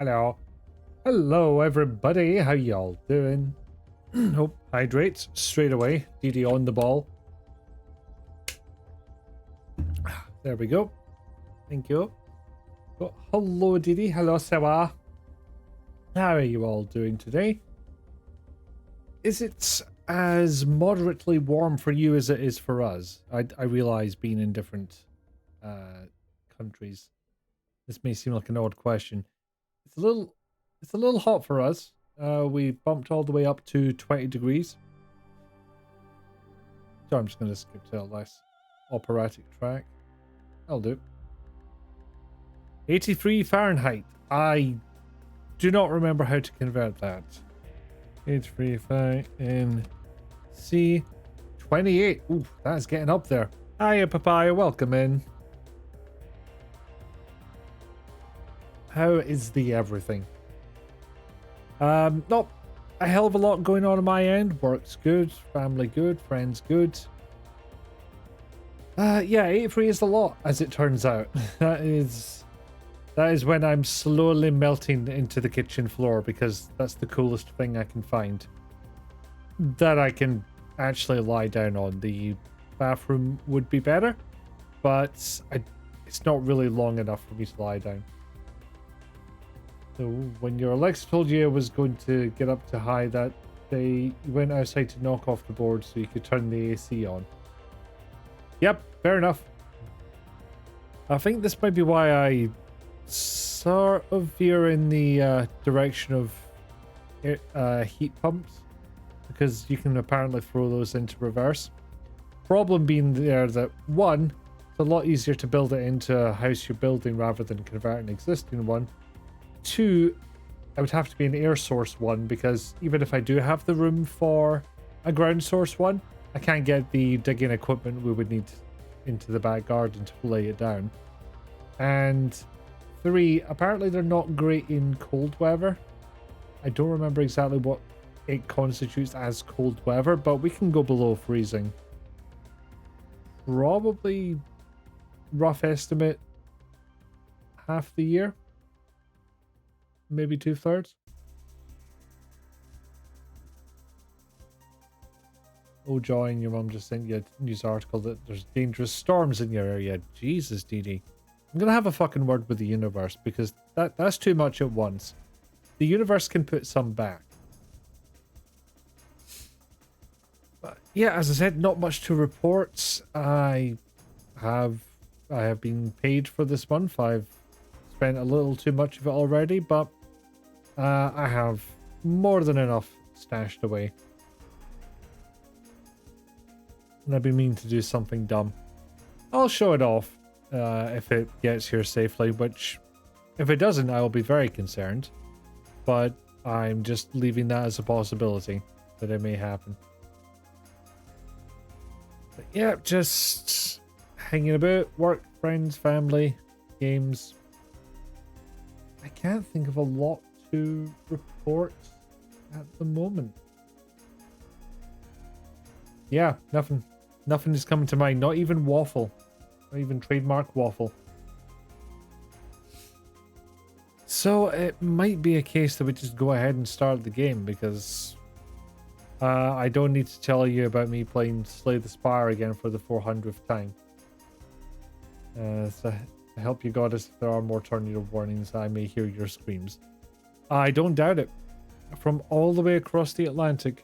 Hello. Hello, everybody. How y'all doing? Hope hydrates straight away. DD on the ball. There we go. Thank you. Oh, hello, Didi. Hello, Sewa. How are you all doing today? Is it as moderately warm for you as it is for us? I realize being in different countries, this may seem like an odd question. It's a little hot for us. We bumped all the way up to 20 degrees. So I'm just going to skip to a less operatic track. I'll do. 83 Fahrenheit. I do not remember how to convert that. 83 Fahrenheit in C. 28. Ooh, that's getting up there. Hiya, Papaya. Welcome in. How is the everything? Not a hell of a lot going on my end. Work's good, family good, friends good. Yeah, 83 is a lot, as it turns out. That is when I'm slowly melting into the kitchen floor, because that's the coolest thing I can find that I can actually lie down on. The bathroom would be better, but it's not really long enough for me to lie down. So when your Alexa told you I was going to get up to high that day, you went outside to knock off the board so you could turn the AC on. Yep, fair enough. I think this might be why I sort of veer in the direction of heat pumps, because you can apparently throw those into reverse. Problem being there that, one, it's a lot easier to build it into a house you're building rather than convert an existing one. Two, I would have to be an air source one, because even if I do have the room for a ground source one, I can't get the digging equipment we would need into the back garden to lay it down. And three, apparently they're not great in cold weather. I don't remember exactly what it constitutes as cold weather, but we can go below freezing. Probably, rough estimate, half the year. Maybe 2/3. Oh, Joy, and your mum just sent you a news article that there's dangerous storms in your area. Jesus, Dee. I'm gonna have a fucking word with the universe, because that's too much at once. The universe can put some back. But yeah, as I said, not much to report. I have been paid for this month. I've spent a little too much of it already, but I have more than enough stashed away. And I've been meaning to do something dumb. I'll show it off if it gets here safely, which, if it doesn't, I will be very concerned. But I'm just leaving that as a possibility that it may happen. But yeah, just hanging about, work, friends, family, games. I can't think of a lot to report at the moment. Yeah, nothing is coming to mind. Not even waffle. Not even trademark waffle. So it might be a case that we just go ahead and start the game, because I don't need to tell you about me playing Slay the Spire again for the 400th time. So to help you, goddess, if there are more tornado warnings, I may hear your screams. I don't doubt it. From all the way across the Atlantic.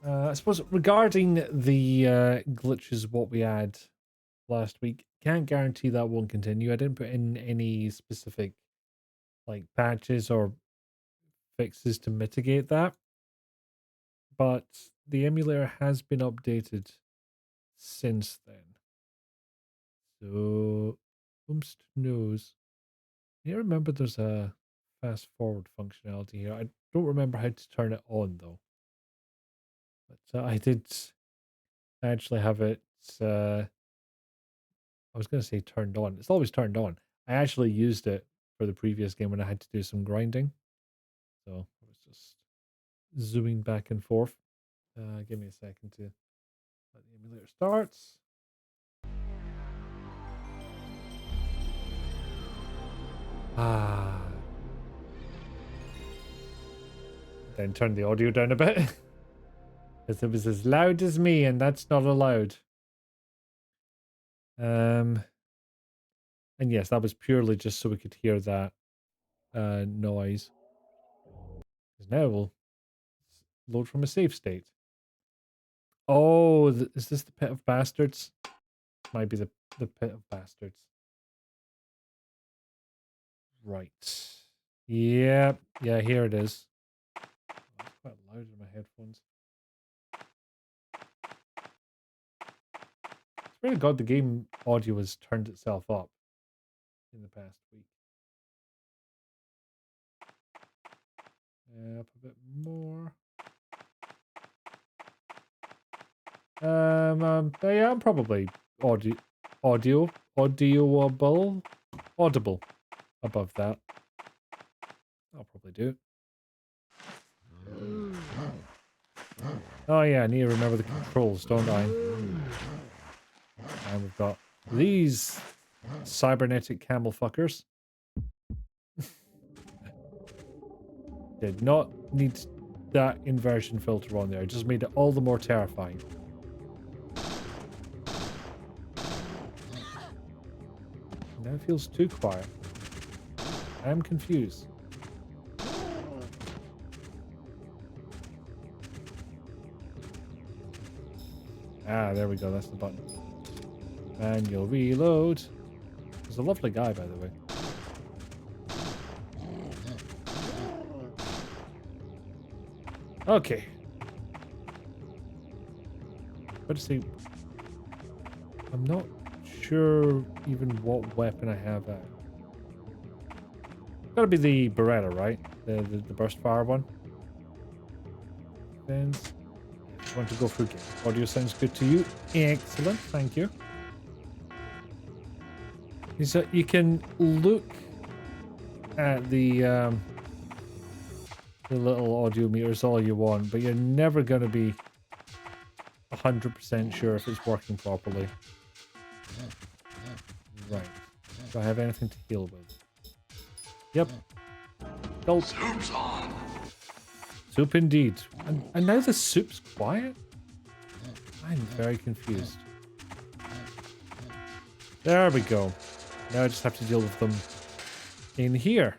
I suppose regarding the glitches, what we had last week, can't guarantee that won't continue. I didn't put in any specific patches or fixes to mitigate that, but the emulator has been updated since then. So, whomst knows? I remember there's a fast forward functionality here. I don't remember how to turn it on though. But I did actually have it. I was going to say turned on. It's always turned on. I actually used it for the previous game when I had to do some grinding. So I was just zooming back and forth. Give me a second to let the emulator start. Ah. Then turn the audio down a bit. Because it was as loud as me, and that's not allowed. And yes, that was purely just so we could hear that noise. Because now we'll load from a save state. Oh, is this the Pit of Bastards? Might be the Pit of Bastards. Right. Yep. Yeah, here it is. Oh, it's quite loud in my headphones. I swear to God, the game audio has turned itself up in the past week. Up a bit more. Yeah, I'm probably audible above that. I'll probably do it. Oh yeah, I need to remember the controls, don't I? And we've got these cybernetic camel fuckers. Did not need that inversion filter on there. It just made it all the more terrifying. Now it feels too quiet. I am confused. Ah, there we go. That's the button. Manual reload. He's a lovely guy, by the way. Okay. Let's see. I'm not sure even what weapon I have out. Gotta be the Beretta, right? The burst fire one. Defense. Just want to go through game. Audio sounds good to you. Excellent, thank you. So you can look at the little audio meters all you want, but you're never going to be 100% sure if it's working properly. Right. Do I have anything to heal with? Yep. Gulp. Soup's on. Soup indeed. And now the soup's quiet? I'm very confused. There we go. Now I just have to deal with them in here.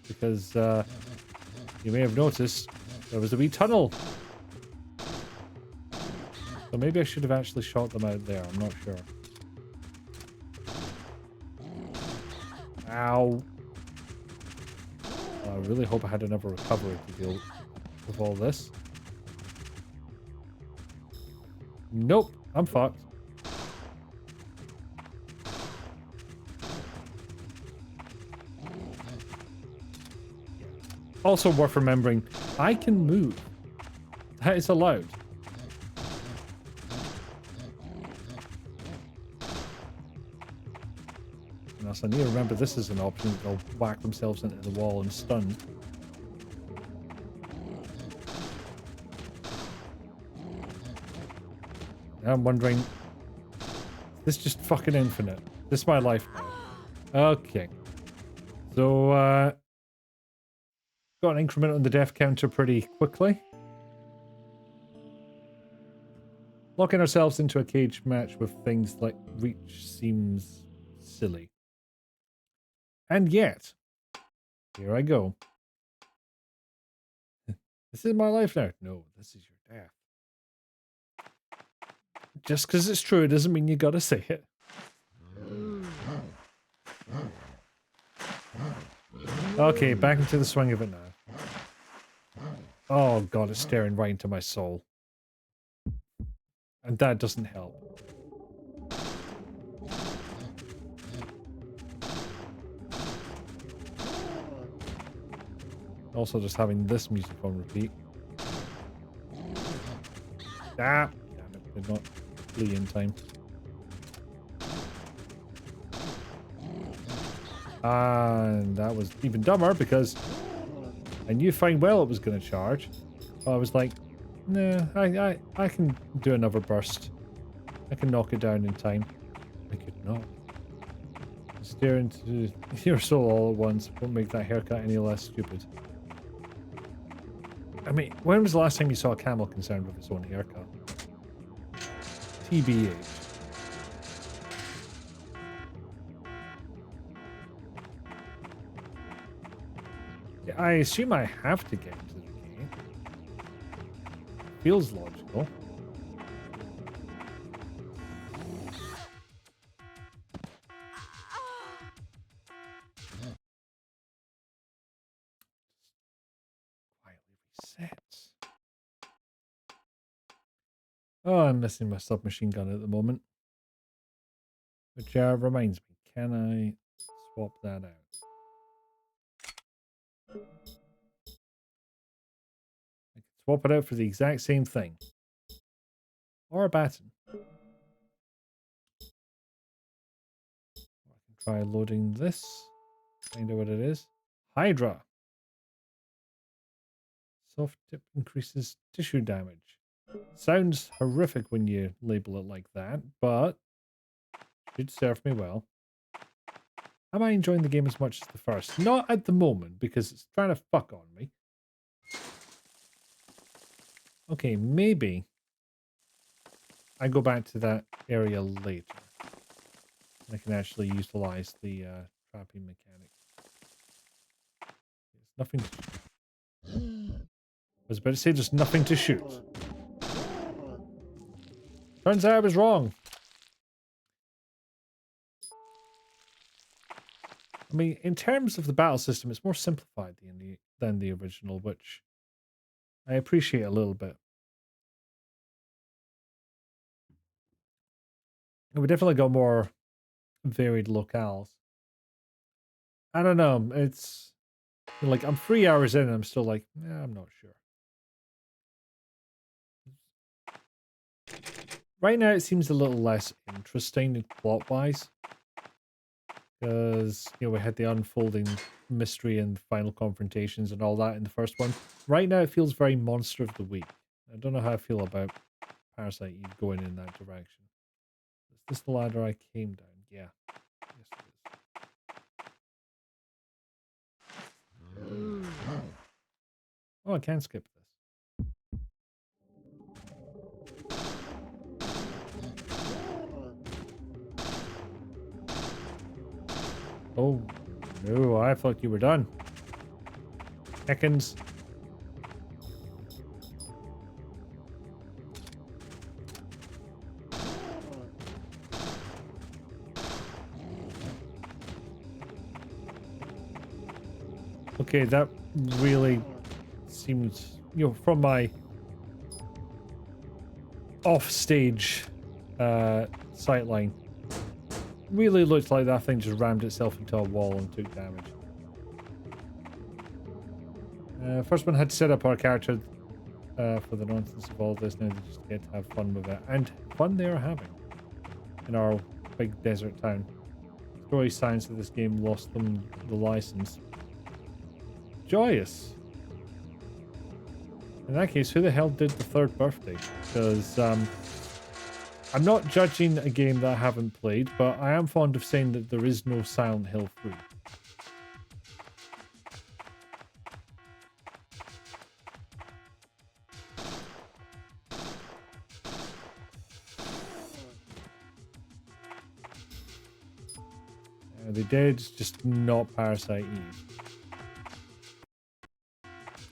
Because you may have noticed there was a wee tunnel. So maybe I should have actually shot them out there. I'm not sure. Ow. I really hope I had another recovery to deal with all this. Nope. I'm fucked. Also worth remembering, I can move. That is allowed. And also, I need to remember this is an option. They'll whack themselves into the wall and stun. Now I'm wondering, is this just fucking infinite? This is my life now. Okay. So, got an increment on the death counter pretty quickly. Locking ourselves into a cage match with things like Reach seems silly. And yet, here I go. This is my life now. No, this is your death. Just because it's true, it doesn't mean you gotta say it. Okay, back into the swing of it now. Oh god, it's staring right into my soul. And that doesn't help. Also just having this music on repeat. Ah! Damn it, did not flee in time. And that was even dumber because I knew fine well it was going to charge. I was like, nah, I can do another burst. I can knock it down in time. I could not. stare into your soul all at once won't make that haircut any less stupid. I mean, when was the last time you saw a camel concerned with its own haircut? TBH. Yeah, I assume I have to get into the game. Feels logical. Quietly resets. Oh, I'm missing my submachine gun at the moment. Which reminds me, can I swap that out? I can swap it out for the exact same thing. Or a baton. I can try loading this. Find out what it is. Hydra. Soft tip increases tissue damage. Sounds horrific when you label it like that, but should serve me well. Am I enjoying the game as much as the first? Not at the moment, because it's trying to fuck on me. Okay, maybe I go back to that area later. I can actually utilize the trapping mechanic. There's nothing to... I was about to say there's nothing to shoot. Turns out I was wrong. I mean, in terms of the battle system, it's more simplified than the original, which I appreciate a little bit. We definitely got more varied locales. I don't know. It's like I'm 3 hours in and I'm still like, I'm not sure. Right now, it seems a little less interesting plot-wise. Because, we had the unfolding mystery and final confrontations and all that in the first one. Right now, it feels very Monster of the Week. I don't know how I feel about Parasite Eve going in that direction. Is this the ladder I came down? Yeah. Yes, it is. Oh, I can skip this. Oh, no, I thought you were done. Heckins. Okay, that really seems, from my off-stage sightline, really looked like that thing just rammed itself into a wall and took damage. First one had to set up our character for the nonsense of all this. Now they just get to have fun with it. And fun they are having in our big desert town. Story science of this game lost them the license. Joyous. In that case, who the hell did the third birthday? Because I'm not judging a game that I haven't played, but I am fond of saying that there is no Silent Hill 3. They did, just not Parasite Eve.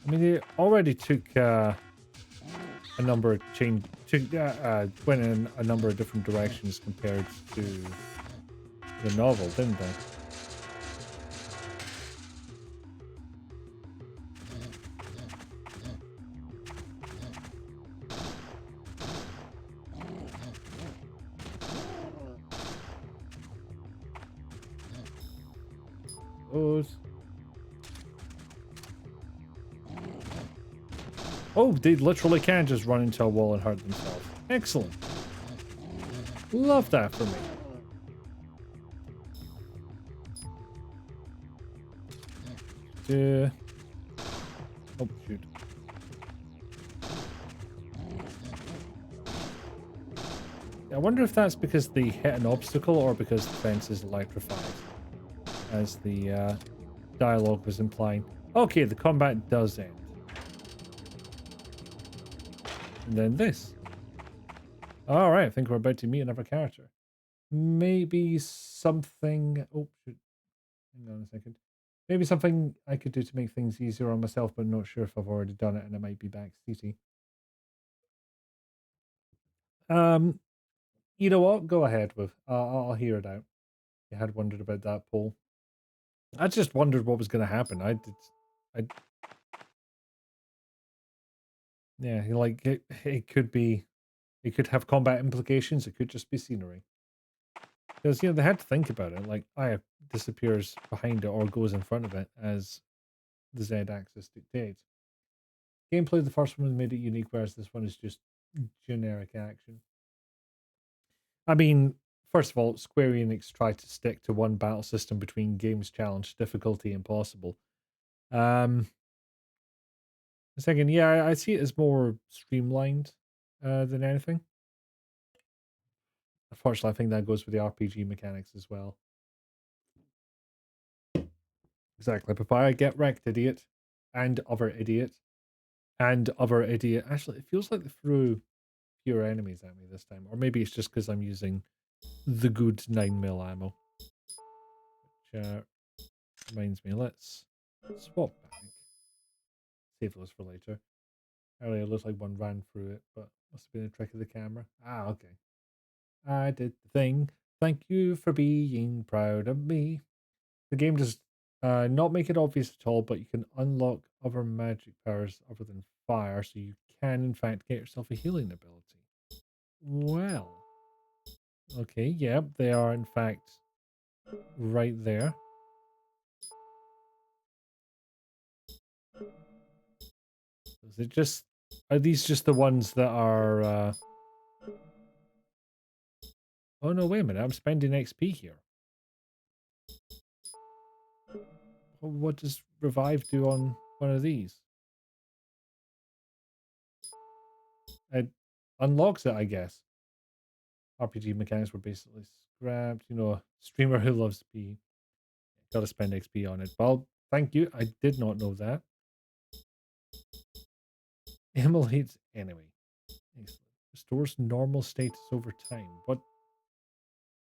I mean, they already took a number of went in a number of different directions compared to the novel, didn't they? Those. Oh, they literally can just run into a wall and hurt themselves. Excellent. Love that for me. Oh, shoot. I wonder if that's because they hit an obstacle or because the fence is electrified. as the dialogue was implying. Okay, the combat does end. And then this. All right, I think we're about to meet another character. Maybe something... Oh, shoot. Hang on a second. Maybe something I could do to make things easier on myself, but not sure if I've already done it, and it might be backseaty. You know what? Go ahead with. I'll hear it out. You had wondered about that poll. I just wondered what was going to happen. Yeah, like it could be, it could have combat implications. It could just be scenery. Because, you know, they had to think about it. Like, Aya disappears behind it or goes in front of it as the Z axis dictates. Gameplay, the first one made it unique, whereas this one is just generic action. I mean, first of all, Square Enix tried to stick to one battle system between games challenge, difficulty, impossible. Second, yeah, I see it as more streamlined than anything. Unfortunately, I think that goes with the RPG mechanics as well. Exactly. Papaya, get wrecked, idiot. And other idiot. And other idiot. Actually, it feels like they threw pure enemies at me this time. Or maybe it's just because I'm using the good 9mm ammo. Which reminds me, let's swap back. Save those for later. Earlier, it looked like one ran through it, but must have been a trick of the camera. Ah, okay. I did the thing. Thank you for being proud of me. The game does not make it obvious at all, but you can unlock other magic powers other than fire, so you can, in fact, get yourself a healing ability. Well, okay, yeah, they are, in fact, right there. Is it just... Are these just the ones that are... Oh, no, wait a minute. I'm spending XP here. What does Revive do on one of these? It unlocks it, I guess. RPG mechanics were basically scrapped. You know, a streamer who loves P. Gotta spend XP on it. Well, thank you. I did not know that. Immolates enemy. Excellent. Restores normal status over time.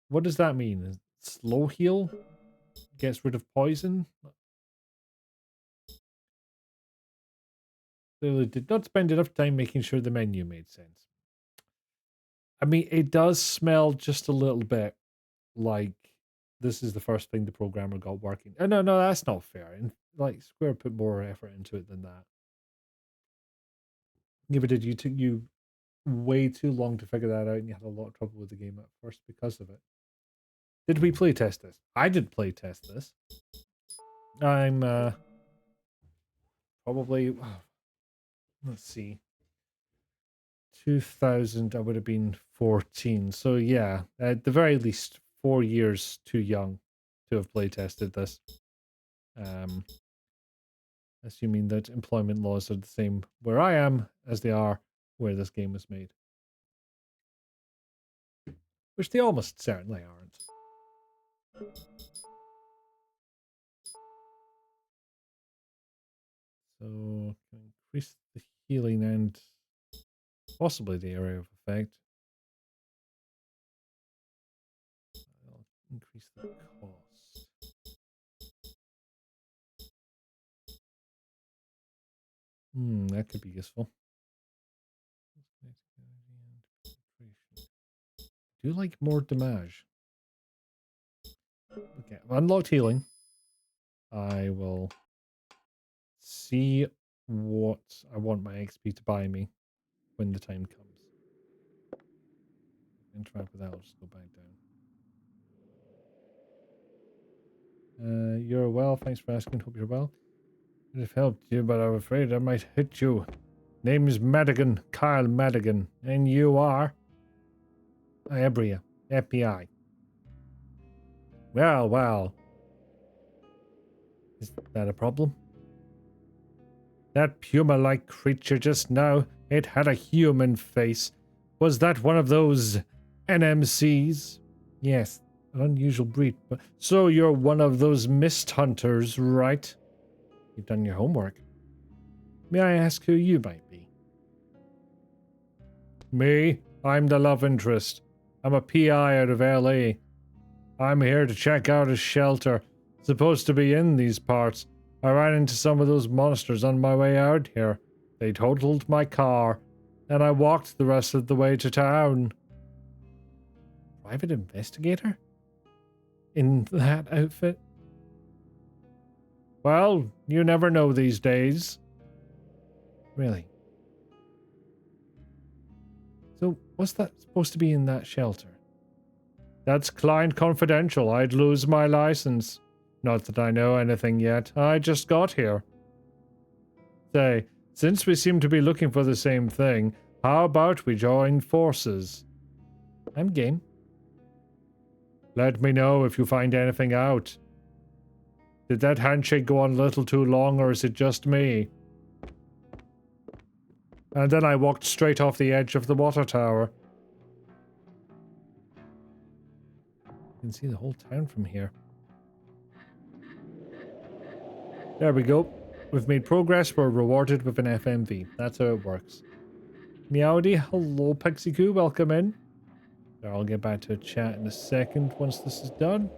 What does that mean? Slow heal? Gets rid of poison? Clearly did not spend enough time making sure the menu made sense. I mean, it does smell just a little bit like this is the first thing the programmer got working. Oh, no, that's not fair. And like Square put more effort into it than that. Yeah, but did you took you way too long to figure that out, and you had a lot of trouble with the game at first because of it. Did we play test this? I did play test this. I'm probably let's see. 2000, I would have been 14. So yeah, at the very least 4 years too young to have play tested this. Assuming that employment laws are the same where I am as they are where this game was made. Which they almost certainly aren't. So, can increase the healing and possibly the area of effect. I'll increase the cost. That could be useful. Do you like more damage? Okay, I've unlocked healing. I will see what I want my XP to buy me when the time comes. Interact with that, I'll just go back down. You're well, thanks for asking, hope you're well. I'd have helped you, but I'm afraid I might hit you. Name is Madigan, Kyle Madigan, and you are? Ebria, FBI. Well. Is that a problem? That puma-like creature just now, it had a human face. Was that one of those NMCs? Yes, An unusual breed. But so you're one of those mist hunters, right? You've done your homework. May I ask who you might be? Me? I'm the love interest. I'm a PI out of LA. I'm here to check out a shelter. Supposed to be in these parts. I ran into some of those monsters on my way out here. They totaled my car, and I walked the rest of the way to town. Private investigator? In that outfit? Well, you never know these days. Really? So, what's that supposed to be in that shelter? That's client confidential. I'd lose my license. Not that I know anything yet. I just got here. Say, since we seem to be looking for the same thing, how about we join forces? I'm game. Let me know if you find anything out. Did that handshake go on a little too long, or is it just me? And then I walked straight off the edge of the water tower. You can see the whole town from here. There we go. We've made progress. We're rewarded with an FMV. That's how it works. Meowdy, hello Pixie Coo, welcome in. I'll get back to a chat in a second once this is done.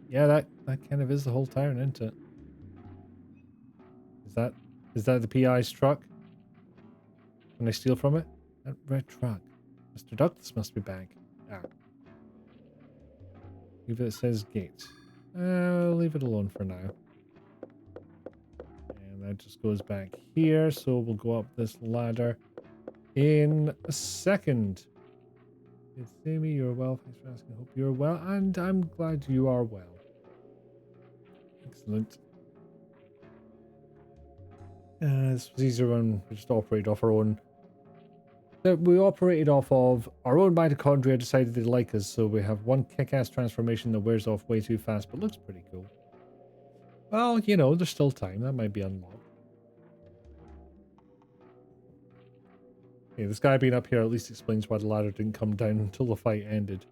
Yeah, that kind of is the whole town, isn't it? Is that the PI's truck? Can I steal from it? That red truck. Mr. Douglas must be back. Ah. Leave it says gate. I'll leave it alone for now. And that just goes back here, so we'll go up this ladder in a second. It's Sammy, you're well. Thanks for asking. Hope you're well, and I'm glad you are well. Excellent. These are on. We just operate off our own. We operated off of our own mitochondria. Decided they like us, so we have one kick-ass transformation that wears off way too fast, but looks pretty cool. Well, you know, there's still time. That might be unlocked. Okay, this guy being up here at least explains why the ladder didn't come down until the fight ended.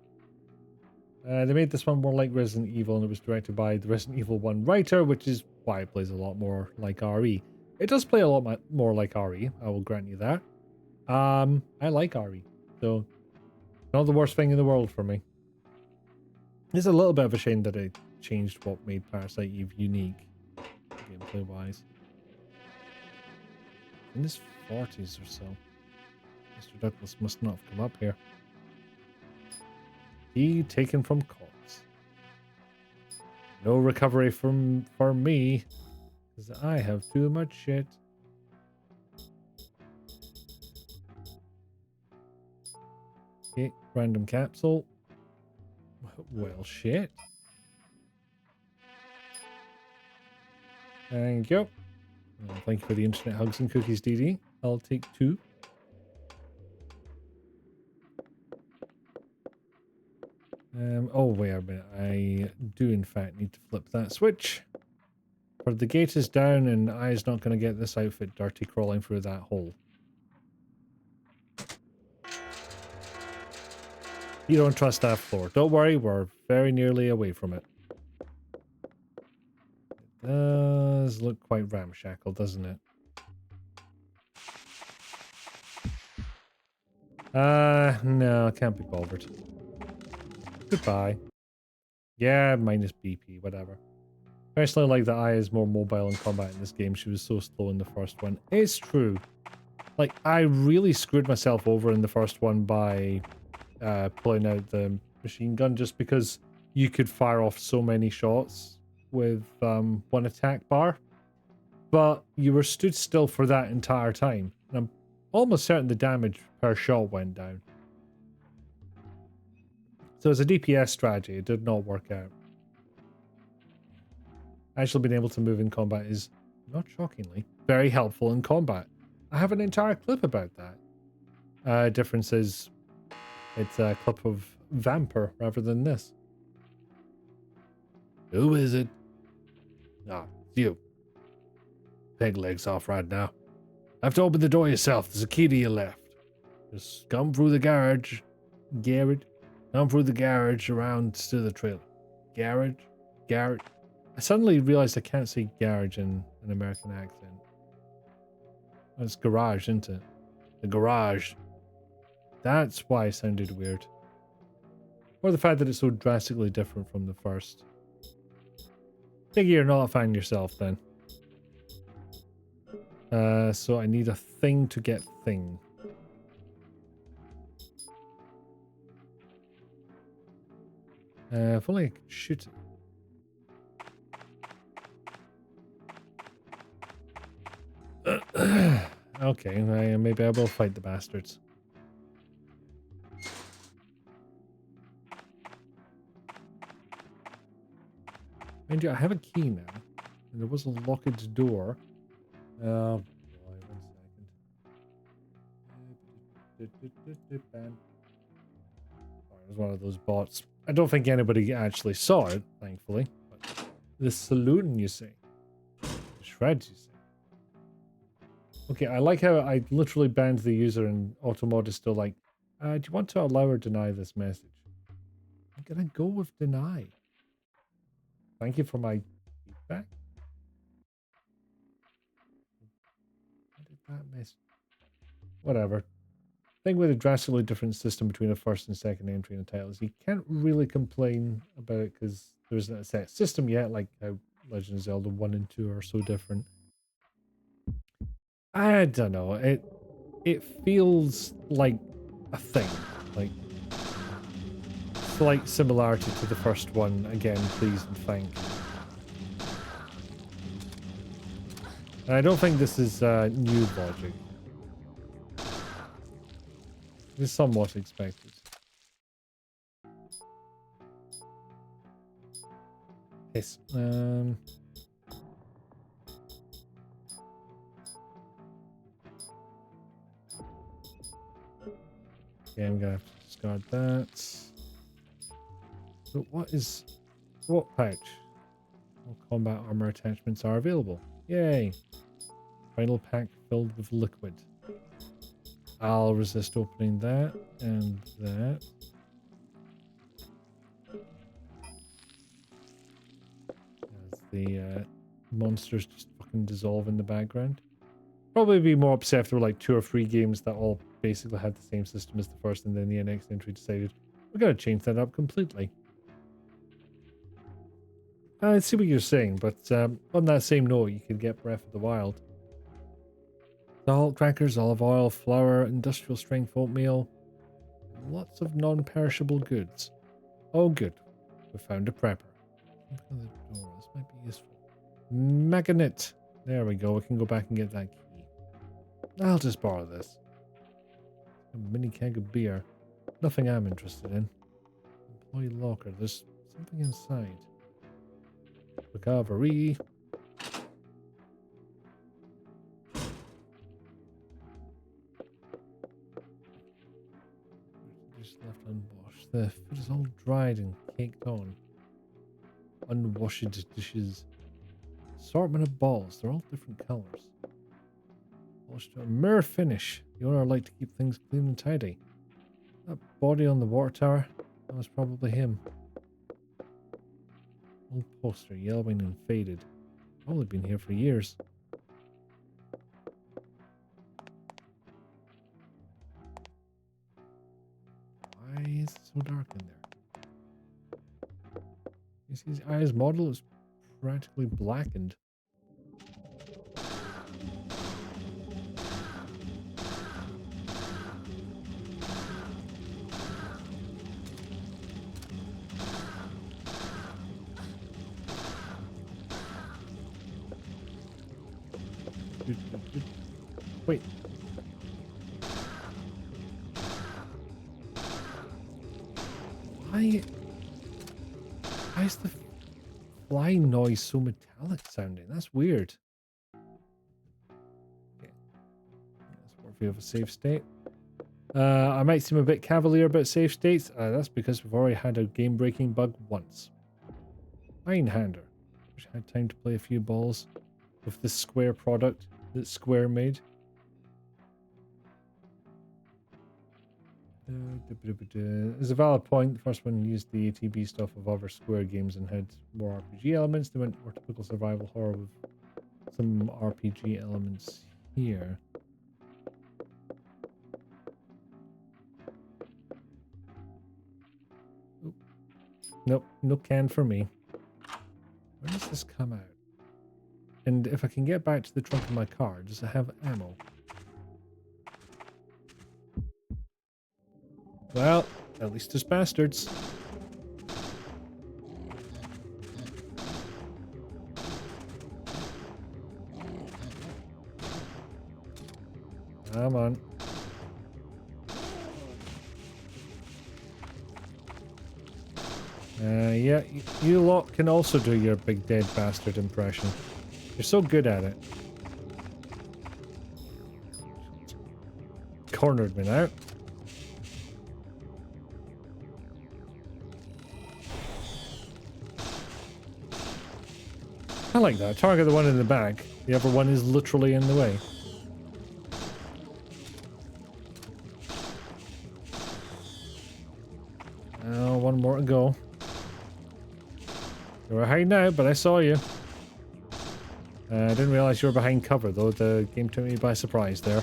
They made this one more like Resident Evil, and it was directed by the Resident Evil 1 writer, which is why it plays a lot more like RE. It does play a lot more like RE, I will grant you that. I like RE, so not the worst thing in the world for me. It's a little bit of a shame that it changed what made Parasite Eve unique, gameplay-wise. In his 40s or so. Mr. Douglas must not have come up here. He taken from corpse. No recovery for me, because I have too much shit. Okay, random capsule. Well, shit. Thank you. Thank you for the internet hugs and cookies, DD. I'll take 2. Oh, wait a minute. I do, in fact, need to flip that switch. For the gate is down, and I is not going to get this outfit dirty crawling through that hole. You don't trust that floor. Don't worry, we're very nearly away from it. It does look quite ramshackle, doesn't it? No, I can't be bothered. Goodbye. Yeah, minus BP, whatever. Personally, like that Aya is more mobile in combat in this game. She was so slow in the first one. It's true. Like, I really screwed myself over in the first one by pulling out the machine gun just because you could fire off so many shots with one attack bar. But you were stood still for that entire time. And I'm almost certain the damage per shot went down. So as a DPS strategy, it did not work out. Actually being able to move in combat is, not shockingly, very helpful in combat. I have an entire clip about that. Difference is, it's a clip of Vampire rather than this. Who is it? Ah, it's you. Peg legs off right now. I have to open the door yourself. There's a key to your left. Just come through the garage. Garrett. Come through the garage around to the trailer. Garage? Garage? I suddenly realized I can't say garage in an American accent. Oh, it's garage, isn't it? The garage. That's why it sounded weird. Or the fact that it's so drastically different from the first. Figure you're not a fan yourself then. So I need a thing to get thing. If only I could shoot it. Okay, maybe I will fight the bastards. Mind you, I have a key now. And there was a locked door. Boy, 1 second. There's one of those bots. I don't think anybody actually saw it, thankfully. But the saloon, you see. The shreds, you see. Okay, I like how I literally banned the user and Automod is still like, do you want to allow or deny this message? I'm gonna go with deny. Thank you for my feedback. What did that miss? Whatever. Thing with a drastically different system between a first and second entry in the title is you can't really complain about it because there isn't a set system yet, like how Legend of Zelda 1 and 2 are so different. I don't know. It feels like a thing. Like slight similarity to the first one. Again, please and thank. And I don't think this is new logic. It's somewhat expected. Yes. Okay, I'm gonna have to discard that. So what pouch? All combat armor attachments are available. Yay! Final pack filled with liquid. I'll resist opening that and that. As the monsters just fucking dissolve in the background. Probably be more upset if there were like 2 or 3 games that all basically had the same system as the first, and then the next entry decided we're gonna change that up completely. I see what you're saying, but on that same note, you could get Breath of the Wild. Salt, crackers, olive oil, flour, industrial strength oatmeal. Lots of non-perishable goods. Oh good. We found a prepper. Open the door. This might be useful. Magnet. There we go. We can go back and get that key. I'll just borrow this. A mini keg of beer. Nothing I'm interested in. Employee locker. There's something inside. Recovery. Just left unwashed. The food is all dried and caked on. Unwashed dishes. Assortment of balls. They're all different colours. Polished to a mirror finish. The owner liked to keep things clean and tidy. That body on the water tower. That was probably him. Old poster, yellowing and faded. Probably been here for years. Why is it so dark in there? You see his eyes model is practically blackened. Wait. Why is the flying noise so metallic sounding? That's weird. Okay. That's worthy of a save state. I might seem a bit cavalier about save states. That's because we've already had a game-breaking bug once. Fine-hander. Wish I had time to play a few balls with this Square product that Square made. There's a valid point. The first one used the ATB stuff of other Square games and had more RPG elements. They went more typical survival horror with some RPG elements here. Oop. Nope, no can for me. Where does this come out? And if I can get back to the trunk of my car, does it have ammo? Well, at least there's bastards. Come on. Yeah, you lot can also do your big dead bastard impression. You're so good at it. Cornered me now. I like that. Target the one in the back. The other one is literally in the way. Oh, one more to go. You were hiding out, but I saw you. I didn't realize you were behind cover, though. The game took me by surprise there.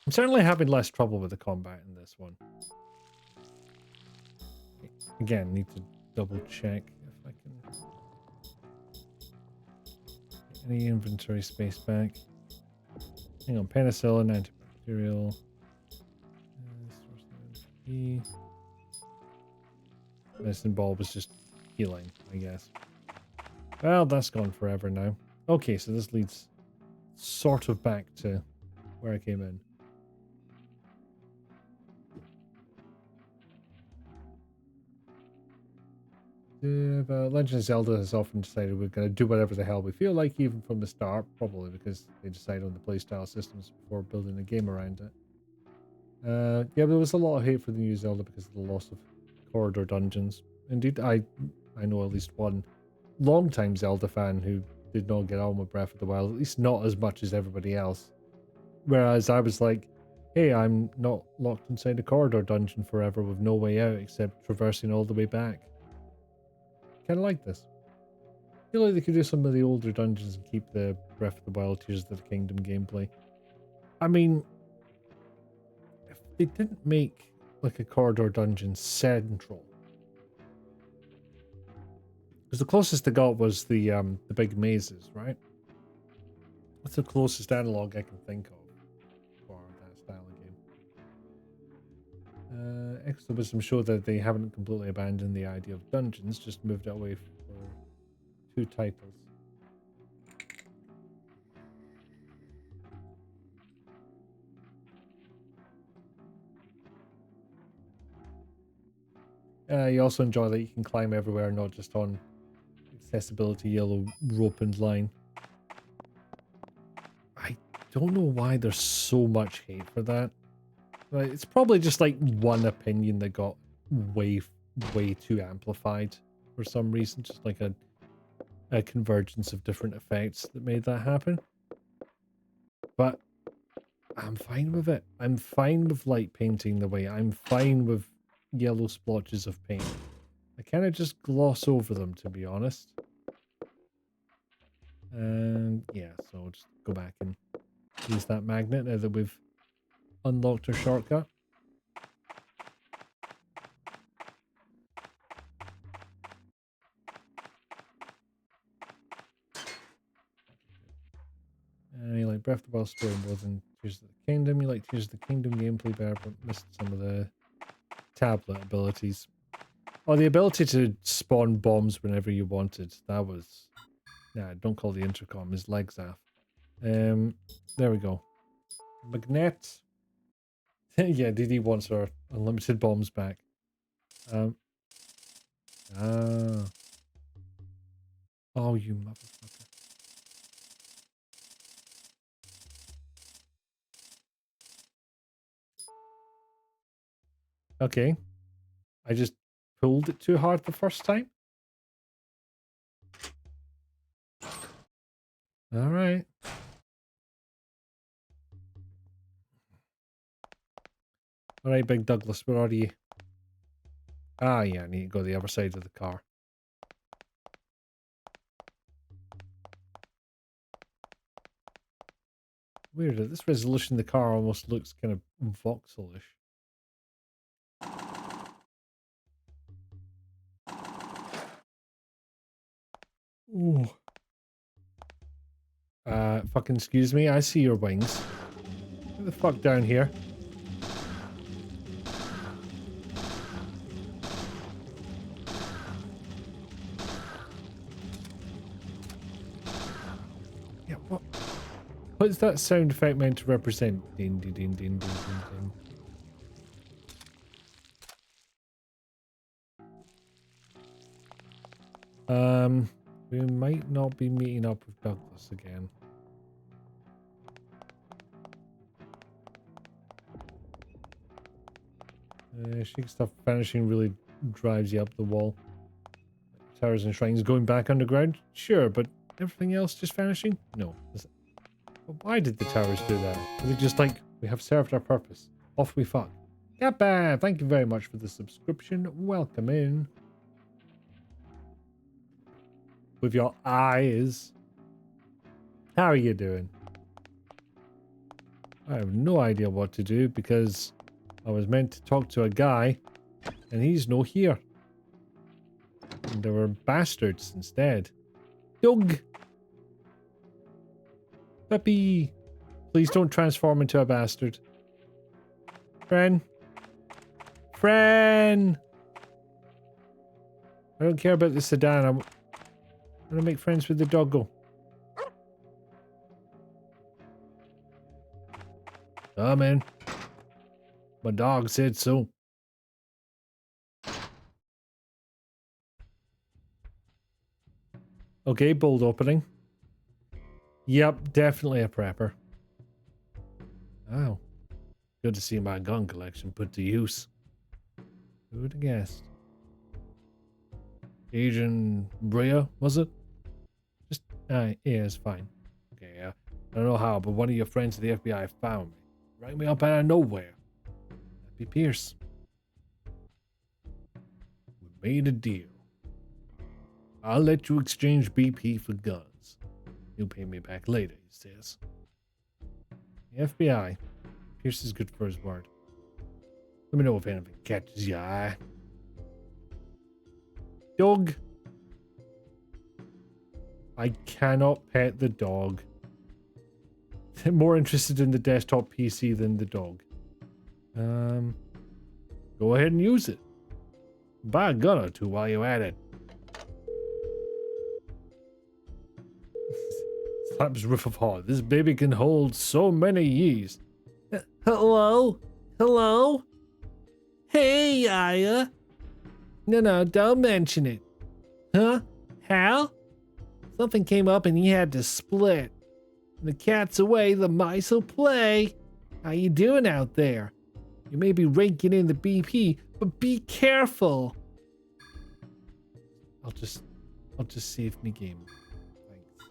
I'm certainly having less trouble with the combat in this one. Again, need to double check if I can get any inventory space back. Hang on, penicillin, antibacterial. Medicine ball was just healing, I guess. Well, that's gone forever now. Okay, so this leads sort of back to where I came in. But Legend of Zelda has often decided we're going to do whatever the hell we feel like, even from the start, probably because they decide on the playstyle systems before building a game around it. Yeah, there was a lot of hate for the new Zelda because of the loss of corridor dungeons. Indeed, I know at least one long-time Zelda fan who did not get on with Breath of the Wild, at least not as much as everybody else. Whereas I was like, hey, I'm not locked inside a corridor dungeon forever with no way out except traversing all the way back. Kind of like this. I feel like they could do some of the older dungeons and keep the Breath of the Wild Tears of the Kingdom gameplay. I mean, if they didn't make like a corridor dungeon central, because the closest they got was the big mazes, right? That's the closest analog I can think of for that style of game. Extra Wisdom showed that they haven't completely abandoned the idea of dungeons, just moved it away for 2 titles. You also enjoy that you can climb everywhere, not just on accessibility yellow rope and line. I don't know why there's so much hate for that. Like, it's probably just like one opinion that got way too amplified for some reason, just like a convergence of different effects that made that happen. But I'm fine with it. I'm fine with light painting the way. I'm fine with yellow splotches of paint. I kind of just gloss over them, to be honest. And yeah, so I'll just go back and use that magnet now that we've unlocked our shortcut. You like Breath of the Wild story more than Tears of the Kingdom. You like Tears of the Kingdom gameplay better, but missed some of the tablet abilities. Oh, the ability to spawn bombs whenever you wanted. That was... Nah, don't call the intercom. His legs off. There we go. Magnet. Yeah, DD wants our unlimited bombs back. Ah. Oh, you motherfucker. Okay. I just pulled it too hard the first time. All right. All right, Big Douglas, where are you? Ah, yeah, I need to go the other side of the car. Weird, at this resolution, the car almost looks kind of voxelish. Ooh. Fucking excuse me, I see your wings. Get the fuck down here. Yeah, what? What's that sound effect meant to represent? Din, din, din, din, din, din, din. We might not be meeting up with Douglas again. Chic stuff vanishing really drives you up the wall. Towers and shrines going back underground? Sure, but everything else just vanishing? No. But why did the towers do that? Are they just like, we have served our purpose. Off we fuck. Kappa, thank you very much for the subscription. Welcome in. With your eyes. How are you doing? I have no idea what to do because I was meant to talk to a guy and he's no here. And there were bastards instead. Doug! Puppy! Please don't transform into a bastard. Friend! Friend! I don't care about the sedan. I'm gonna make friends with the doggo. Oh man. My dog said so. Okay, bold opening. Yep, definitely a prepper. Oh. Good to see my gun collection put to use. Who would have guessed? Agent Brea, was it? Just, yeah, it's fine. Okay, yeah. I don't know how, but one of your friends at the FBI found me. Rang me up out of nowhere. Happy Pierce. We made a deal. I'll let you exchange BP for guns. You'll pay me back later, he says. The FBI. Pierce is good for his word. Let me know if anything catches your eye. Dog. I cannot pet the dog. I'm more interested in the desktop PC than the dog. Go ahead and use it. Buy a gun or two while you're at it. Slaps roof of heart. This baby can hold so many years. Hello? Hello? Hey, Aya. No, don't mention it. Huh? Hal? Something came up and he had to split. The cat's away, the mice will play. How you doing out there? You may be raking in the BP, but be careful. I'll just save me game. Thanks.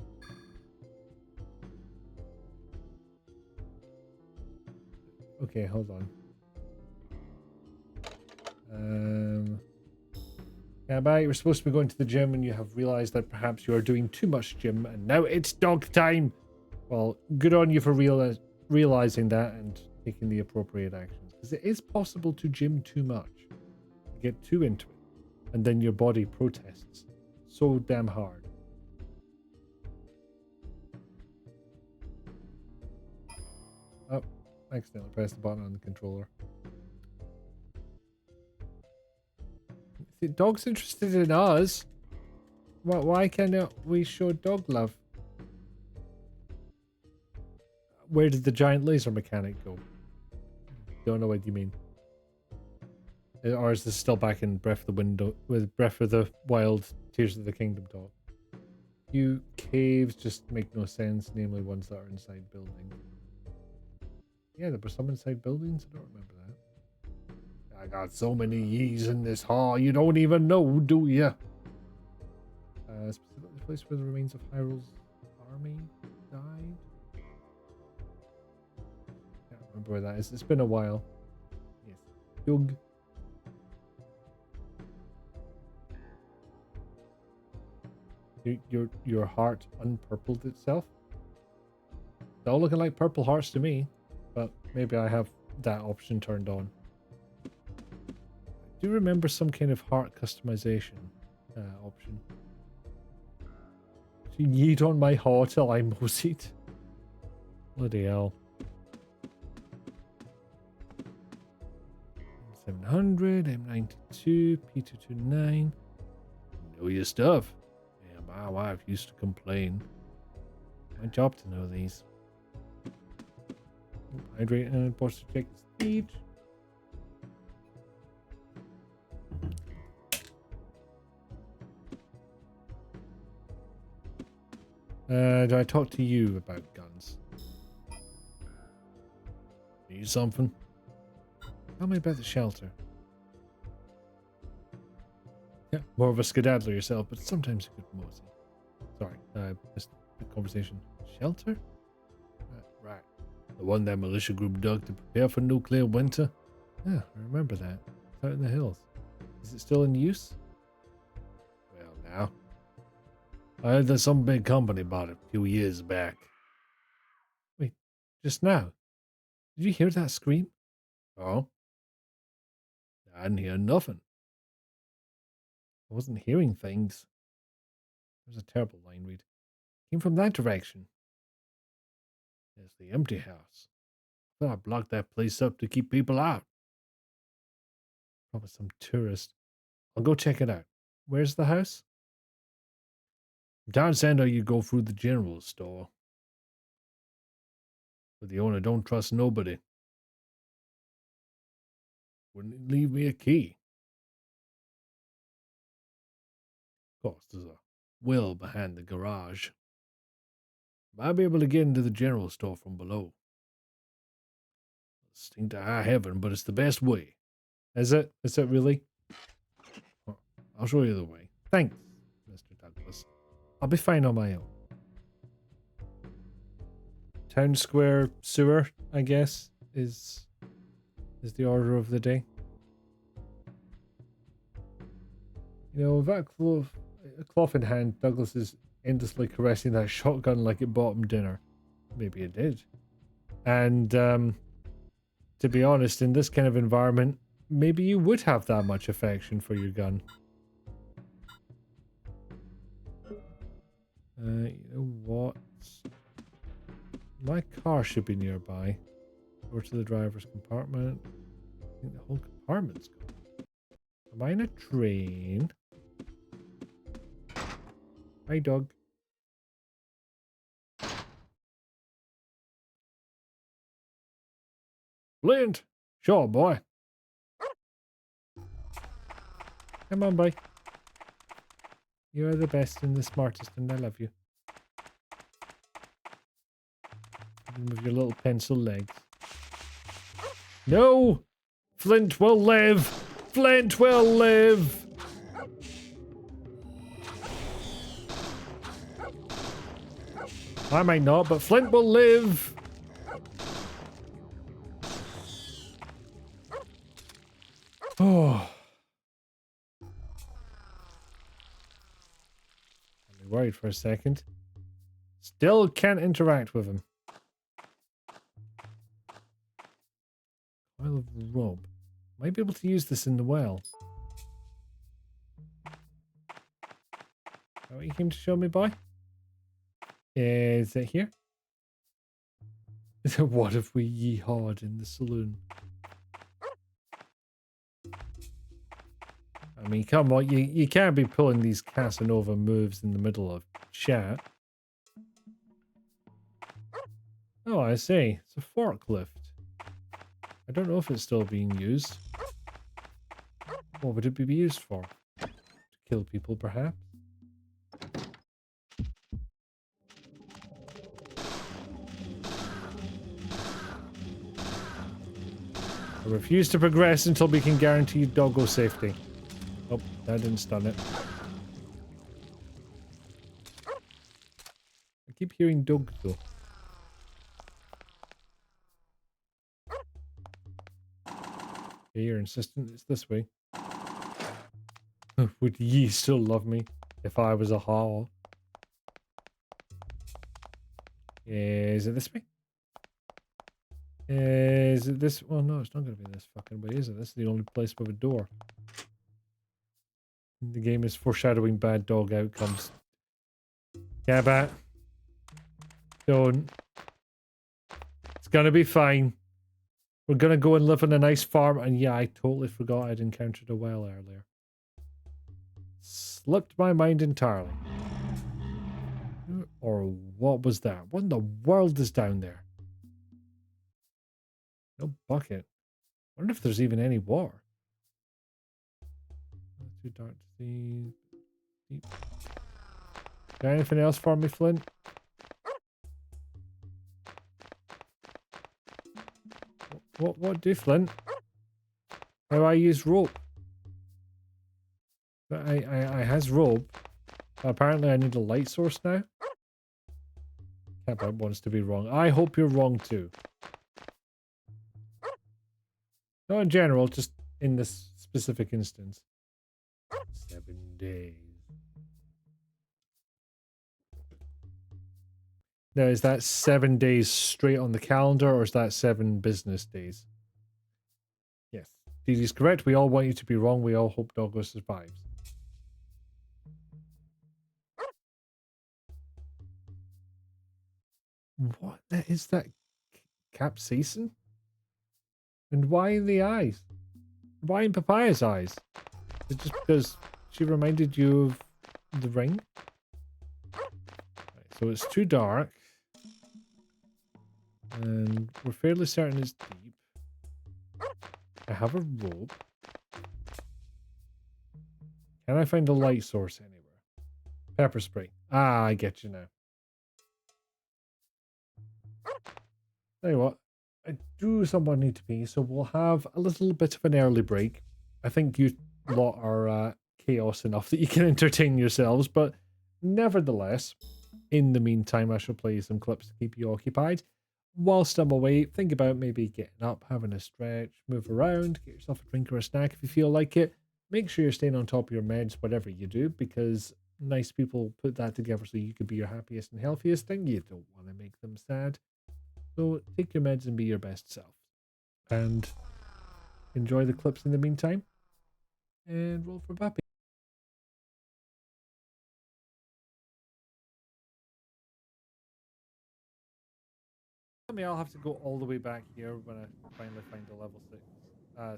Okay, hold on. Bye. You were supposed to be going to the gym and you have realized that perhaps you are doing too much gym and now it's dog time. Well, good on you for realizing that and taking the appropriate actions. Because it is possible to gym too much. You get too into it. And then your body protests so damn hard. Oh, I accidentally pressed the button on the controller. The dog's interested in us. Why cannot we show dog love? Where did the giant laser mechanic go? Don't know what you mean. Or is this still back in Breath of the Wild, Tears of the Kingdom talk? You caves just make no sense, namely ones that are inside buildings. Yeah, there were some inside buildings. I don't remember that. I got so many yees in this hall, you don't even know, do you? Specifically the place where the remains of Hyrule's army. died. Can't remember where that is. It's been a while. Yes. Doug. Your heart unpurpled itself. It's all looking like purple hearts to me, but maybe I have that option turned on. I do remember some kind of heart customization option. So you yeet on my heart till I moseyed. Bloody hell. 700, M92, P229. Know your stuff. Yeah, my wife used to complain. My job to know these. Hydrate and posture check speed. Do I talk to you about guns? Need something? Tell me about the shelter. Yeah, more of a skedaddler yourself, but sometimes a good mosey. Sorry, I missed the conversation. Shelter? Right. The one that militia group dug to prepare for nuclear winter? Yeah, I remember that. It's out in the hills. Is it still in use? Well, now. I heard that some big company bought it a few years back. Wait, just now? Did you hear that scream? Oh? I didn't hear nothing. I wasn't hearing things. It was a terrible line read. Came from that direction. It's the empty house. I thought I blocked that place up to keep people out. Probably some tourist. I'll go check it out. Where's the house? From town center, you go through the general store. But the owner don't trust nobody. Wouldn't leave me a key. Of course, there's a well behind the garage. Might be able to get into the general store from below. Stink to high heaven, but it's the best way. Is it? Is it really? Well, I'll show you the way. Thanks, Mr. Douglas. I'll be fine on my own. Town square sewer, I guess, is the order of the day. You know, with a cloth in hand, Douglas is endlessly caressing that shotgun like it bought him dinner. Maybe it did. And to be honest, in this kind of environment, maybe you would have that much affection for your gun. You know what? My car should be nearby. Over to the driver's compartment. I think the whole compartment's gone. Am I in a train? Hi, dog. Flint! Sure, boy. Come on, boy. You are the best and the smartest, and I love you. Even with your little pencil legs. No! Flint will live! Flint will live! I might not, but Flint will live! Oh. I'm worried for a second. Still can't interact with him. Coil of rope. Might be able to use this in the well. Is that what you came to show me, boy? Is it here? What if we yeehawed in the saloon? I mean, come on, you can't be pulling these Casanova moves in the middle of chat. Oh, I see. It's a forklift. I don't know if it's still being used. What would it be used for? To kill people, perhaps? I refuse to progress until we can guarantee doggo safety. Oh, that didn't stun it. keep hearing dogs though. Okay, you're insistent it's this way. Would ye still love me if I was a hall? Is it this way? Is it this? Well, no, it's not going to be this fucking way, is it? This is the only place with a door. The game is foreshadowing bad dog outcomes. Yeah, bat. Don't. It's going to be fine. We're going to go and live on a nice farm. And yeah, I totally forgot I'd encountered a well earlier. Slipped my mind entirely. Or what was that? What in the world is down there? No bucket. I wonder if there's even any water. Too dark to see. Deep. Got anything else for me, Flint? What do, Flint? How I use rope? But I has rope. Apparently I need a light source now. Cat wants to be wrong. I hope you're wrong too. Not in general, just in this specific instance. 7 days. Now, is that 7 days straight on the calendar, or is that 7 business days? Yes. Dee Dee's correct. We all want you to be wrong. We all hope Doggo survives. What is that? Capsaicin? And why in the eyes? Why in Papayah's eyes? Is it just because she reminded you of the ring? Right, so it's too dark. And we're fairly certain it's deep. I have a rope. Can I find a light source anywhere? Pepper spray. Ah, I get you now. Tell you what, I do somewhat need to pee, so we'll have a little bit of an early break. I think you lot are chaos enough that you can entertain yourselves, but nevertheless, in the meantime, I shall play some clips to keep you occupied. Whilst I'm away, think about maybe getting up, having a stretch, move around, get yourself a drink or a snack if you feel like it. Make sure you're staying on top of your meds, whatever you do, because nice people put that together so you could be your happiest and healthiest thing. You don't want to make them sad. So take your meds and be your best self. And enjoy the clips in the meantime. And roll for Pappy. I'll have to go all the way back here when I finally find the level 6.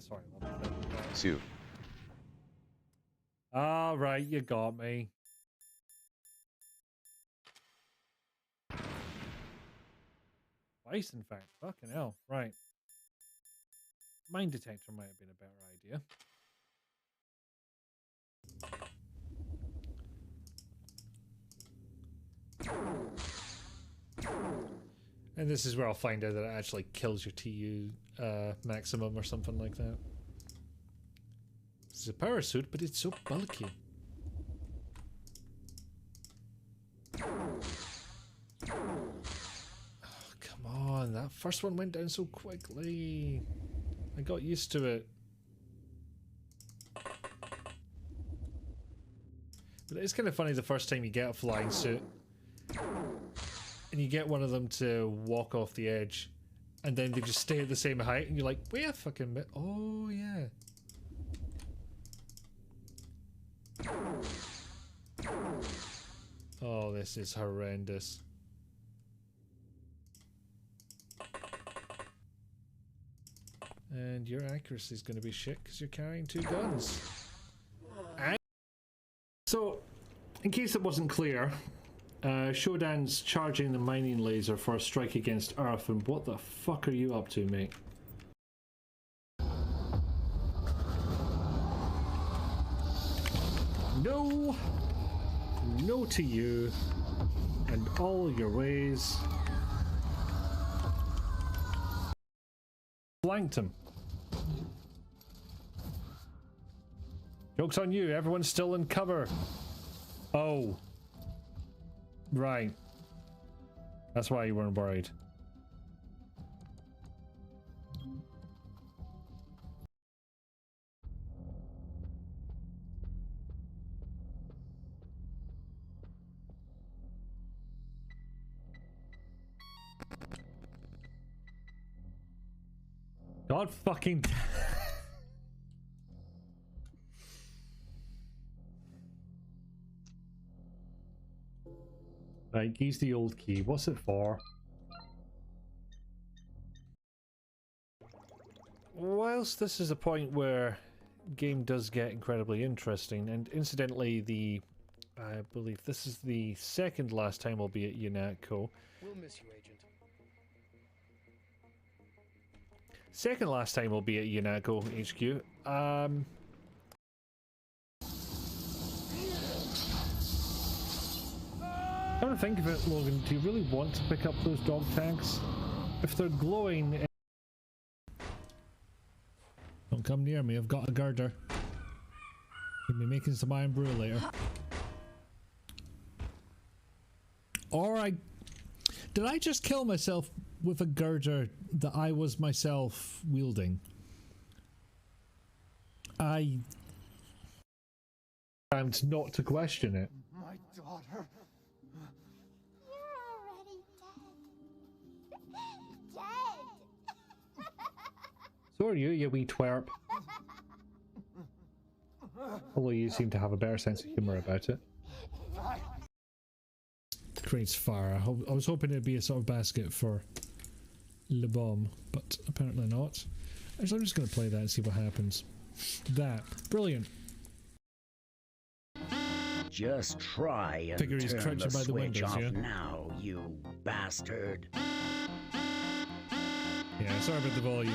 Sorry, level 7. 2. All right, you got me. Twice, in fact. Fucking hell. Right. Mine detector might have been a better idea. And this is where I'll find out that it actually kills your TU maximum or something like that. It's a power suit, but it's so bulky. Oh, come on, that first one went down so quickly. I got used to it. But it's kind of funny the first time you get a flying suit and you get one of them to walk off the edge and then they just stay at the same height and you're like, wait a fucking minute. Oh, yeah. Oh, this is horrendous. And your accuracy is going to be shit because you're carrying 2 guns. So, in case it wasn't clear, Shodan's charging the mining laser for a strike against Earth, and what the fuck are you up to, mate? No! No to you, and all your ways. Blanked him. Joke's on you, everyone's still in cover. Oh. Right. That's why you weren't worried. God fucking... Right, use the old key. What's it for? Whilst this is a point where game does get incredibly interesting, and incidentally, I believe this is the second last time we'll be at UNATCO. We'll miss you, Agent. Second last time we'll be at UNATCO HQ. Come to think of it, Logan, do you really want to pick up those dog tags? If they're glowing... Don't come near me, I've got a girder. You'll be making some iron brew later. Or did I just kill myself with a girder that I was myself wielding? I'm not to question it. My daughter. You're already dead. Dead. So are you, you wee twerp. Although you seem to have a better sense of humour about it. Creates fire. I was hoping it'd be a sort of basket for Le Bomb, but apparently not. Actually, I'm just going to play that and see what happens. That. Brilliant. Just try and Figure he's turn crouching the by the switch windows, off yeah? now, you bastard. Yeah, sorry about the volume.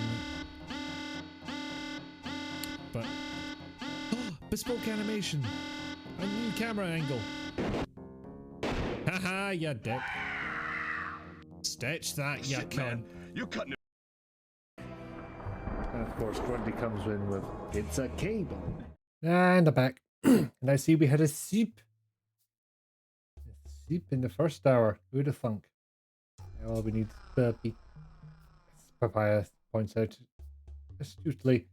But... bespoke animation! A new camera angle! Haha, you dick. Stitch that, you cunt. You cutting it. And of course, Grundy comes in with, it's a cable. And I'm back. And I see we had a soup. A soup in the first hour. Who'd have thunk? Well, we need puppy. Papaya points out astutely,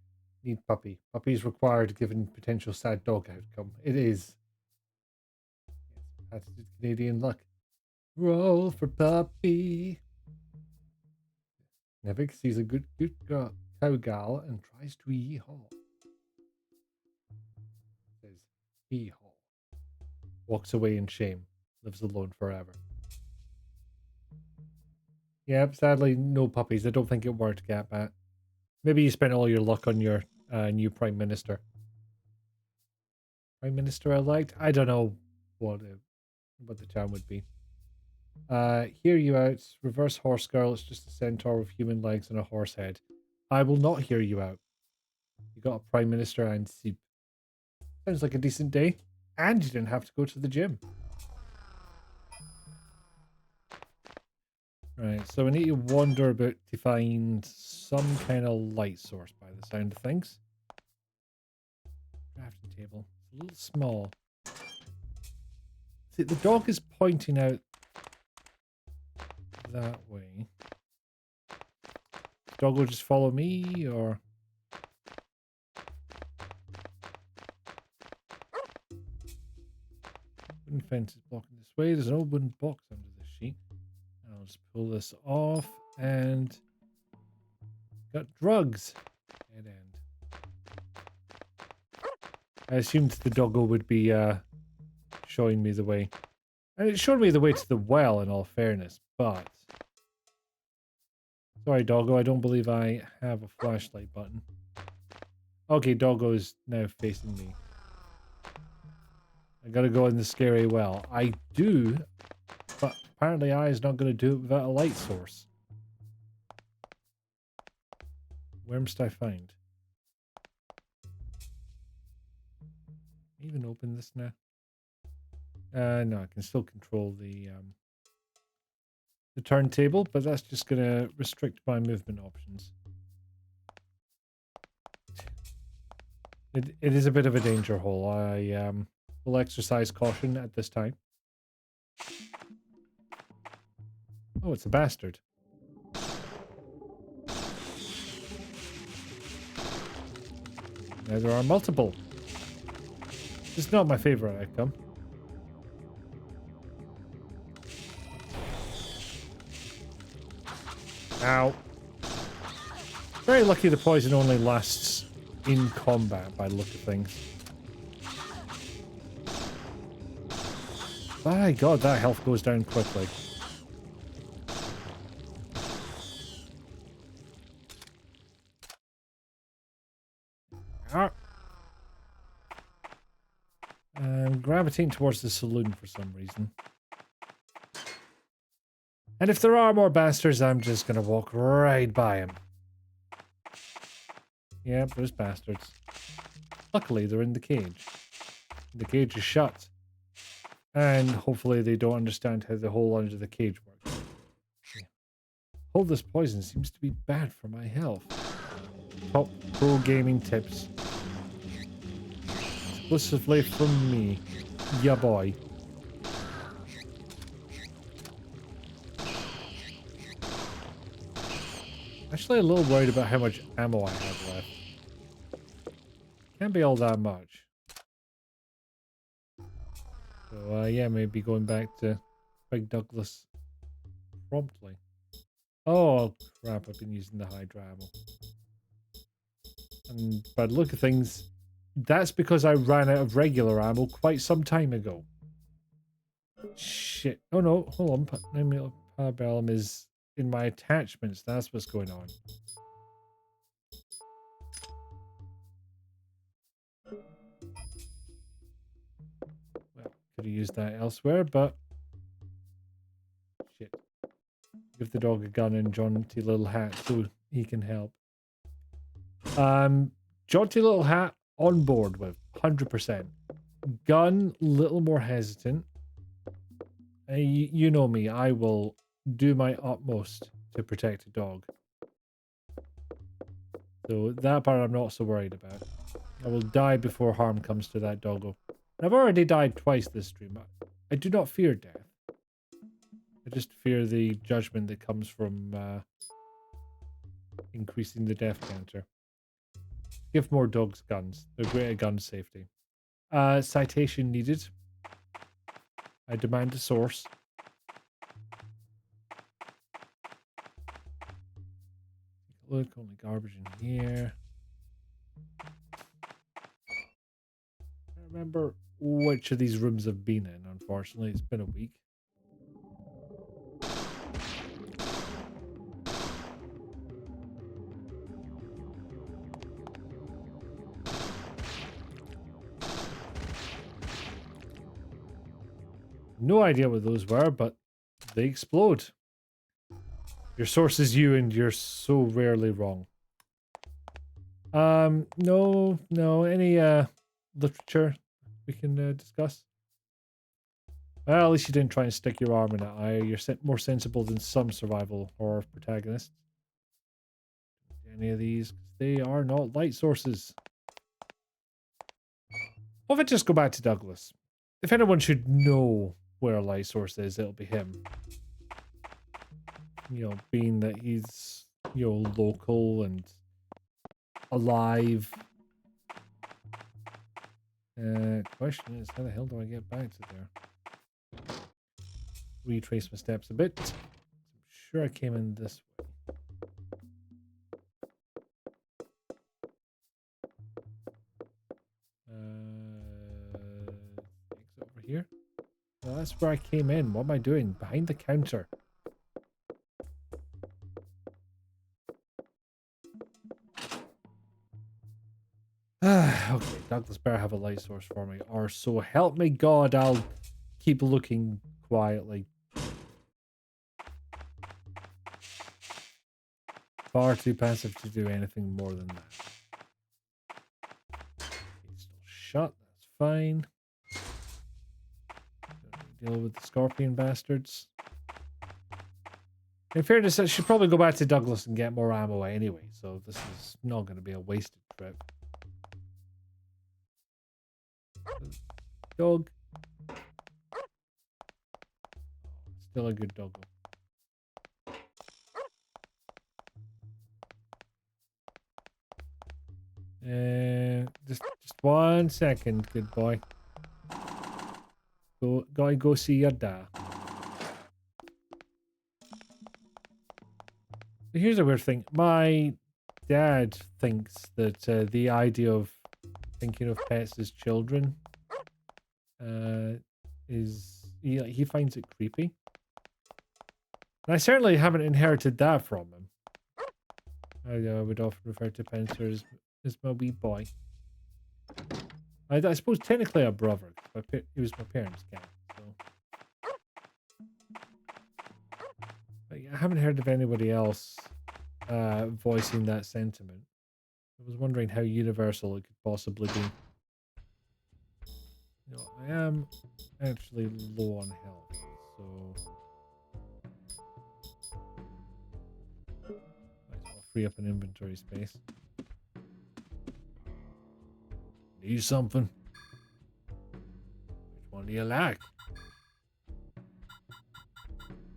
need puppy. Puppy is required given potential sad dog outcome. It is. Yes, patented Canadian luck. Roll for puppy. Nevik sees a good cow gal and tries to yee-haw. Says yee-haw. Walks away in shame. Lives alone forever. Yep, sadly no puppies. I don't think it worked, Gatbat. Maybe you spent all your luck on your new Prime Minister. Prime Minister elect? I don't know what the term would be. Hear you out. Reverse horse girl. It's just a centaur with human legs and a horse head. I will not hear you out. You got a Prime Minister and soup. Sounds like a decent day. And you didn't have to go to the gym. Right, so we need to wander about to find some kind of light source by the sound of things. Drafting table. It's a little small. See, the dog is pointing out that way. Dog will just follow me, or... Wooden fence is blocking this way. There's an old wooden box under the sheet. I'll just pull this off, and... got drugs. Dead end. I assumed the doggo would be showing me the way. And it showed me the way to the well, in all fairness, but... Sorry, doggo, I don't believe I have a flashlight button. Okay, doggo is now facing me. I gotta go in the scary well. I do, but apparently I is not going to do it without a light source. Where must I find? Even open this now? No, I can still control the turntable, but that's just going to restrict my movement options. It is a bit of a danger hole. I will exercise caution at this time. Oh, it's a bastard. Now there are multiple. It's not my favorite outcome. Ow. Very lucky the poison only lasts in combat by the look of things. My god, that health goes down quickly. Ah. I'm gravitating towards the saloon for some reason. And if there are more bastards, I'm just gonna walk right by him. Yep, there's bastards. Luckily, they're in the cage. The cage is shut. And hopefully they don't understand how the hole under the cage works. Yeah. All this poison seems to be bad for my health. Top pro gaming tips. Exclusively from me. Yeah, boy. Actually, a little worried about how much ammo I have left. Can't be all that much. So, yeah, maybe going back to Big Douglas promptly. Oh, crap, I've been using the Hydra ammo. And by the look of things, that's because I ran out of regular ammo quite some time ago. Shit. Oh no, hold on. Parabellum is in my attachments. That's what's going on. Well, could have used that elsewhere, but shit. Give the dog a gun and jaunty little hat so he can help. Jaunty little hat on board with 100%. Gun, little more hesitant. You know me, I will do my utmost to protect a dog. So that part I'm not so worried about. I will die before harm comes to that doggo. I've already died twice this stream. I do not fear death. I just fear the judgment that comes from increasing the death counter. Give more dogs guns. They're great at gun safety. Citation needed. I demand a source. Look, only garbage in here. I don't remember which of these rooms I've been in, unfortunately. It's been a week. No idea what those were, but they explode. Your source is you, and you're so rarely wrong. No. Any literature we can discuss? Well, at least you didn't try and stick your arm in it. You're more sensible than some survival horror protagonists. Any of these? They are not light sources. What if I just go back to Douglas? If anyone should know where a light source is, it'll be him. You know, being that he's, you know, local and alive. Question is, how the hell do I get back to there? Retrace my steps a bit. I'm sure I came in this way. Exit over here. Well, that's where I came in. What am I doing? Behind the counter. Okay, Douglas better have a light source for me, or so help me God, I'll keep looking quietly. Far too passive to do anything more than that. It's still shut, that's fine. Don't deal with the scorpion bastards. In fairness, I should probably go back to Douglas and get more ammo anyway, so this is not going to be a wasted trip. Dog. Still a good doggo. Just 1 second, good boy. Gotta go see your dad. Here's a weird thing. My dad thinks that the idea of thinking of pets as children is he finds it creepy. And I certainly haven't inherited that from him. I would often refer to Pencer as my wee boy. I suppose technically a brother. He was my parents' cat. So. But I haven't heard of anybody else voicing that sentiment. I was wondering how universal it could possibly be. You know, I am actually low on health, so might as well free up an inventory space. Need something? Which one do you like?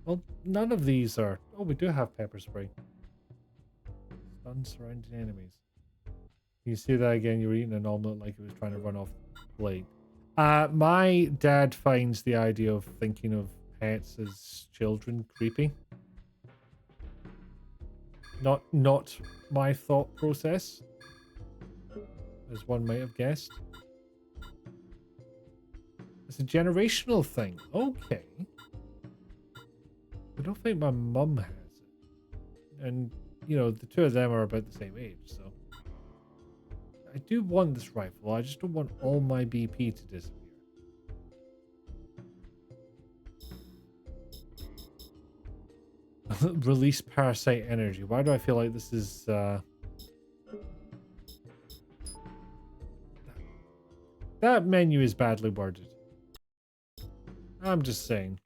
Well, none of these are. Oh, we do have pepper spray. Stun surrounding enemies. You see that again? You were eating an omelet like it was trying to run off the plate. My dad finds the idea of thinking of pets as children creepy. Not my thought process, as one might have guessed. It's a generational thing. Okay. I don't think my mum has it. And, you know, the two of them are about the same age, so. I do want this rifle. I just don't want all my BP to disappear. Release parasite energy. Why do I feel like this is that menu is badly worded. I'm just saying.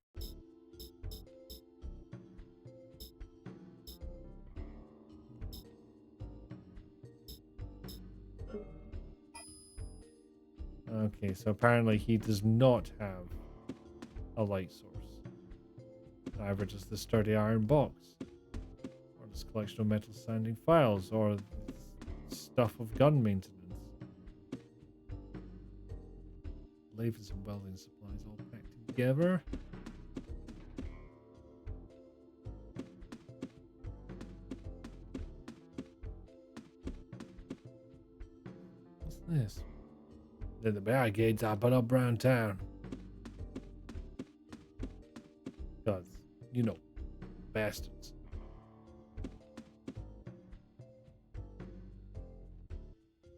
Okay, so apparently he does not have a light source. Neither does the sturdy iron box, or this collection of metal sanding files, or stuff of gun maintenance. Lathes and welding supplies all packed together. What's this? They're the barricades I put up around town. Because, you know, bastards.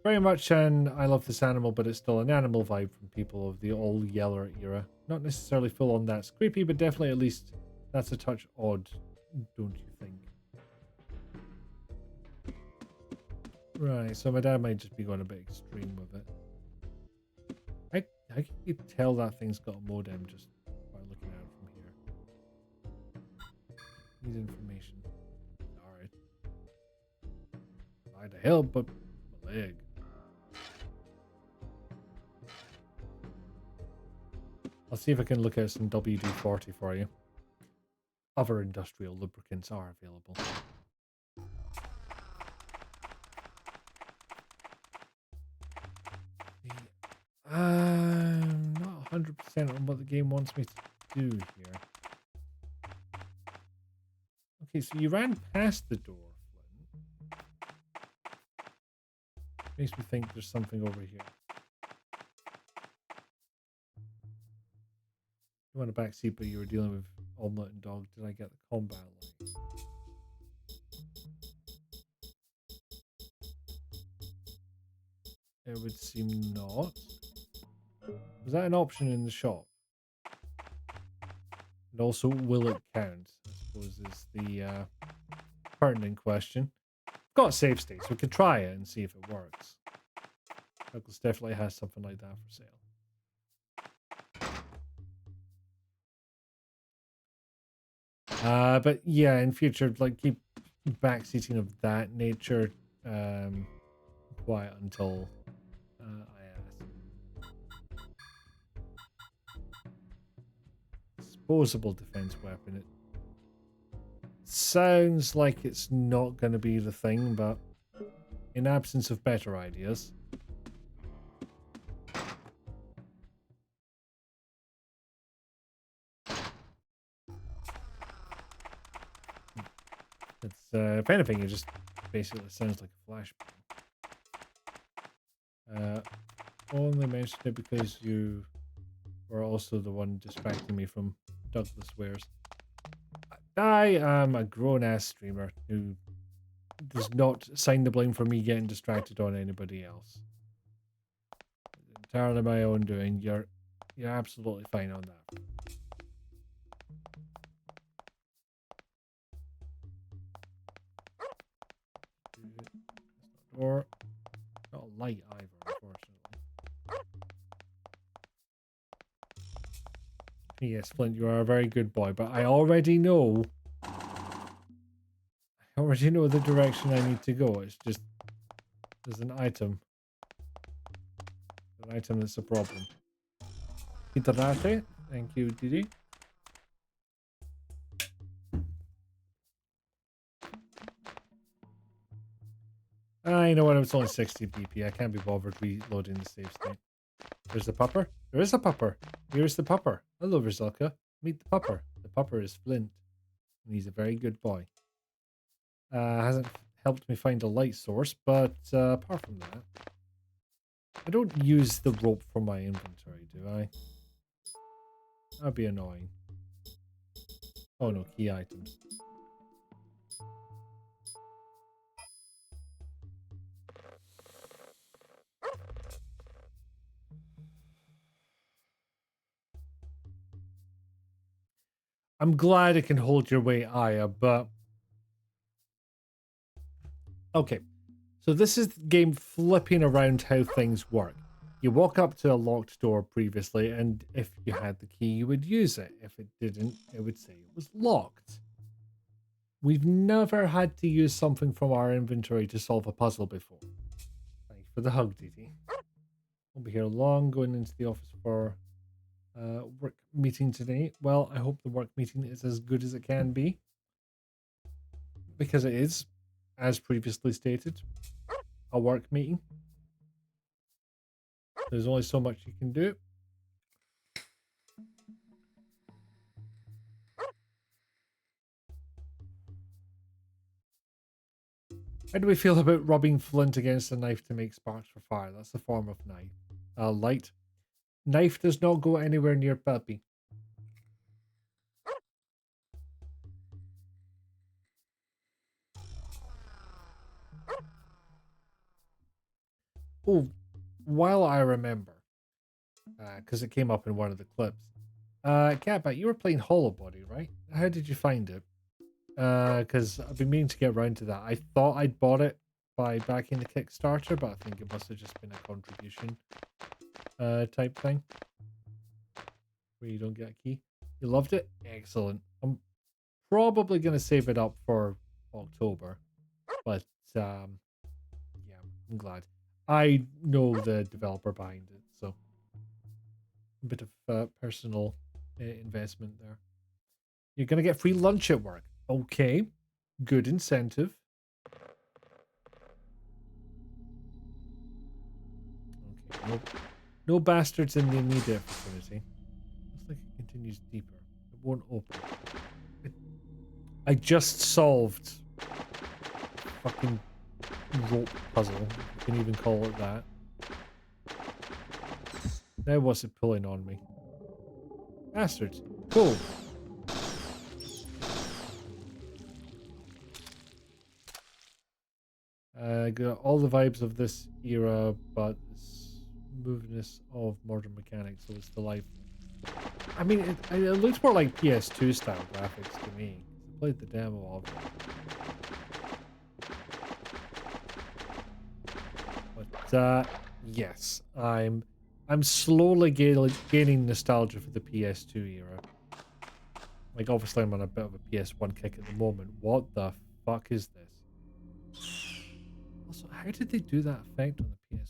Very much an I love this animal, but it's still an animal vibe from people of the old Yeller era. Not necessarily full on that's creepy, but definitely at least that's a touch odd, don't you think? Right, so my dad might just be going a bit extreme with it. How can you tell that thing's got a modem just by looking at it from here? Need information. Alright. Try to help, but my leg. I'll see if I can look at some WD-40 for you. Other industrial lubricants are available. I'm not 100% on what the game wants me to do here. Okay, so you ran past the door, Flint. Makes me think there's something over here. You want a backseat, but you were dealing with omelet and dog. Did I get the combat line? It would seem not. Was that an option in the shop? And also, will it count? I suppose is the pertinent question. Got a save state, so we could try it and see if it works. Douglas definitely has something like that for sale. But yeah, in future, like keep backseating of that nature quiet until I ask. Disposable defense weapon. It sounds like it's not going to be the thing, but in absence of better ideas. It's, if anything, it just basically sounds like a flashbang. Only mentioned it because you were also the one distracting me from Douglas Wares. I am a grown-ass streamer who does not sign the blame for me getting distracted on anybody else. It's entirely my own doing. You're absolutely fine on that. Or not a light either, unfortunately. Yes, Flint, you are a very good boy, but I already know the direction I need to go. It's just there's an item. An item that's a problem. Hidrate. Thank you, Didi. You know what? It's only 60 BP. I can't be bothered reloading the save state. There's the pupper. There is a pupper. Here's the pupper. Hello, Rizalka. Meet the pupper. The pupper is Flint. And he's a very good boy. Hasn't helped me find a light source, but apart from that, I don't use the rope for my inventory, do I? That'd be annoying. Oh no, key items. I'm glad it can hold your weight, Aya, but... Okay, so this is the game flipping around how things work. You walk up to a locked door previously, and if you had the key, you would use it. If it didn't, it would say it was locked. We've never had to use something from our inventory to solve a puzzle before. Thanks for the hug, Didi. Won't be here long, going into the office for work meeting today. Well, I hope the work meeting is as good as it can be. Because it is, as previously stated, a work meeting. There's only so much you can do. How do we feel about rubbing flint against a knife to make sparks for fire? That's a form of knife. Light. Knife does not go anywhere near puppy. Oh, while I remember, because it came up in one of the clips. Catbat, you were playing Hollow Body, right? How did you find it? Because I've been meaning to get around to that. I thought I'd bought it by backing the Kickstarter, but I think it must have just been a contribution type thing. Where you don't get a key. You loved it? Excellent. I'm probably going to save it up for October. But, yeah, I'm glad. I know the developer behind it, so a bit of personal investment there. You're going to get free lunch at work. Okay. Good incentive. Okay. No bastards in the immediate vicinity. Looks like it continues deeper. It won't open. I just solved fucking rope puzzle. You can even call it that. Now what's it pulling on me? Bastards. Cool. Got all the vibes of this era, but the smoothness of modern mechanics, so it's the life. I mean, it looks more like PS2 style graphics to me. I played the demo of it. But yes, I'm slowly gaining nostalgia for the PS2 era. Like, obviously I'm on a bit of a PS1 kick at the moment. What the fuck is this? Also, how did they do that effect on the PS1?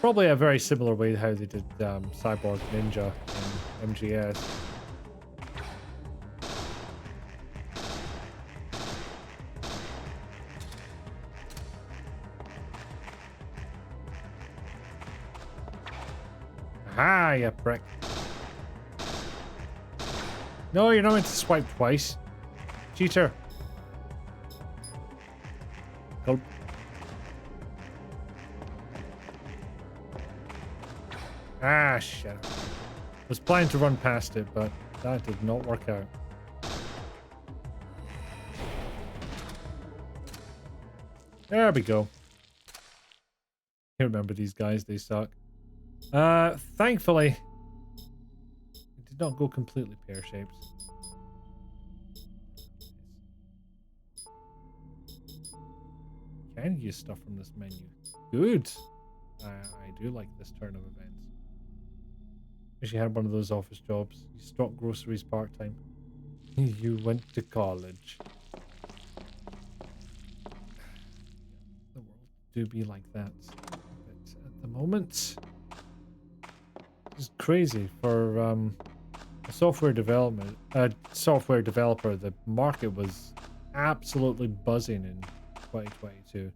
Probably a very similar way how they did Cyborg Ninja in MGS. Ah, you prick. No, you're not meant to swipe twice. Cheater. Go. Ah, shit. I was planning to run past it, but that did not work out. There we go. I remember these guys, they suck. Thankfully, it did not go completely pear-shaped. Can use stuff from this menu. Good. I do like this turn of events. Wish you had one of those office jobs. You stock groceries part-time. You went to college. The world do be like that. But at the moment, it's crazy for a software developer. The market was absolutely buzzing in 2022.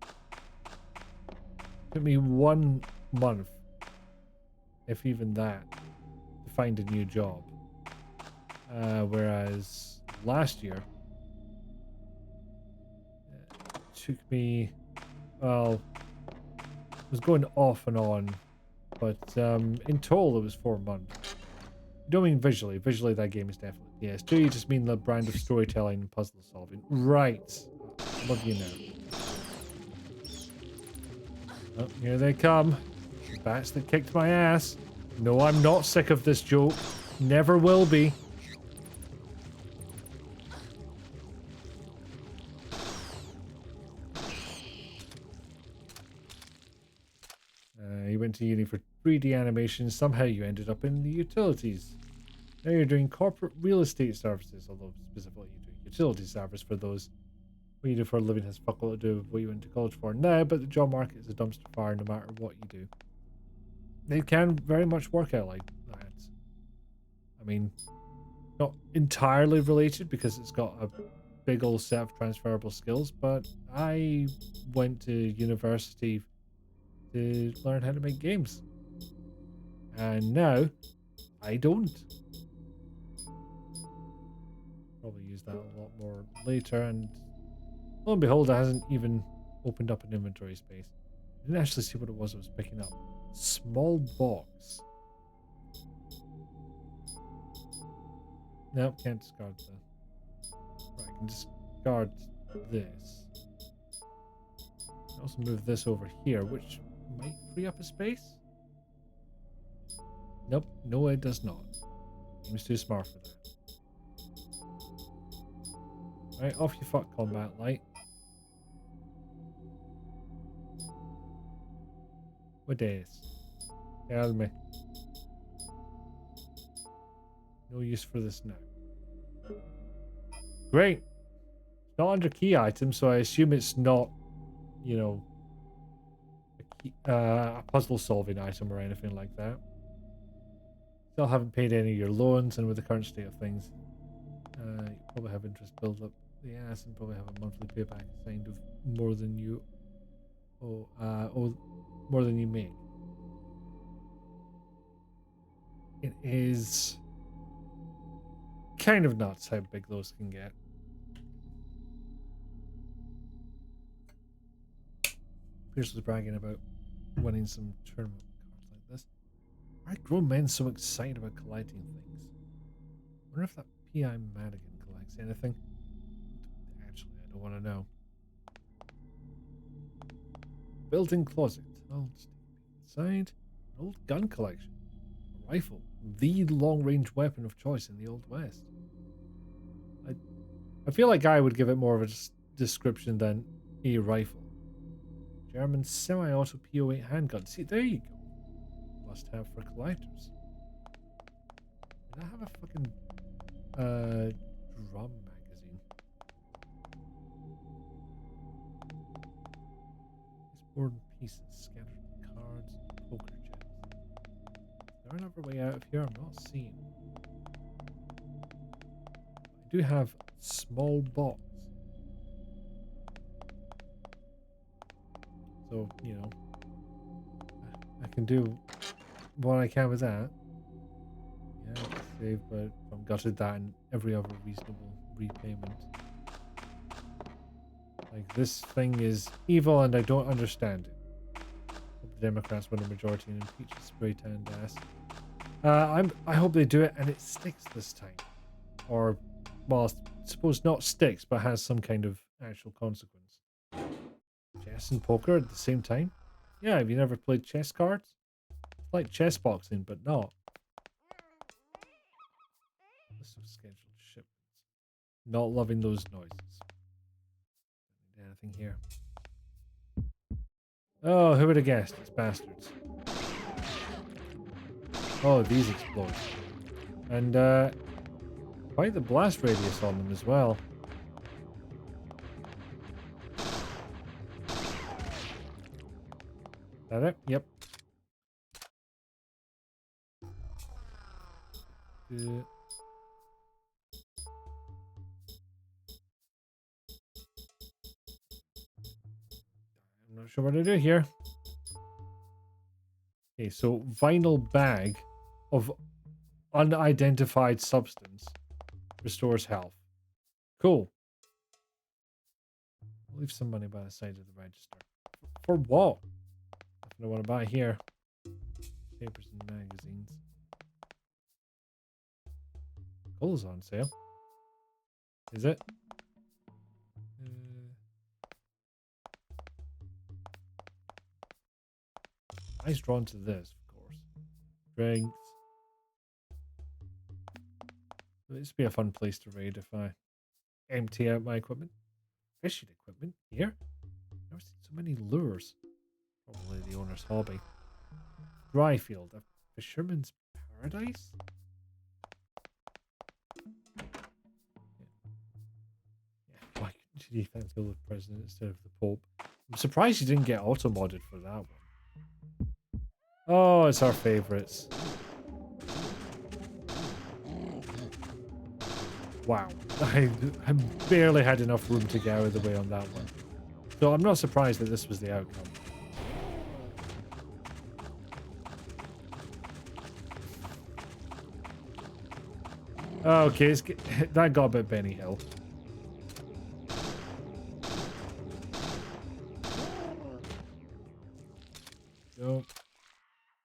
Took me 1 month, if even that, to find a new job. Whereas last year, it took me, well, it was going off and on, but in total it was 4 months. You don't mean visually. Visually, that game is definitely PS2. You just mean the brand of storytelling and puzzle solving. Right. Love you now. Oh, here they come. The bats that kicked my ass. No, I'm not sick of this joke. Never will be. You went to uni for 3D animation. Somehow you ended up in the utilities. Now you're doing corporate real estate services, although specifically you do utility service for those. What you do for a living has fuck all to do with what you went to college for now, but the job market is a dumpster fire no matter what you do. It can very much work out like that. I mean, not entirely related because it's got a big old set of transferable skills, but I went to university to learn how to make games. And now, I don't. Probably use that a lot more later, and lo and behold, it hasn't even opened up an inventory space. I didn't actually see what it was I was picking up. Small box. Nope, can't discard that. Right, I can discard this. I can also move this over here, which might free up a space. Nope, no it does not. Game's too smart for that. Right, off you fuck, combat light. What is? Tell me. No use for this now. Great. It's not under key items, so I assume it's not, you know, a puzzle solving item or anything like that. Still haven't paid any of your loans, and with the current state of things, you probably have interest build up the ass and probably have a monthly payback assigned of more than you more than you make. It is kind of nuts how big those can get. Pierce was bragging about winning some tournament cards like this. Why are grown men so excited about collecting things? I wonder if that P.I. Madigan collects anything. Actually, I don't want to know. Built-in closet. I'll just inside. An old gun collection. A rifle. The long-range weapon of choice in the Old West. I feel like I would give it more of a description than a rifle. German semi-auto PO8 handgun. See, there you go. Must have for collectors. Did I have a fucking drum magazine? These board pieces scattered cards and poker chips. Is there another way out of here? I'm not seeing. I do have small box. So, you know, I can do what I can with that. Yeah, I can save, but I've gutted that and every other reasonable repayment. Like, this thing is evil and I don't understand it. Hope the Democrats win a majority and impeach the spray tanned ass. I hope they do it and it sticks this time. Or, well, I suppose not sticks, but has some kind of actual consequence. Chess and poker at the same time? Yeah, have you never played chess cards? It's like chess boxing, but not. List of scheduled shipments. Not loving those noises. Anything here? Oh, who would have guessed? It's bastards. Oh, these explode. And, quite the blast radius on them as well. That it? Yep. I'm not sure what to do here. Okay, so vinyl bag of unidentified substance restores health. Cool. I'll leave some money by the side of the register. For what? Nothing I want to buy here. Papers and magazines. Coal's on sale. Is it? Eyes drawn to this, of course. Drinks. This would be a fun place to raid if I empty out my equipment. Fishing equipment here? Never seen so many lures. Probably the owner's hobby. Dryfield, a fisherman's paradise? Yeah, why did he fancy the president instead of the Pope? I'm surprised he didn't get auto-modded for that one. Oh, it's our favourites. Wow, I barely had enough room to get out of the way on that one. So I'm not surprised that this was the outcome. Okay, that got a bit Benny Hill. Nope.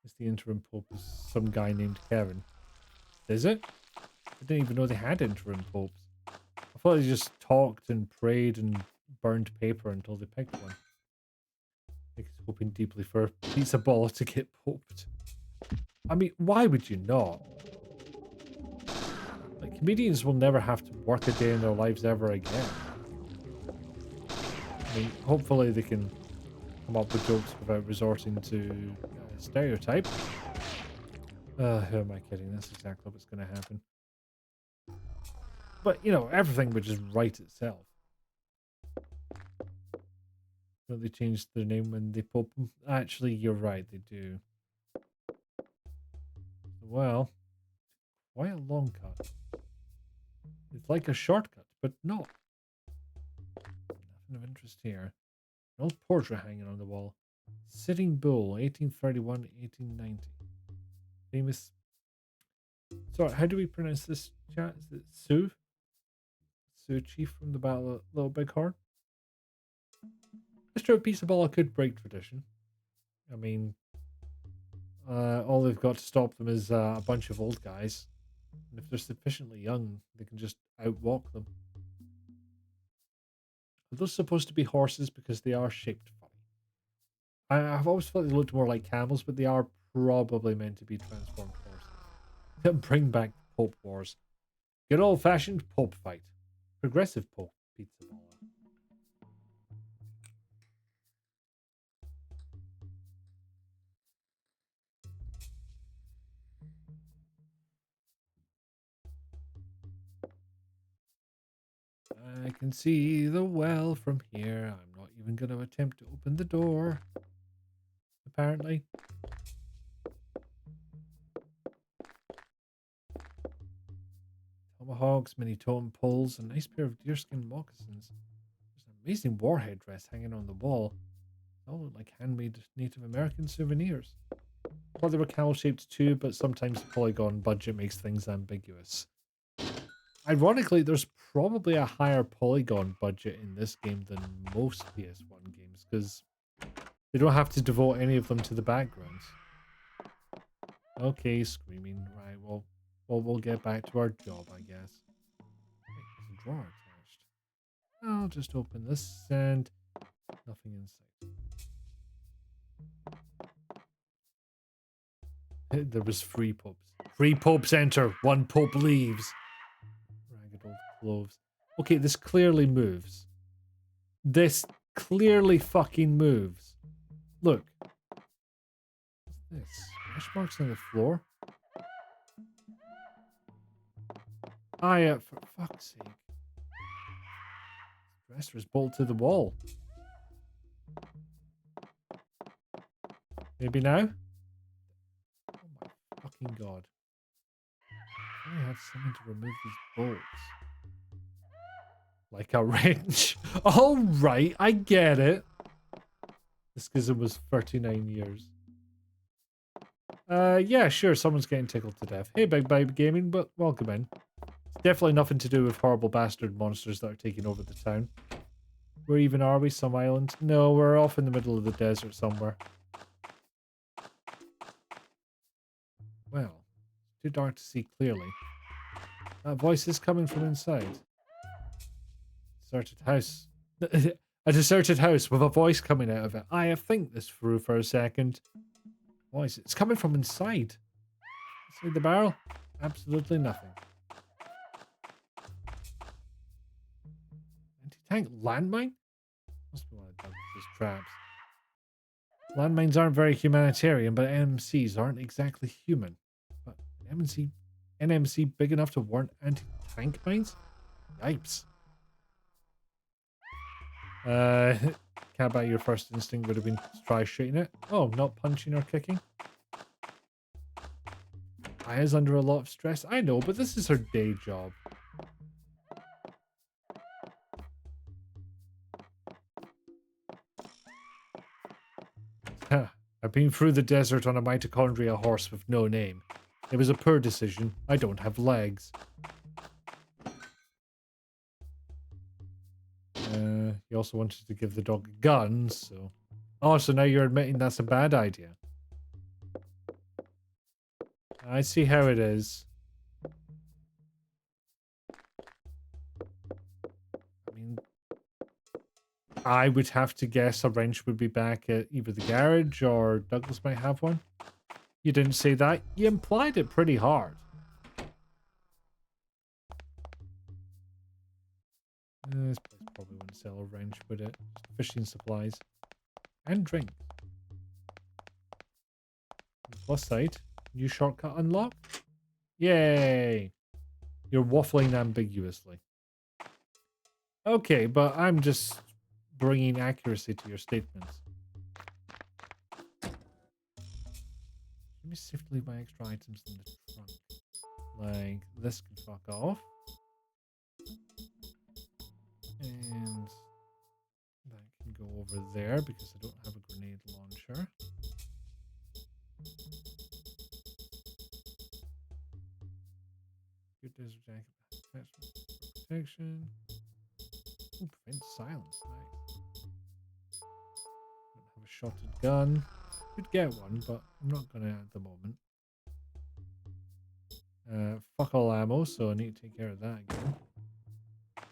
It's the interim pope is some guy named Kevin. Is it? I didn't even know they had interim popes. I thought they just talked and prayed and burned paper until they picked one. I think he's hoping deeply for Pizza Ball to get poped. I mean, why would you not? Like, comedians will never have to work a day in their lives ever again. I mean, hopefully they can come up with jokes without resorting to stereotype. Who am I kidding? That's exactly what's going to happen. But, you know, everything would just write itself. Don't they change their name when they pop them? Actually, you're right, they do. Well, quite a long cut. It's like a shortcut, but not. Nothing of interest here. An old portrait hanging on the wall. Sitting Bull, 1831-1890. Famous. Sorry, how do we pronounce this chat? Is it Sue? Sue Chief from the Battle of Little Bighorn? It's true, a piece of ball could break tradition. I mean, all they've got to stop them is a bunch of old guys. And if they're sufficiently young, they can just outwalk them. Are those supposed to be horses because they are shaped funny? I've always thought they looked more like camels, but they are probably meant to be transformed horses. Bring back the Pope Wars. Good old-fashioned Pope fight. Progressive Pope pizza baller. I can see the well from here. I'm not even going to attempt to open the door. Apparently. Tomahawks, mini totem poles, a nice pair of deerskin moccasins. There's an amazing warhead dress hanging on the wall. They all look like handmade Native American souvenirs. Thought they were camel-shaped too, but sometimes the polygon budget makes things ambiguous. Ironically, there's probably a higher polygon budget in this game than most PS1 games, because they don't have to devote any of them to the backgrounds. Okay, screaming. Right, well, we'll get back to our job, I guess. Wait, there's a drawer attached. I'll just open this and nothing inside. There was 3 popes. 3 popes enter, 1 pope leaves. Ragged old clothes. Okay, this clearly moves. This clearly fucking moves. Look. What's this? Splash marks on the floor? For fuck's sake. The dresser is bolted to the wall. Maybe now? Oh my fucking god. I have something to remove these bolts. Like a wrench. Alright, I get it. This schism was 39 years. Yeah, sure, someone's getting tickled to death. Hey, Big Baby Gaming, but welcome in. It's definitely nothing to do with horrible bastard monsters that are taking over the town. Where even are we? Some island? No, we're off in the middle of the desert somewhere. Well, it's too dark to see clearly. That voice is coming from inside. Deserted house. A deserted house with a voice coming out of it. I think this through for a second. Voice. It's coming from inside. Inside the barrel? Absolutely nothing. Anti-tank landmine? Must be one of Douglas's traps. Landmines aren't very humanitarian, but NMCs aren't exactly human. But an NMC big enough to warrant anti-tank mines? Yipes. Can't bet your first instinct would have been to try shooting it. Oh, not punching or kicking? Aya's under a lot of stress. I know, but this is her day job. I've been through the desert on a mitochondria horse with no name. It was a poor decision. I don't have legs. You also wanted to give the dog a gun, so... Oh, so now you're admitting that's a bad idea. I see how it is. I mean... I would have to guess a wrench would be back at either the garage or Douglas might have one. You didn't say that. You implied it pretty hard. This place probably wouldn't sell a wrench, would it? Just fishing supplies. And drink. Plus side. New shortcut unlocked. Yay! You're waffling ambiguously. Okay, but I'm just bringing accuracy to your statements. Let me safely leave my extra items in the trunk. Like, this can fuck off. And that can go over there because I don't have a grenade launcher. Good desert jacket attachment for protection. Ooh, prevent silence, nice. Don't have a shotted gun. Could get one, but I'm not gonna at the moment. Fuck all ammo, so I need to take care of that again.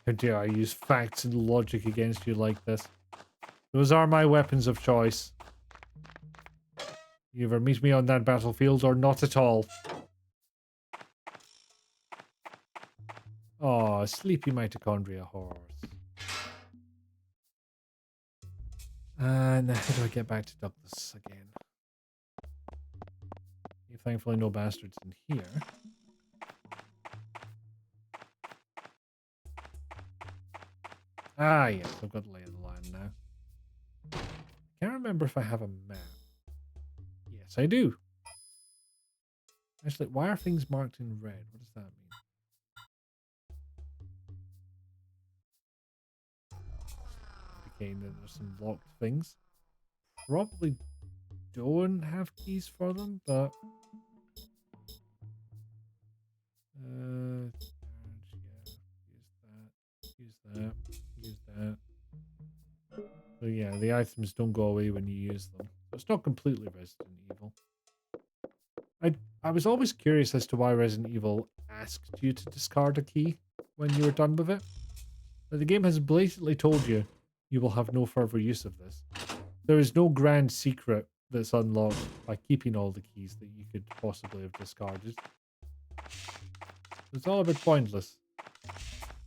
How dare I use facts and logic against you like this? Those are my weapons of choice. You either meet me on that battlefield or not at all. Oh, sleepy mitochondria horse. And how do I get back to Douglas again? Thankfully no bastards in here. Ah, yes, I've got the lay of the land now. Can't remember if I have a map. Yes, I do. Actually, why are things marked in red? What does that mean? Indicating that there's some locked things. Probably don't have keys for them, but yeah, use that, use that. So yeah, the items don't go away when you use them. So it's not completely Resident Evil. I was always curious as to why Resident Evil asked you to discard a key when you were done with it. But the game has blatantly told you you will have no further use of this. There is no grand secret that's unlocked by keeping all the keys that you could possibly have discarded. It's all a bit pointless.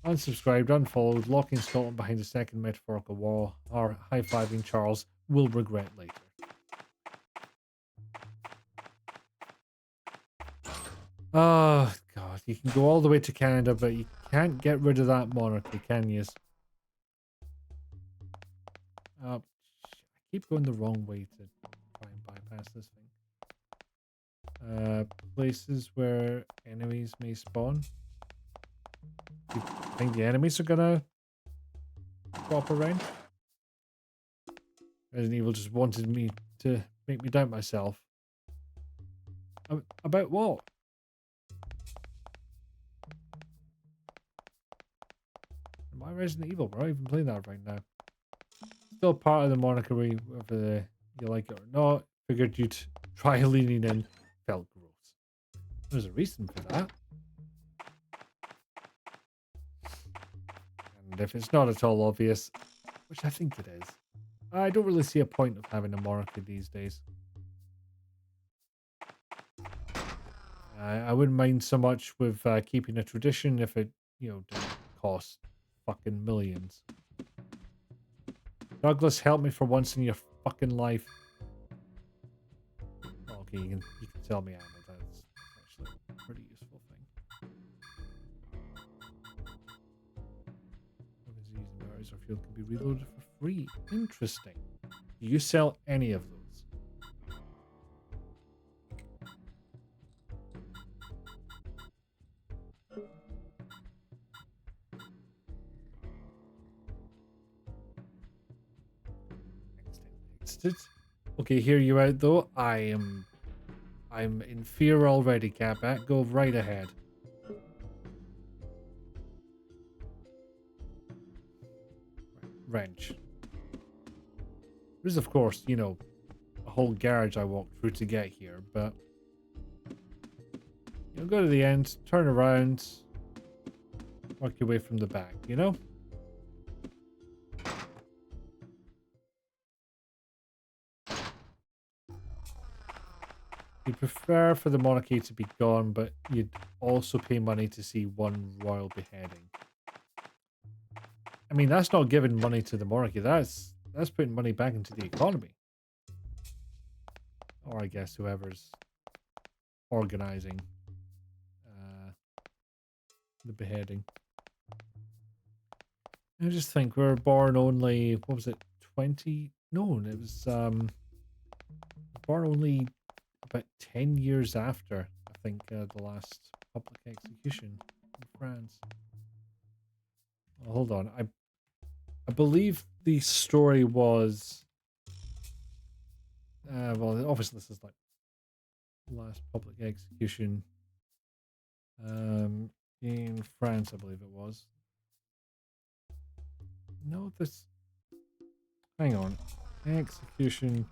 Unsubscribed, unfollowed, locking Scotland behind a second metaphorical wall, or high-fiving Charles will regret later. Oh, God. You can go all the way to Canada, but you can't get rid of that monarchy, can you? I keep going the wrong way to try and bypass this thing. Places where enemies may spawn. Do you think the enemies are gonna drop around? Resident Evil just wanted me to make me doubt myself. About what? Am I Resident Evil? We're not even playing that right now. Still part of the monarchy, whether you like it or not. Figured you'd try leaning in. Felt gross. There's a reason for that. And if it's not at all obvious, which I think it is, I don't really see a point of having a monarchy these days. I wouldn't mind so much with keeping a tradition if it, didn't cost fucking millions. Douglas, help me for once in your fucking life. Oh, okay, you can sell me ammo. That's actually a pretty useful thing. Weapons used in batteries or fuel can be reloaded for free. Interesting. Do you sell any of those? Okay, hear you out though. I'm in fear already, Catbat. Go right ahead. Wrench. There's of course, a whole garage I walked through to get here, but go to the end, turn around, work your way from the back, You'd prefer for the monarchy to be gone, but you'd also pay money to see one royal beheading. I mean, that's not giving money to the monarchy. That's putting money back into the economy. Or I guess whoever's organizing the beheading. I just think we were born only, what was it, 20? No, it was born only about 10 years after, I think, the last public execution in France. Well, hold on. I believe the story was... well, obviously this is like last public execution in France, I believe it was. No, this... Hang on. Execution...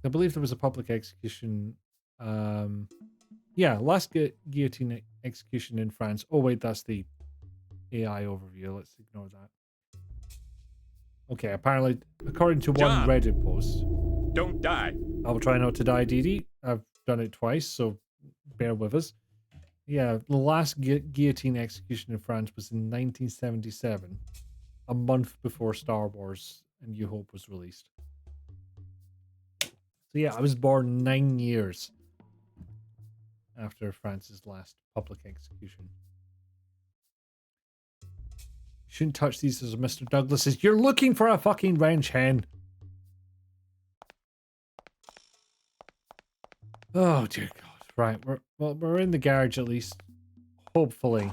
I believe there was a public execution. Yeah, last guillotine execution in France. Oh, wait, that's the AI overview. Let's ignore that. Okay, apparently, according to one Reddit post... Don't die. I will try not to die, Dee. I've done it twice, so bear with us. Yeah, the last guillotine execution in France was in 1977, a month before Star Wars and New Hope was released. So yeah, I was born 9 years after France's last public execution. You shouldn't touch these as Mr. Douglas says. You're looking for a fucking wrench, hen. Oh dear God! Right, we're in the garage at least. Hopefully,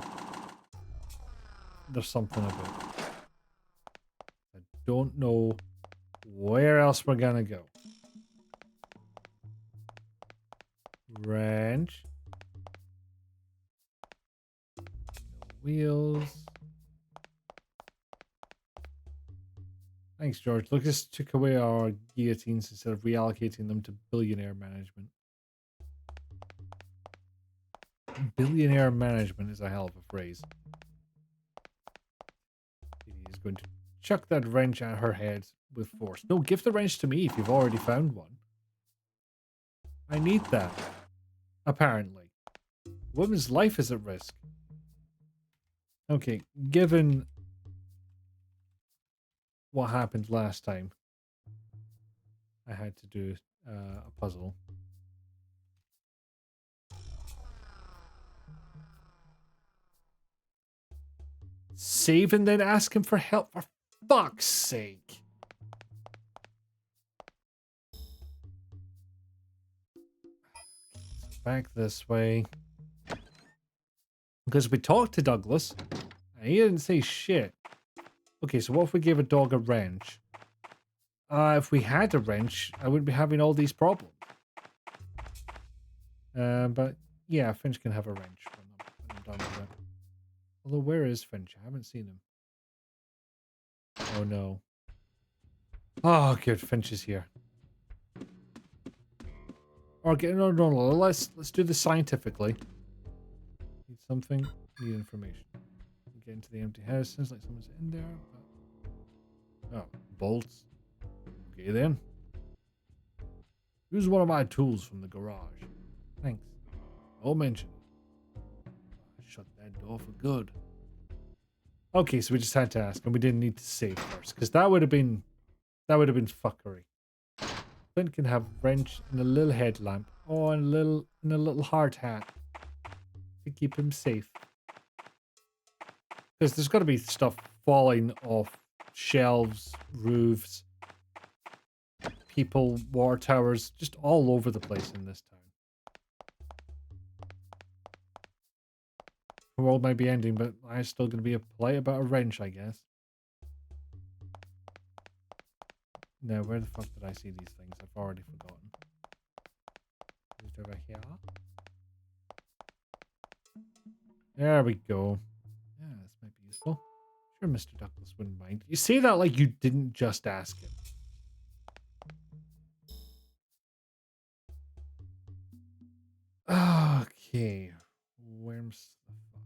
there's something about it. I don't know where else we're gonna go? Wrench. Wheels. Thanks, George. Lucas took away our guillotines instead of reallocating them to billionaire management. Billionaire management is a hell of a phrase. He's going to chuck that wrench at her head with force. No, give the wrench to me if you've already found one. I need that. Apparently. A woman's life is at risk. Okay, given what happened last time, I had to do a puzzle. Save and then ask him for help, for fuck's sake. Back this way. Because we talked to Douglas, and he didn't say shit. Okay, so what if we gave a dog a wrench? If we had a wrench, I wouldn't be having all these problems. But yeah, Finch can have a wrench when I'm done with it. Although, where is Finch? I haven't seen him. Oh no. Oh, good. Finch is here. Or no. Let's do this scientifically. Need something. Need information. Get into the empty house. Sounds like someone's in there. But... oh, bolts. Okay then. Use one of my tools from the garage. Thanks. I'll mention it. Shut that door for good. Okay, so we just had to ask, and we didn't need to save first, because that would have been fuckery. Flint can have wrench and a little headlamp. Oh, and a little hard hat to keep him safe. Because there's got to be stuff falling off shelves, roofs, people, water towers, just all over the place in this town. The world might be ending, but I'm still going to be polite about a wrench, I guess. Now, where the fuck did I see these things? I've already forgotten. Is it over here? There we go. Yeah, this might be useful. Sure, Mr. Douglas wouldn't mind. You say that like you didn't just ask him. Okay. Where's the fuck?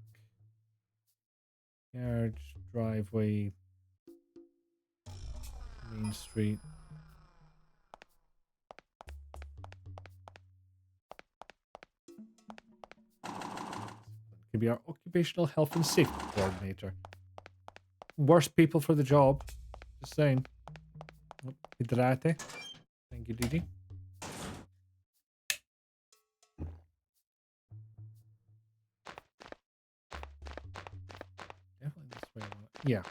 Garage, driveway, Main Street. Could be our occupational health and safety coordinator. Worst people for the job. Just saying. Oh, hydrate. Thank you, Didi. Definitely this way. Yeah.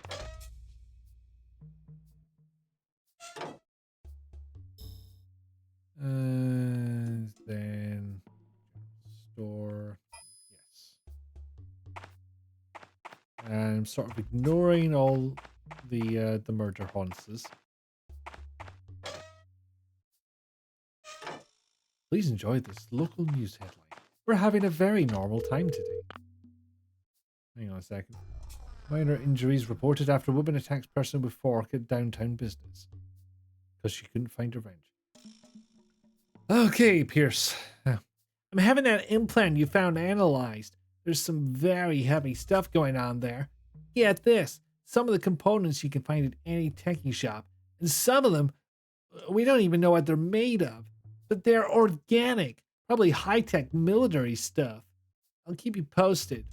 Then store. Yes. And I'm sort of ignoring all the murder haunts. Please enjoy this local news headline. We're having a very normal time today. Hang on a second. Minor injuries reported after woman attacks person with fork at downtown business. Because she couldn't find a wrench. Okay, Pierce. I'm having that implant you found analyzed. There's some very heavy stuff going on there. Get this. Some of the components you can find at any techie shop. And some of them, we don't even know what they're made of. But they're organic. Probably high-tech military stuff. I'll keep you posted.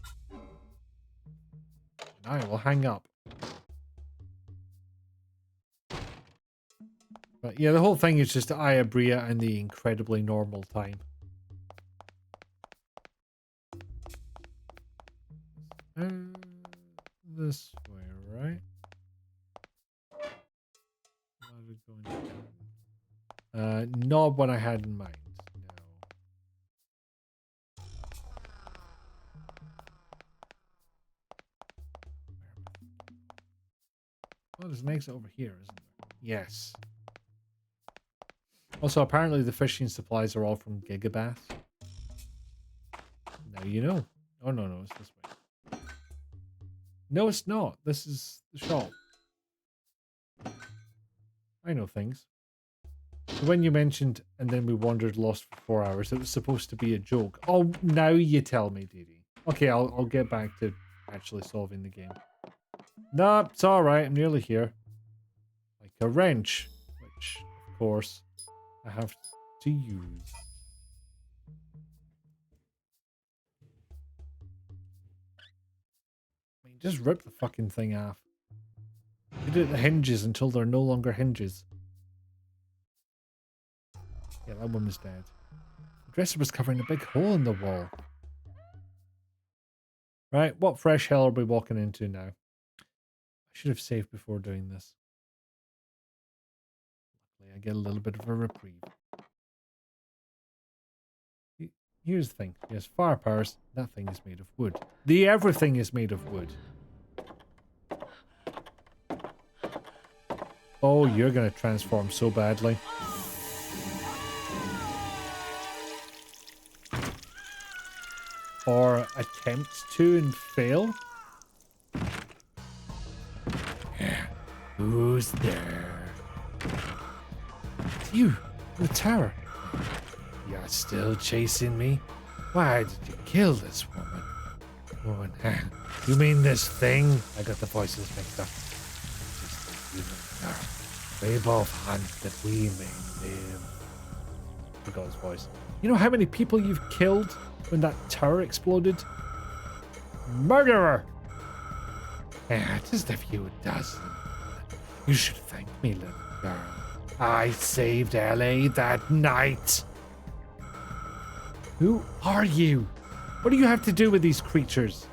I will hang up. But yeah, the whole thing is just Aya Bria and the incredibly normal time. This way, right? Not what I had in mind. No. Well, there's an exit over here, isn't there? Yes. Also, apparently the fishing supplies are all from Gigabath. Now you know. Oh, no, no, it's this way. No, it's not. This is the shop. I know things. So when you mentioned, and then we wandered lost for 4 hours, it was supposed to be a joke. Oh, now you tell me, Dee Dee. Okay, I'll get back to actually solving the game. Nah, it's alright. I'm nearly here. Like a wrench, which, of course, I have to use. I mean, just rip the fucking thing off. Put it at the hinges until they're no longer hinges. Yeah, that one was dead. The dresser was covering a big hole in the wall. Right, what fresh hell are we walking into now? I should have saved before doing this. Luckily, I get a little bit of a reprieve. Here's the thing. Yes, firepowers. That thing is made of wood. Everything is made of wood. Oh, you're going to transform so badly. Or attempt to and fail. Who's there? It's you, the tower. You're still chasing me? Why did you kill this woman? Woman, you mean this thing? I got the voices mixed up. We both hunt that we may live. I forgot his voice. You know how many people you've killed when that tower exploded? Murderer! Just a few dozen. You should thank me, little girl. I saved Ellie that night. Who are you? What do you have to do with these creatures?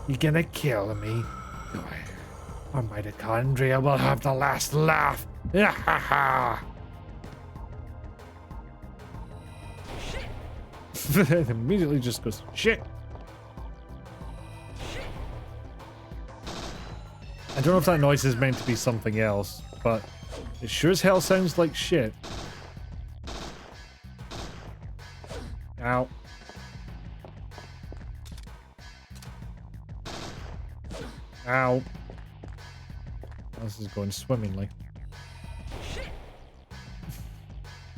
You gonna kill me? Go ahead. Or mitochondria will have the last laugh. It immediately just goes, shit. I don't know if that noise is meant to be something else, but it sure as hell sounds like shit. Ow. Ow. This is going swimmingly.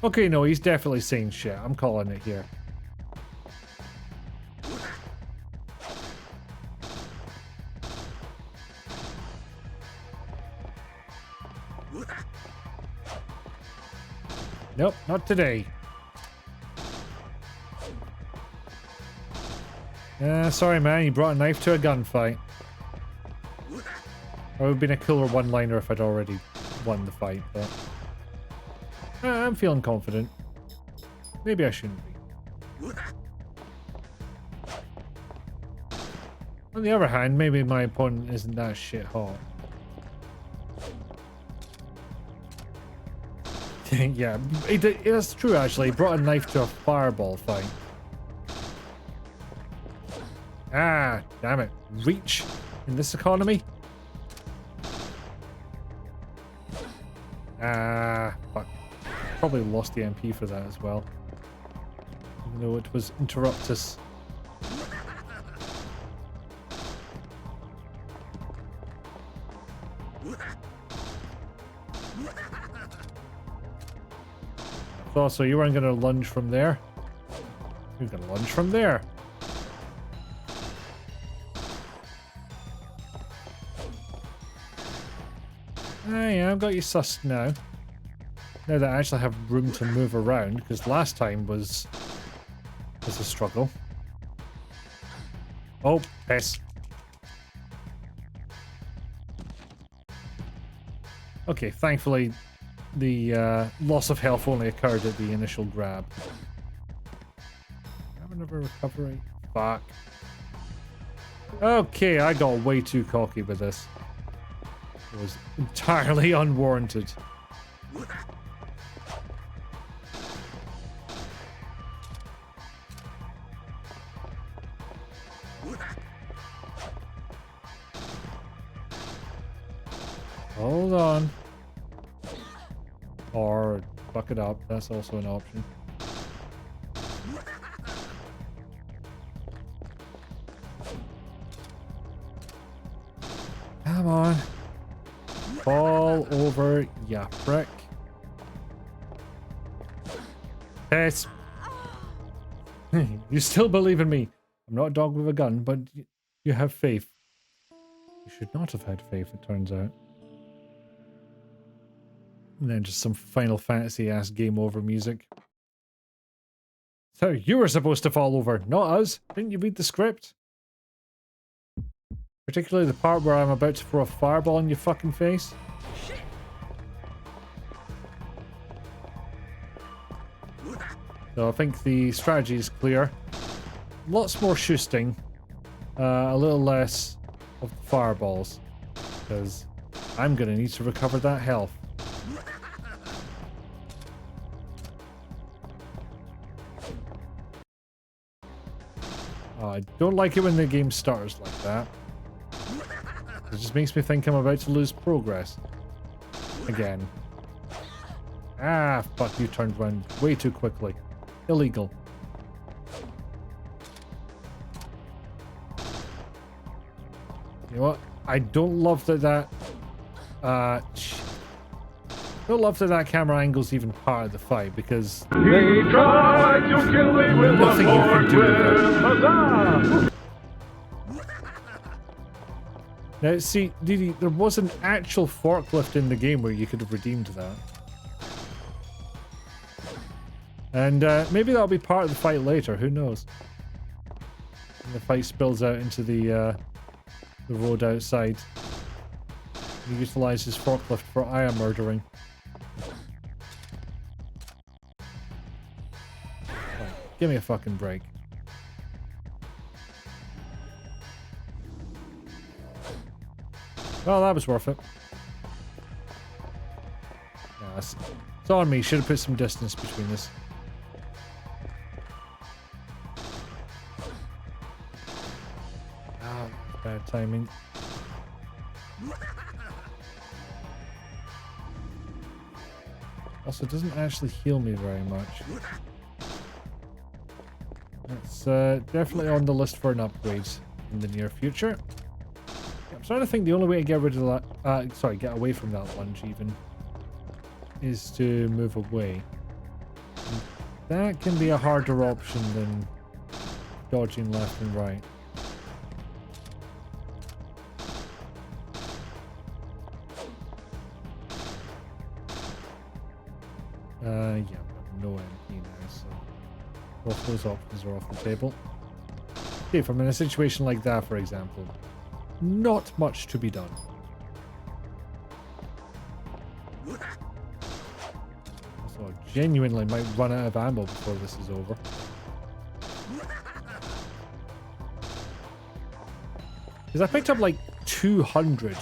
Okay, no, he's definitely saying shit. I'm calling it here. Nope, not today. Sorry man, you brought a knife to a gunfight. It would have been a cooler one-liner if I'd already won the fight, but... I'm feeling confident. Maybe I shouldn't be. On the other hand, maybe my opponent isn't that shit hot. Yeah, that's true actually. He brought a knife to a fireball fight. Ah, damn it. Reach in this economy? Fuck. Probably lost the MP for that as well. Even though it was Interruptus. Oh, so you weren't going to lunge from there? You're going to lunge from there. Ah, yeah, I've got you sussed now. Now that I actually have room to move around, because last time was a struggle. Oh, piss. Okay, thankfully the loss of health only occurred at the initial grab. Have another recovery. Fuck. Okay, I got way too cocky with this. It was entirely unwarranted. Hold on. Or fuck it up. That's also an option. Come on. Fall over, ya prick. Yes. You still believe in me. I'm not a dog with a gun, but you have faith. You should not have had faith, it turns out. And then just some Final Fantasy-ass game over music. So you were supposed to fall over, not us. Didn't you read the script? Particularly the part where I'm about to throw a fireball in your fucking face. So I think the strategy is clear. Lots more shooting. A little less of the fireballs. Because I'm going to need to recover that health. I don't like it when the game starts like that. It just makes me think I'm about to lose progress. Again. Ah, fuck, you turned around way too quickly. Illegal. You know what? I don't love that don't love that camera angle's even part of the fight because They tried to kill me with nothing you can do with it. Now, see, Didi, there was an actual forklift in the game where you could have redeemed that. And maybe that'll be part of the fight later, who knows? And the fight spills out into the road outside. He utilizes forklift for iron murdering. Right, give me a fucking break. Well, that was worth it. Yeah, it's on me. Should have put some distance between us. Ah, bad timing. Also, it doesn't actually heal me very much. It's definitely on the list for an upgrade in the near future. I'm starting to think the only way to get rid of that, sorry, get away from that lunge even, is to move away. And that can be a harder option than dodging left and right. Yeah, I've got no MP now, so both those options are off the table. Okay, if I'm in a situation like that, for example, not much to be done. Also, I genuinely might run out of ammo before this is over. Because I picked up like 200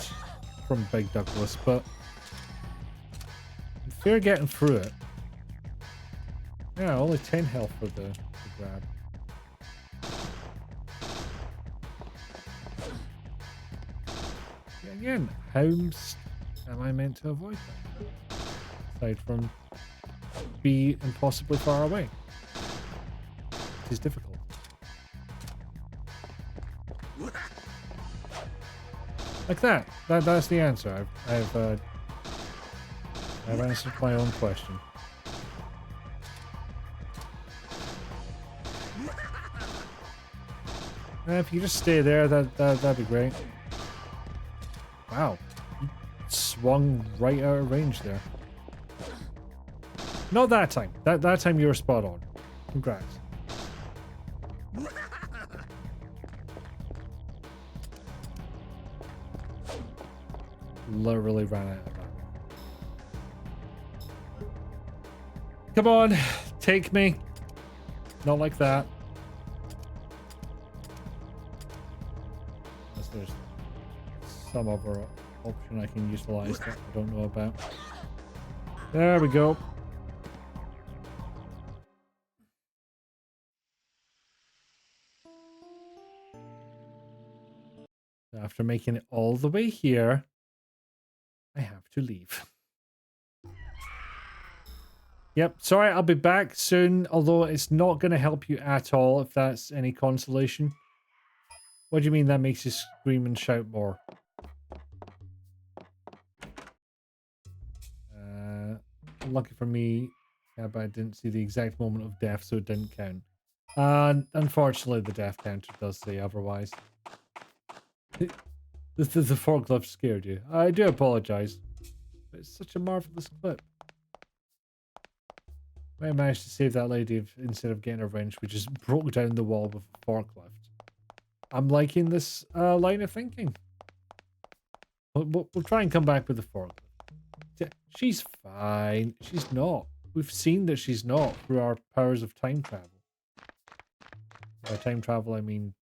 from Big Douglas, but I'm fair getting through it. Yeah, only 10 health for the grab. Yeah, again, how am I meant to avoid that? Aside from be impossibly far away. It is difficult. Like that. That's the answer. I've answered my own question. If you just stay there, that'd be great. Wow, you swung right out of range there. Not that time. That time you were spot on. Congrats. Literally ran out of ammo. Come on, take me. Not like that. Unless there's some other option I can utilize that I don't know about. There we go. After making it all the way here, I have to leave. Yep, sorry, I'll be back soon, although it's not going to help you at all if that's any consolation. What do you mean that makes you scream and shout more? Lucky for me, yeah, but I didn't see the exact moment of death, so it didn't count. And unfortunately, the death counter does say otherwise. The forklift scared you. I do apologize. But it's such a marvelous clip. I managed to save that lady instead of getting a wrench, we just broke down the wall with a forklift. I'm liking this line of thinking. We'll try and come back with the forklift. She's fine. She's not. We've seen that she's not through our powers of time travel. By time travel, I mean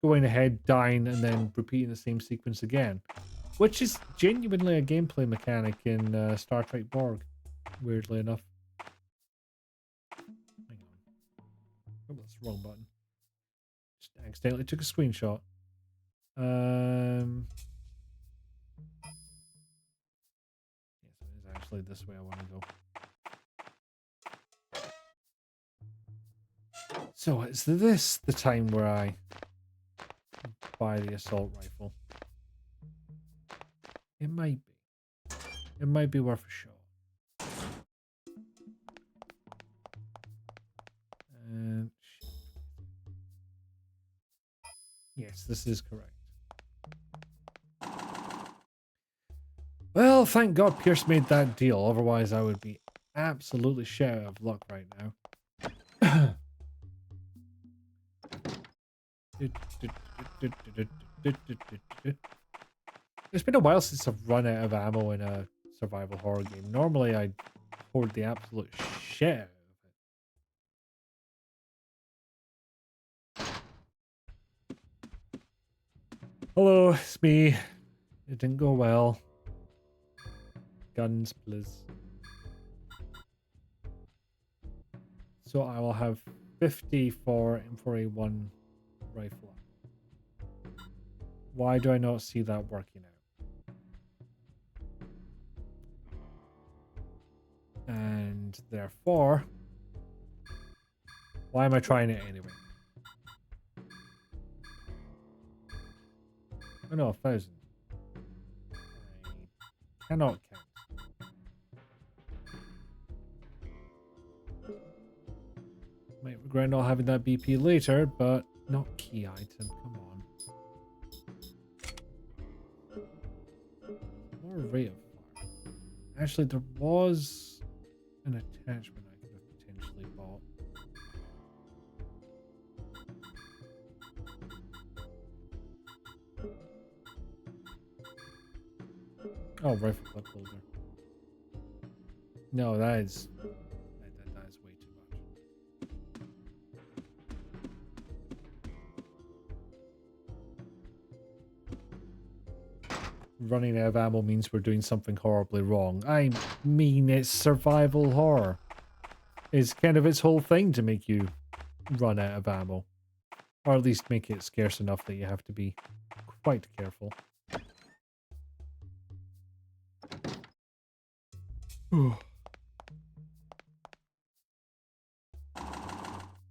going ahead, dying, and then repeating the same sequence again. Which is genuinely a gameplay mechanic in Star Trek Borg, weirdly enough. Hang on. Oh, that's the wrong button. Just accidentally took a screenshot. Yes, it is actually this way I want to go. So is this the time where I buy the assault rifle? It might be. It might be worth a shot. And yes, this is correct. Well, thank God Pierce made that deal. Otherwise, I would be absolutely shit out of luck right now. It's been a while since I've run out of ammo in a survival horror game. Normally, I hoard the absolute shit out of it. Hello, it's me. It didn't go well. Guns, please. So I will have 50 for M4A1 rifle. Why do I not see that working out? And therefore, why am I trying it anyway? Oh no, 1,000. I cannot count. Might regret not having that BP later, but not key item. Come on. More rate of fire. Actually, there was an attachment I could have potentially bought. Oh, rifle clip holder. No, that is way too much. Running out of ammo means we're doing something horribly wrong. I mean, it's survival horror. It's kind of its whole thing to make you run out of ammo. Or at least make it scarce enough that you have to be quite careful. Of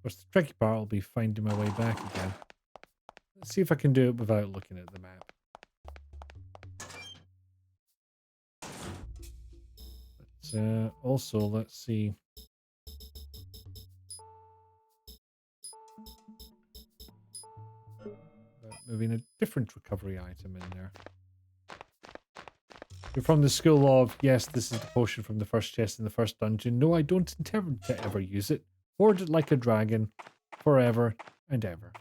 course, the tricky part will be finding my way back again. Let's see if I can do it without looking at the map. But also, let's see. Moving a different recovery item in there. You're from the school of, yes, this is the potion from the first chest in the first dungeon. No, I don't intend to ever use it. Hoard it like a dragon, forever and ever.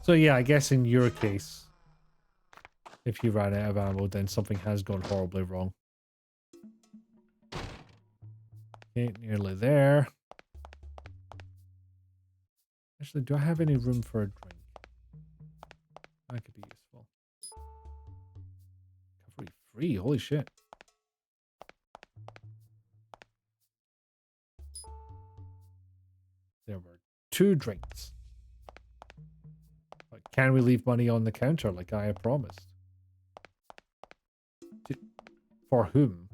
So yeah, I guess in your case, if you ran out of ammo, then something has gone horribly wrong. Okay, nearly there. Actually, do I have any room for a drink? That could be useful. Recovery free, holy shit. There were 2 drinks. But can we leave money on the counter like I had promised? For whom?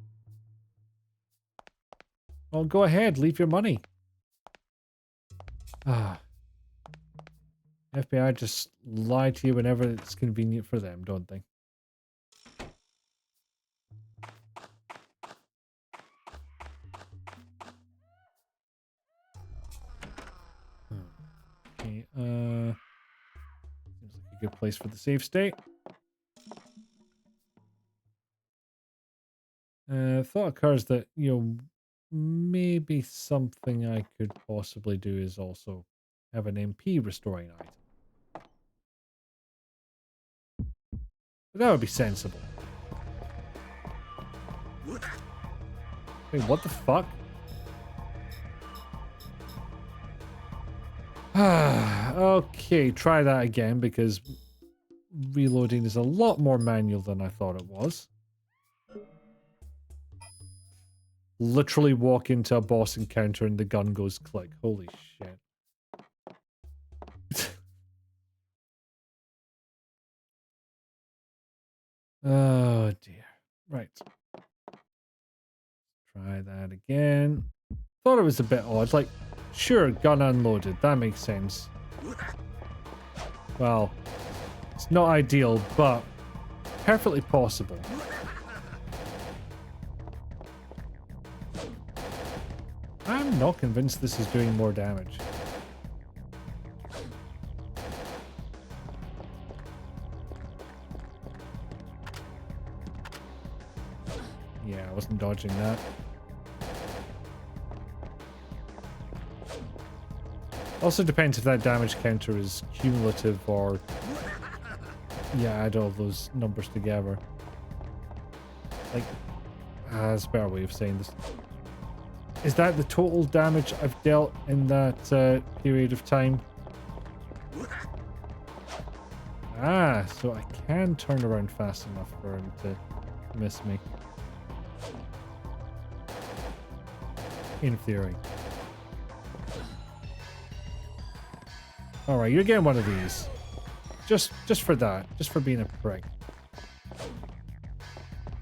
Well, go ahead. Leave your money. Ah. FBI just lie to you whenever it's convenient for them, don't they? Okay, seems like a good place for the save state. Thought occurs that, you know, maybe something I could possibly do is also have an MP restoring item. But that would be sensible. Wait, what the fuck? Okay, try that again because reloading is a lot more manual than I thought it was. Literally walk into a boss encounter and the gun goes click. Holy shit. Oh dear. Right. Try that again. Thought it was a bit odd. Like, sure, gun unloaded. That makes sense. Well, it's not ideal, but perfectly possible. I'm not convinced this is doing more damage. Yeah, I wasn't dodging that. Also depends if that damage counter is cumulative or... Yeah, add all those numbers together. Like, that's a better way of saying this. Is that the total damage I've dealt in that period of time? Ah, so I can turn around fast enough for him to miss me. In theory. Alright, you're getting one of these. Just for that. Just for being a prick.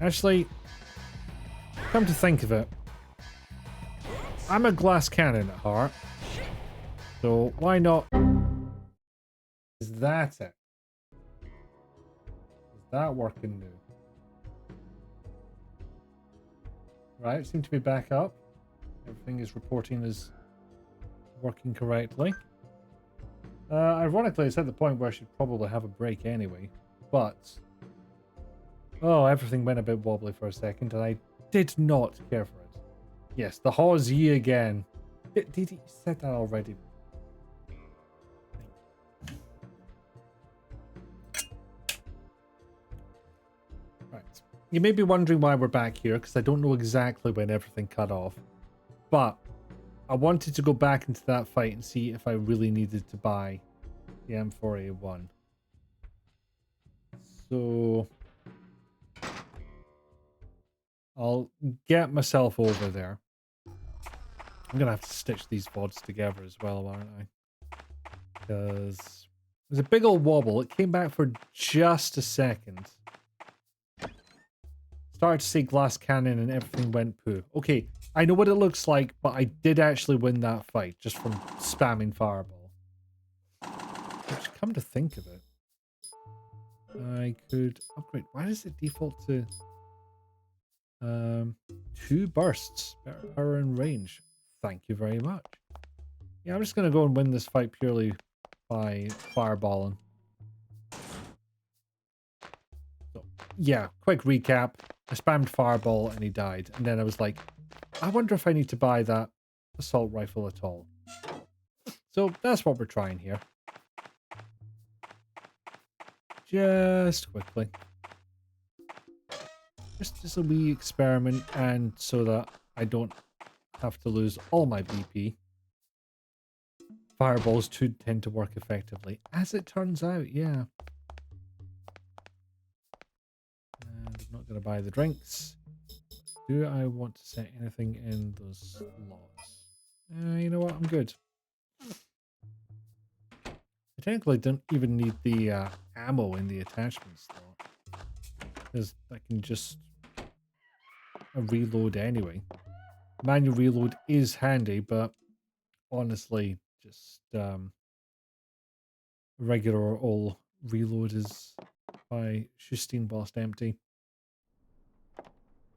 Actually, come to think of it, I'm a glass cannon at heart. So why not? Is that it? Is that working now? Right, seem to be back up. Everything is reporting as working correctly. Ironically, it's at the point where I should probably have a break anyway. But... Oh, everything went a bit wobbly for a second, and I did not care for it. Yes, the Hawes Ye again. Did he said that already? Right. You may be wondering why we're back here, because I don't know exactly when everything cut off. But I wanted to go back into that fight and see if I really needed to buy the M4A1. So I'll get myself over there. I'm going to have to stitch these VODs together as well, aren't I? Because there's a big old wobble. It came back for just a second. Started to see glass cannon and everything went poo. Okay, I know what it looks like, but I did actually win that fight just from spamming fireball. Which, come to think of it, I could upgrade. Why does it default to 2 bursts? Better power and range. Thank you very much. Yeah, I'm just going to go and win this fight purely by fireballing. So, yeah, quick recap. I spammed fireball and he died. And then I was like, I wonder if I need to buy that assault rifle at all. So that's what we're trying here. Just quickly. Just as a wee experiment and so that I don't have to lose all my BP. Fireballs do tend to work effectively. As it turns out, yeah. And I'm not going to buy the drinks. Do I want to set anything in those slots? You know what? I'm good. I technically don't even need the ammo in the attachment slot. Because I can just a reload anyway. Manual reload is handy, but honestly, just regular old reload is by Justine whilst empty.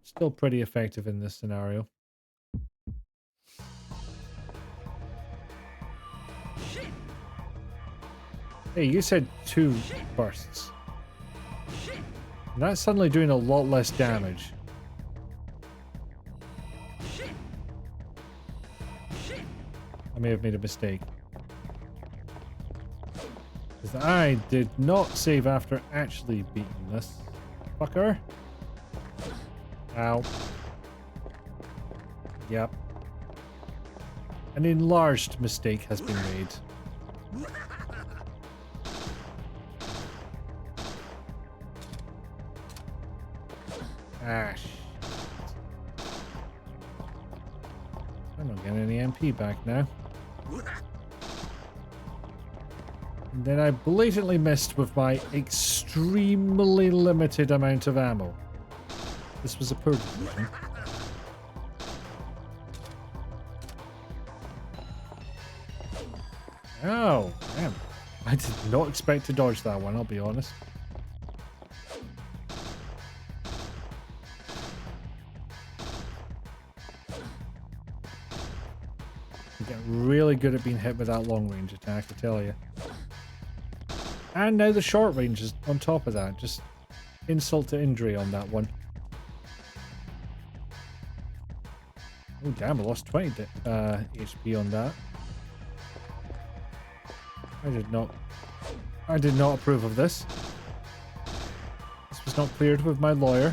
Still pretty effective in this scenario. Hey, you said 2 bursts. And that's suddenly doing a lot less damage. I may have made a mistake. Because I did not save after actually beating this fucker. Ow. Yep. An enlarged mistake has been made. Ah, shit. I'm not getting any MP back now. And then I blatantly missed with my extremely limited amount of ammo. This was a poor decision. Oh, damn. I did not expect to dodge that one, I'll be honest. You get really good at being hit with that long range attack, I tell you. And now the short range is on top of that. Just insult to injury on that one. Oh damn, I lost 20 HP on that. I did not approve of this. This was not cleared with my lawyer.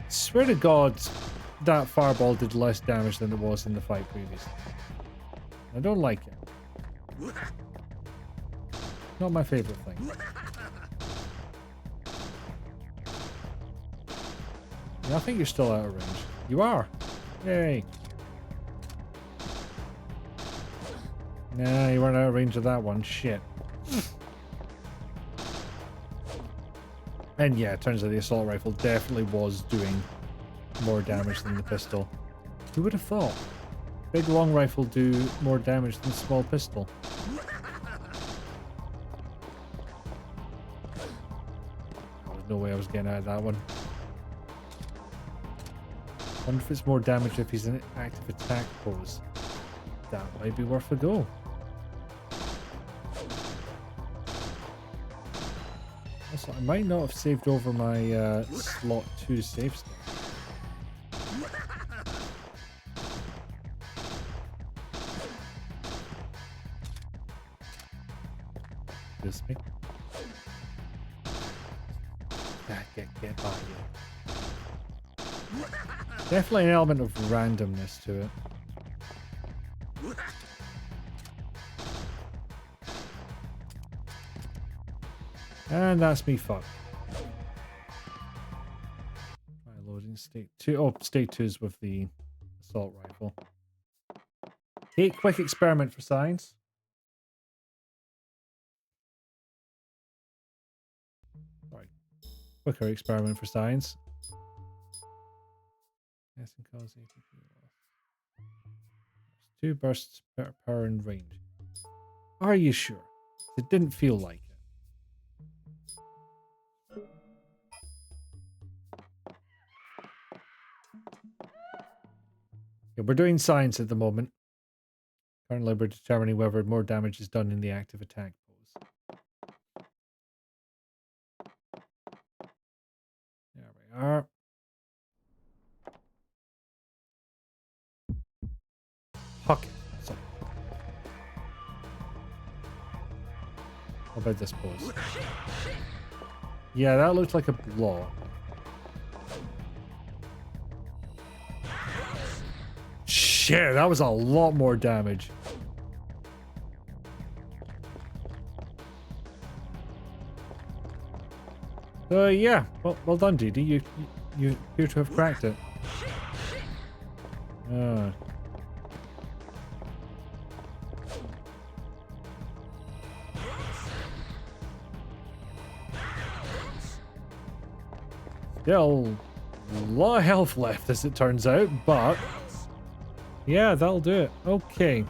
Swear to God, that fireball did less damage than it was in the fight previously. I don't like it. Not my favorite thing. Yeah, I think you're still out of range. You are. Yay. Nah, you weren't out of range of that one. Shit. And yeah, it turns out the assault rifle definitely was doing more damage than the pistol. Who would have thought? Big long rifle do more damage than small pistol. There's no way I was getting out of that one. Wonder if it's more damage if he's in active attack pose. That might be worth a go. Also, I might not have saved over my slot 2 save state. This me. Get by you. Definitely an element of randomness to it. And that's me fucked. Try loading state 2. Oh, state 2 is with the assault rifle. Okay, quick experiment for science. Sorry. Quicker experiment for science. Yes, and cause ATP loss. 2 bursts per power and range. Are you sure? It didn't feel like it. Yeah, we're doing science at the moment. Currently, we're determining whether more damage is done in the active attack pose. There we are. Huck it. So, how about this pose? Yeah, that looked like a blow. Shit, that was a lot more damage. Yeah, well done, DD. You appear to have cracked it. Still a lot of health left, as it turns out, but yeah, that'll do it. Okay.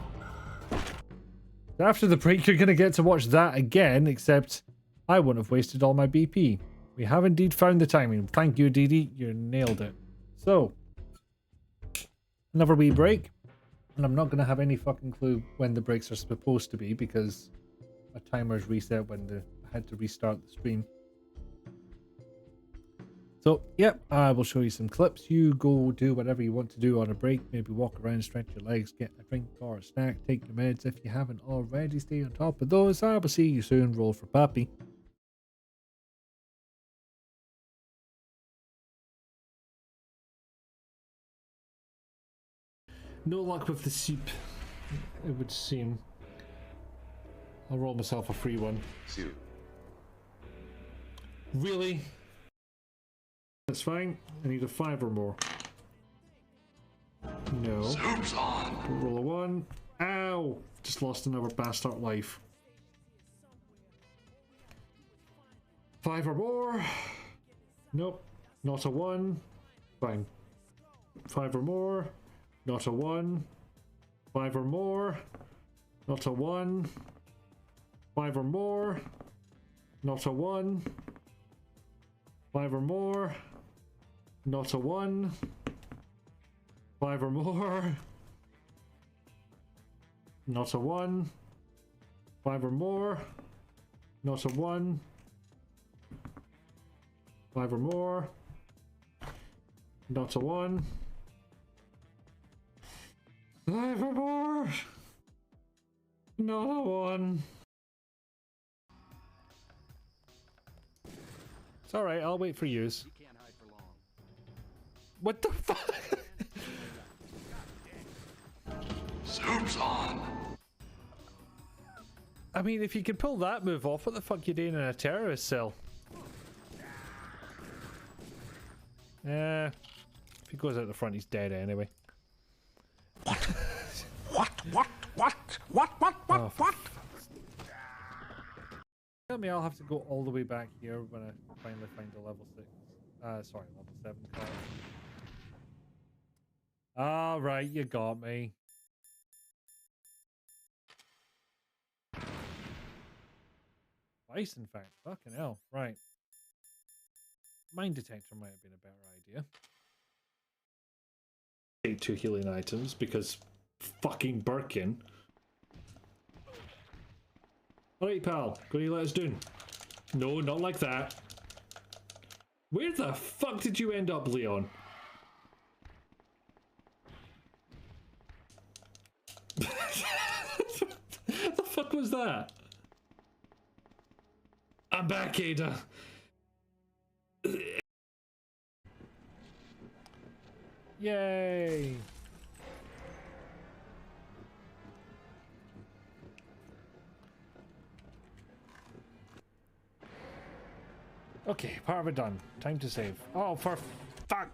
After the break, you're going to get to watch that again, except I wouldn't have wasted all my BP. We have indeed found the timing. Thank you, Dee Dee. You nailed it. So, another wee break. And I'm not going to have any fucking clue when the breaks are supposed to be because a timer's reset when I had to restart the stream. So, yep, I will show you some clips. You go do whatever you want to do on a break. Maybe walk around, stretch your legs, get a drink or a snack, take your meds. If you haven't already, stay on top of those. I will see you soon. Roll for Pappy. No luck with the soup, it would seem. I'll roll myself a free one. Soup. Really? That's fine. I need a 5 or more. No. Soup's on. Roll a 1. Ow! Just lost another bastard life. 5 or more. Nope. Not a 1. Fine. 5 or more. Not a 1. 5 or more. Not a 1. 5 or more. Not a 1. 5 or more. Not a 1. 5 or more. Not a 1. 5 or more. Not a 1. 5 or more. Not a 1. 5 or more. Not a 1. It's alright, I'll wait for yous. You can't hide for long. What the fuck? Soup's on. I mean, if you can pull that move off, what the fuck you doing in a terrorist cell? If he goes out the front, he's dead anyway. What? Tell me I'll have to go all the way back here when I finally find a level 6. Sorry, level 7 card. Alright, you got me. Twice, in fact. Fucking hell. Right. Mind detector might have been a better idea. Take 2 healing items because fucking Birkin. Alright, pal. What do you let us do? No, not like that. Where the fuck did you end up, Leon? What the fuck was that? I'm back, Ada. Yay! Okay, part of it done. Time to save. Oh, for fuck!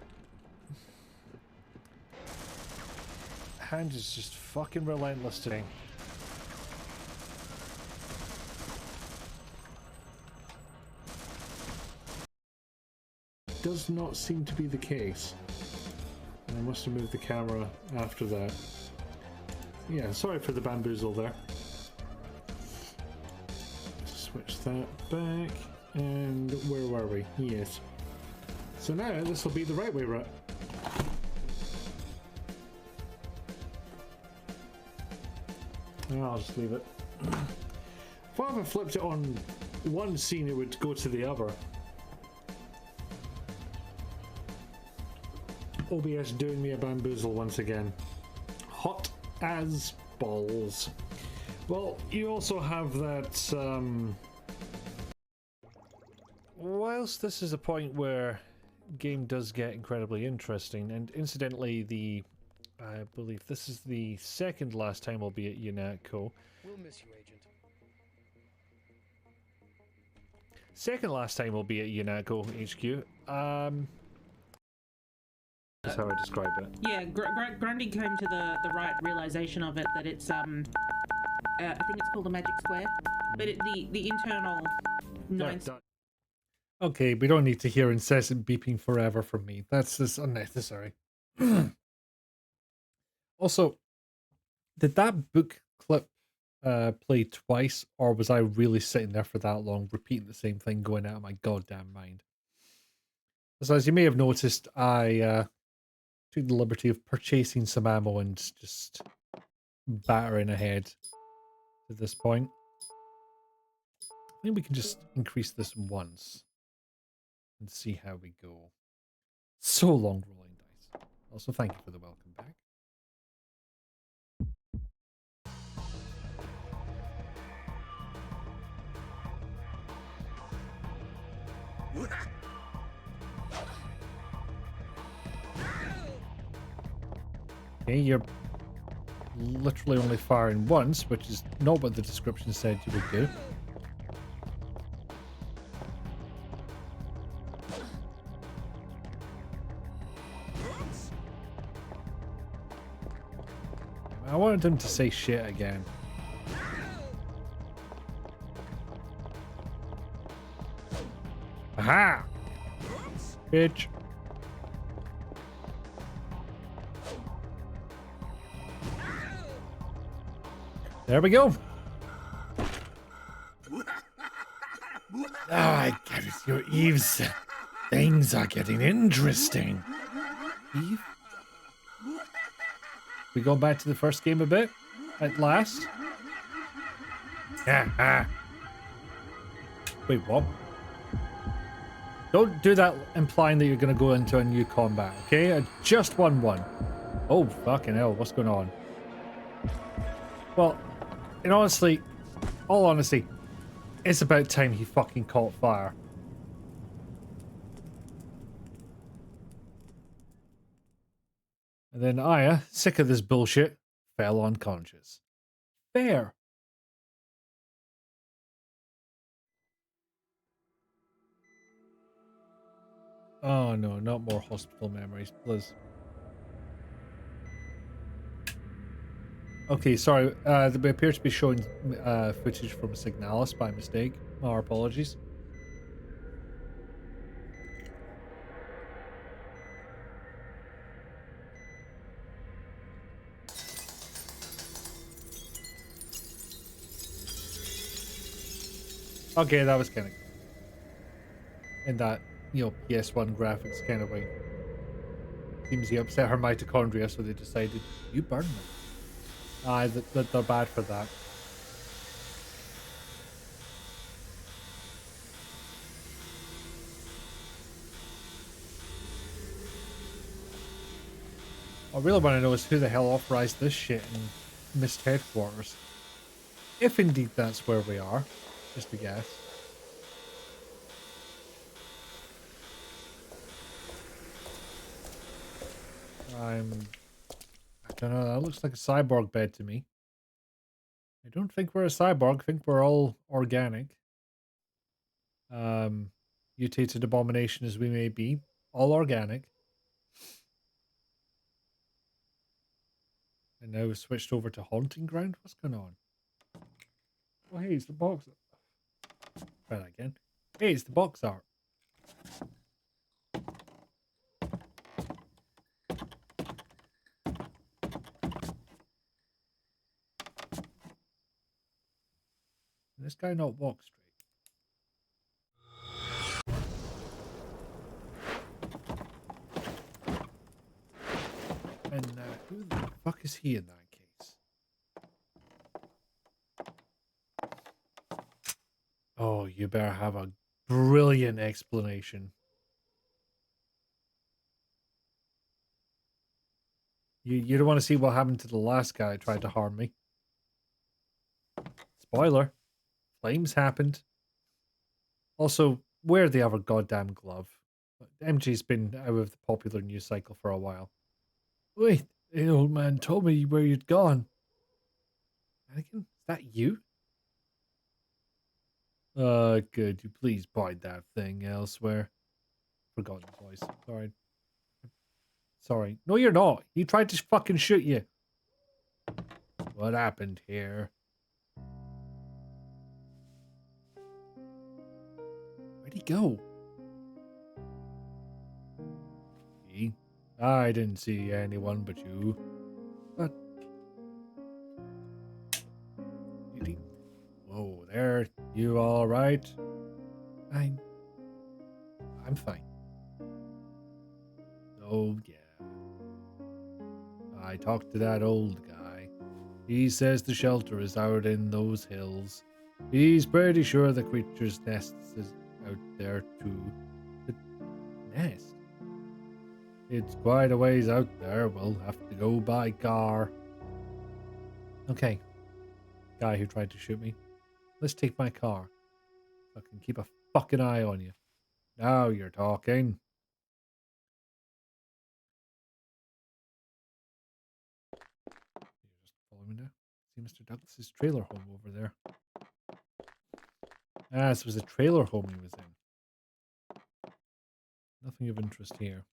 Hand is just fucking relentless today. Does not seem to be the case. And I must have moved the camera after that. Yeah, sorry for the bamboozle there. Switch that back. And where were we? Yes. So now this will be the right way route. I'll just leave it. If I ever flipped it on one scene, it would go to the other. OBS doing me a bamboozle once again. Hot as balls. Well, you also have that, whilst this is a point where game does get incredibly interesting, and incidentally, I believe this is the second last time I'll be at UNATCO. We'll miss you, Agent. Second last time I'll be at UNATCO HQ. That's how I describe it. Yeah, Grundy came to the right realization of it, that it's I think it's called a magic square, but the internal 9. Okay, we don't need to hear incessant beeping forever from me. That's just unnecessary. Also, did that book clip play twice, or was I really sitting there for that long, repeating the same thing, going out of my goddamn mind? So, as you may have noticed, I took the liberty of purchasing some ammo and just battering ahead to this point. I think we can just increase this once and see how we go. So long rolling dice. Also, thank you for the welcome back. Okay, you're literally only firing once, which is not what the description said you would do. I wanted him to say shit again. Aha! Bitch. There we go. I get it. Your Eve's things are getting interesting. Eve? We go back to the first game a bit? At last? Yeah. Wait, what? Don't do that implying that you're going to go into a new combat, okay? I just won one. Oh, fucking hell. What's going on? Well, and honestly, all honesty, it's about time he fucking caught fire. And then Aya, sick of this bullshit, fell unconscious. Fair. Oh no, not more hospital memories, please. Okay, sorry. We appear to be showing footage from Signalis by mistake. Our apologies. Okay, that was kind of in that, PSOne graphics kind of way. Seems he upset her mitochondria, so they decided, you burn them. Aye, they're bad for that. I really want to know is who the hell authorized this shit in Mist Headquarters. If indeed that's where we are. Just a guess. I don't know, that looks like a cyborg bed to me. I don't think we're a cyborg, I think we're all organic. Mutated abomination as we may be. All organic. And now we've switched over to Haunting Ground? What's going on? Oh hey, it's the box. Try that again. Hey, it's the box art. Can this guy not walk straight? And who the fuck is he in that case? Oh, you better have a brilliant explanation. You don't want to see what happened to the last guy that tried to harm me. Spoiler. Flames happened. Also, wear the other goddamn glove. MG's been out of the popular news cycle for a while. Wait, the old man told me where you'd gone. Anakin, is that you? Could you please point that thing elsewhere? Forgotten voice. Sorry. Sorry. No, you're not. He tried to fucking shoot you. What happened here? Where'd he go? I didn't see anyone but you. But whoa there, you all right? I'm fine. Oh yeah. I talked to that old guy. He says the shelter is out in those hills. He's pretty sure the creature's nest is out there too. The nest? It's quite a ways out there. We'll have to go by car. Okay. Guy who tried to shoot me. Let's take my car. I can keep a fucking eye on you. Now you're talking. You just follow me now. See Mr. Douglas's trailer home over there. Ah, this was a trailer home he was in. Nothing of interest here.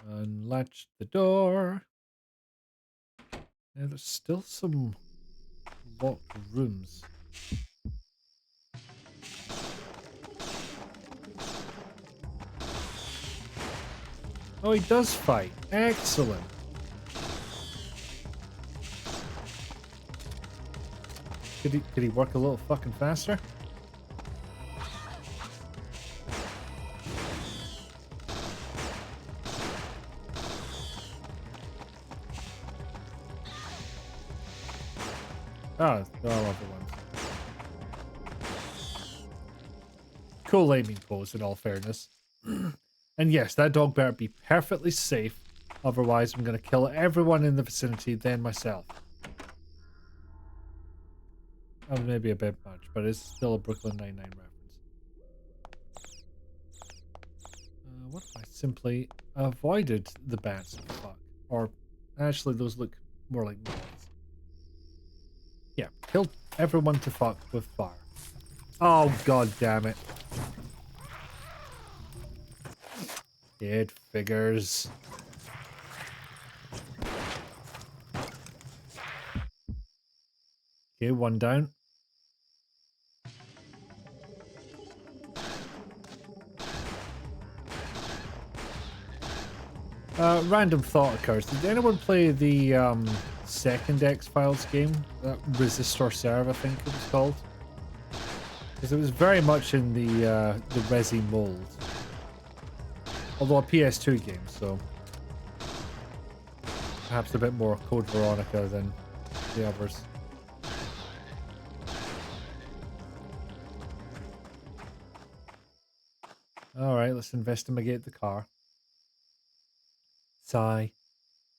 Unlatch the door. Now there's still some locked rooms. Oh, he does fight. Excellent. Could he work a little fucking faster? Oh, they're all other ones. Cool aiming pose, in all fairness. And yes, that dog better be perfectly safe. Otherwise, I'm going to kill everyone in the vicinity, then myself. That was maybe a bit much, but it's still a Brooklyn Nine-Nine reference. What if I simply avoided the bats? Fuck. Or, actually, those look more like moths. Yeah, kill everyone to fuck with fire. Oh, god damn it. It figures. Okay, one down. Random thought occurs. Did anyone play the second X-Files game? That Resistor Serve, I think it was called. Because it was very much in the Resi mold. Although a PS2 game, so perhaps a bit more Code Veronica than the others. Alright, let's investigate the car. Sigh.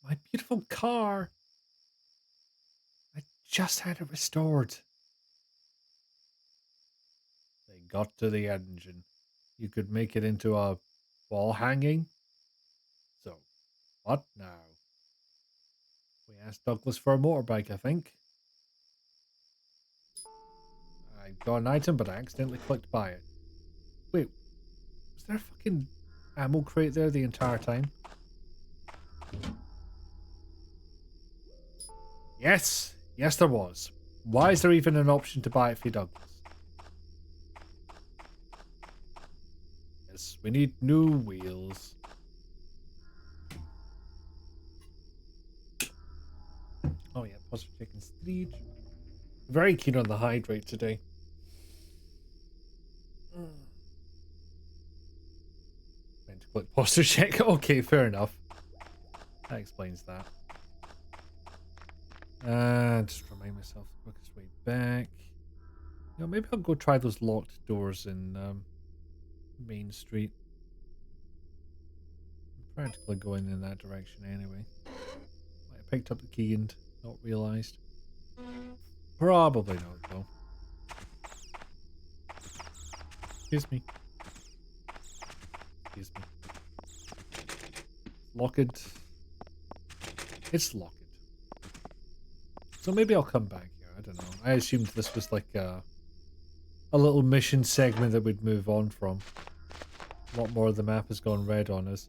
My beautiful car! I just had it restored. They got to the engine. You could make it into a wall hanging? So, what now? We asked Douglas for a motorbike, I think. I got an item, but I accidentally clicked buy it. Wait, was there a fucking ammo crate there the entire time? Yes! Yes, there was. Why is there even an option to buy it for Douglas? Yes, we need new wheels. Oh yeah, positive chicken street. Very keen on the hydrate today. Meant to click posture check. Okay, fair enough. That explains that. Just remind myself the quickest way back. You know, maybe I'll go try those locked doors in Main Street. I'm practically going in that direction anyway. Might have picked up the key and not realised. Probably not, though. Excuse me. Excuse me. Locked. It's locked. So maybe I'll come back here. I don't know. I assumed this was like a little mission segment that we'd move on from. A lot more of the map has gone red on us.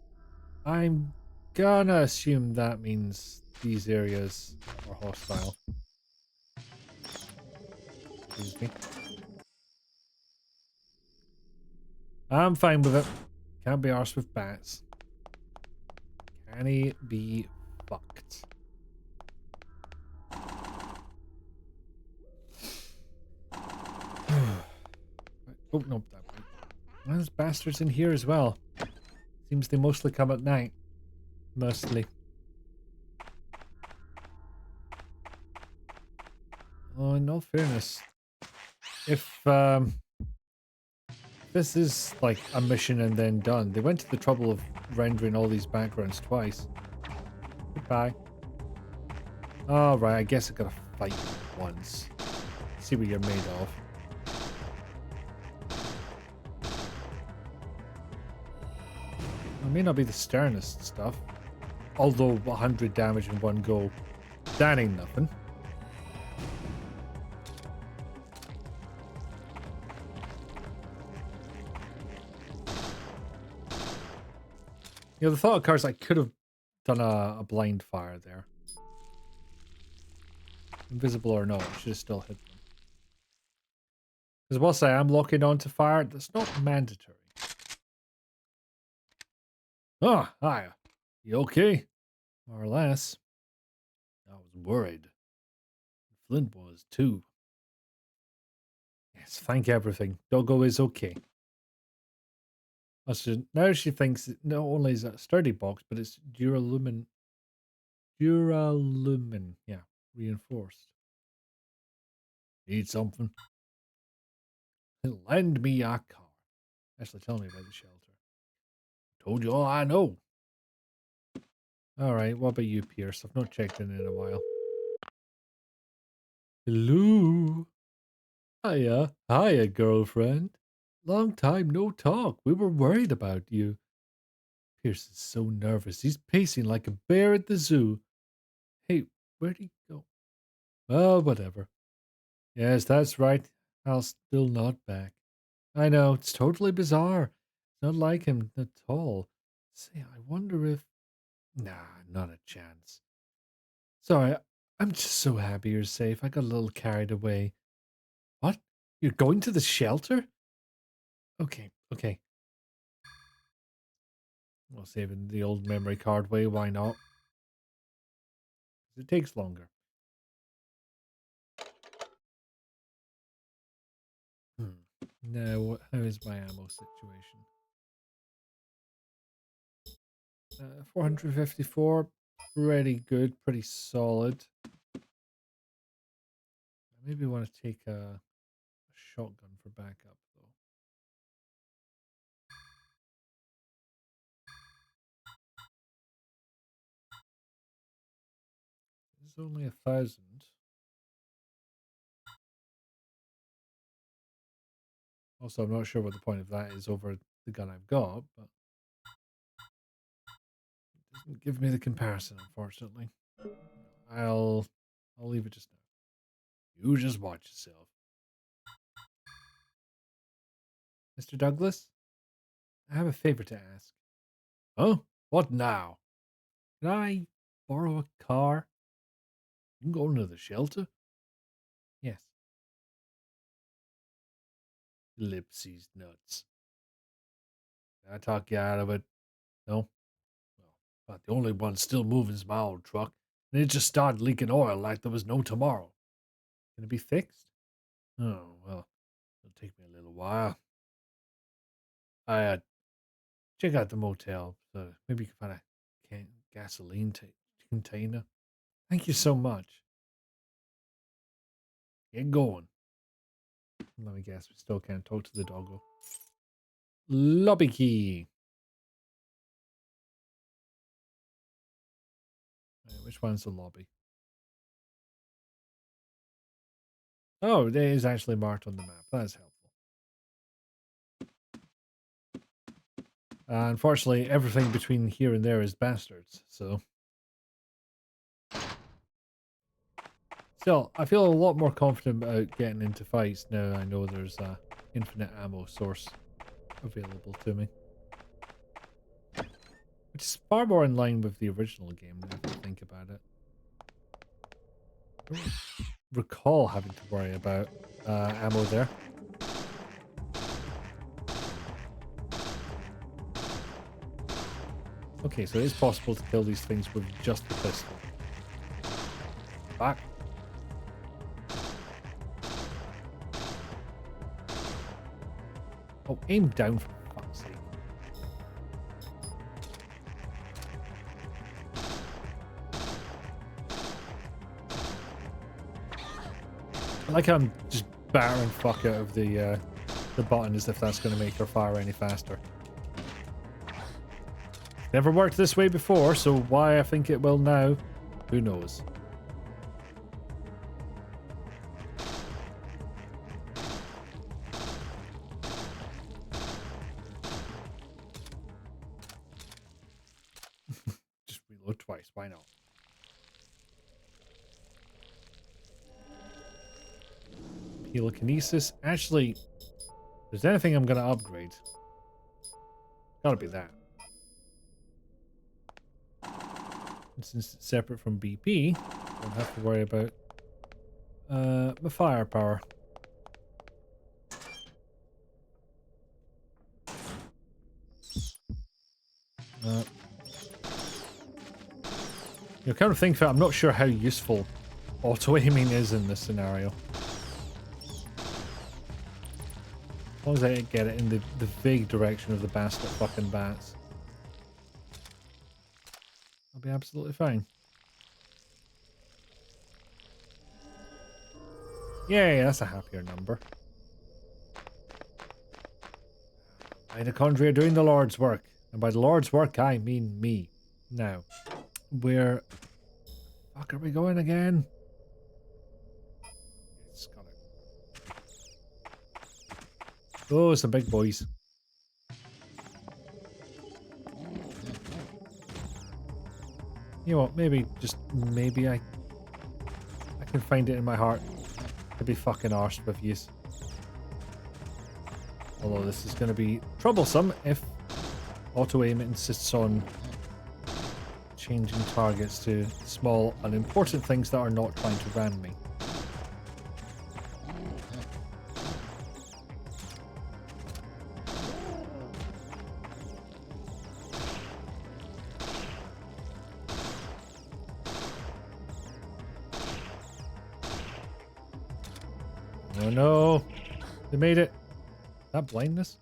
I'm gonna assume that means these areas are hostile. Excuse me. I'm fine with it. Can't be arsed with bats. Annie be fucked. Oh, no. There's bastards in here as well. Seems they mostly come at night. Mostly. Oh, in all fairness, if this is like a mission and then done, they went to the trouble of rendering all these backgrounds twice. Goodbye. All right, I guess I gotta fight once. See what you're made of. It may not be the sternest stuff, although 100 damage in one go, that ain't nothing. You know, the thought occurs I could have done a blind fire there. Invisible or not, I should have still hit them. Because whilst I am locking onto fire, that's not mandatory. Ah, hi. You okay? More or less. I was worried. Flint was too. Yes, thank everything. Doggo is okay. Now she thinks it not only is it a sturdy box, but it's duralumin. Duralumin, yeah, reinforced. Need something? Lend me a car. Actually, tell me about the shelter. Told you all I know. All right, what about you, Pierce? I've not checked in a while. Hello. Hiya. Hiya, girlfriend. Long time no talk. We were worried about you. Pierce is so nervous. He's pacing like a bear at the zoo. Hey, where'd he go? Oh, whatever. Yes, that's right. Hal's still not back. I know, it's totally bizarre. It's not like him at all. Say, I wonder if... Nah, not a chance. Sorry, I'm just so happy you're safe. I got a little carried away. What? You're going to the shelter? Okay, okay. We'll save it the old memory card way, why not? It takes longer. Now, how is my ammo situation? 454, pretty good, pretty solid. I maybe want to take a shotgun for backup, though. This is only 1,000. Also, I'm not sure what the point of that is over the gun I've got, but it doesn't give me the comparison, unfortunately. I'll leave it just now. You just watch yourself. Mr. Douglas, I have a favor to ask. Huh? What now? Can I borrow a car? You can go into the shelter? Yes. Ellipses nuts. Can I talk you out of it? No? Well, but the only one still moving is my old truck, and it just started leaking oil like there was no tomorrow. Can it be fixed? Oh, well, it'll take me a little while. I check out the motel, so maybe you can find a gasoline container. Thank you so much. Get going. Let me guess, we still can't talk to the doggo. Lobby key. Which one's the lobby? Oh, it is actually marked on the map. That's helpful. Unfortunately, everything between here and there is bastards, so... Still, I feel a lot more confident about getting into fights now I know there's a infinite ammo source available to me. Which is far more in line with the original game, if you think about it. I don't recall having to worry about ammo there. Okay, so it is possible to kill these things with just the pistol. Back. Oh, aim down for fuck's sake. I like how I'm just battering fuck out of the button as if that's going to make her fire any faster. Never worked this way before, so why I think it will now, who knows. Just reload twice, why not? Telekinesis. Actually, if there's anything I'm going to upgrade, gotta be that. And since it's separate from BP, don't have to worry about my firepower. You kind of think that I'm not sure how useful auto-aiming is in this scenario. As long as I get it in the vague direction of the bastard fucking bats, I'll be absolutely fine. Yay, that's a happier number. Mitochondria doing the Lord's work. And by the Lord's work, I mean me. Now, where the fuck are we going again? It's got it. Oh, it's the big boys. You know what, maybe, just maybe I can find it in my heart to be fucking arsed with yous. Although this is going to be troublesome if auto-aim insists on changing targets to small, unimportant things that are not trying to ram me. Oh no, they made it. Is that blindness?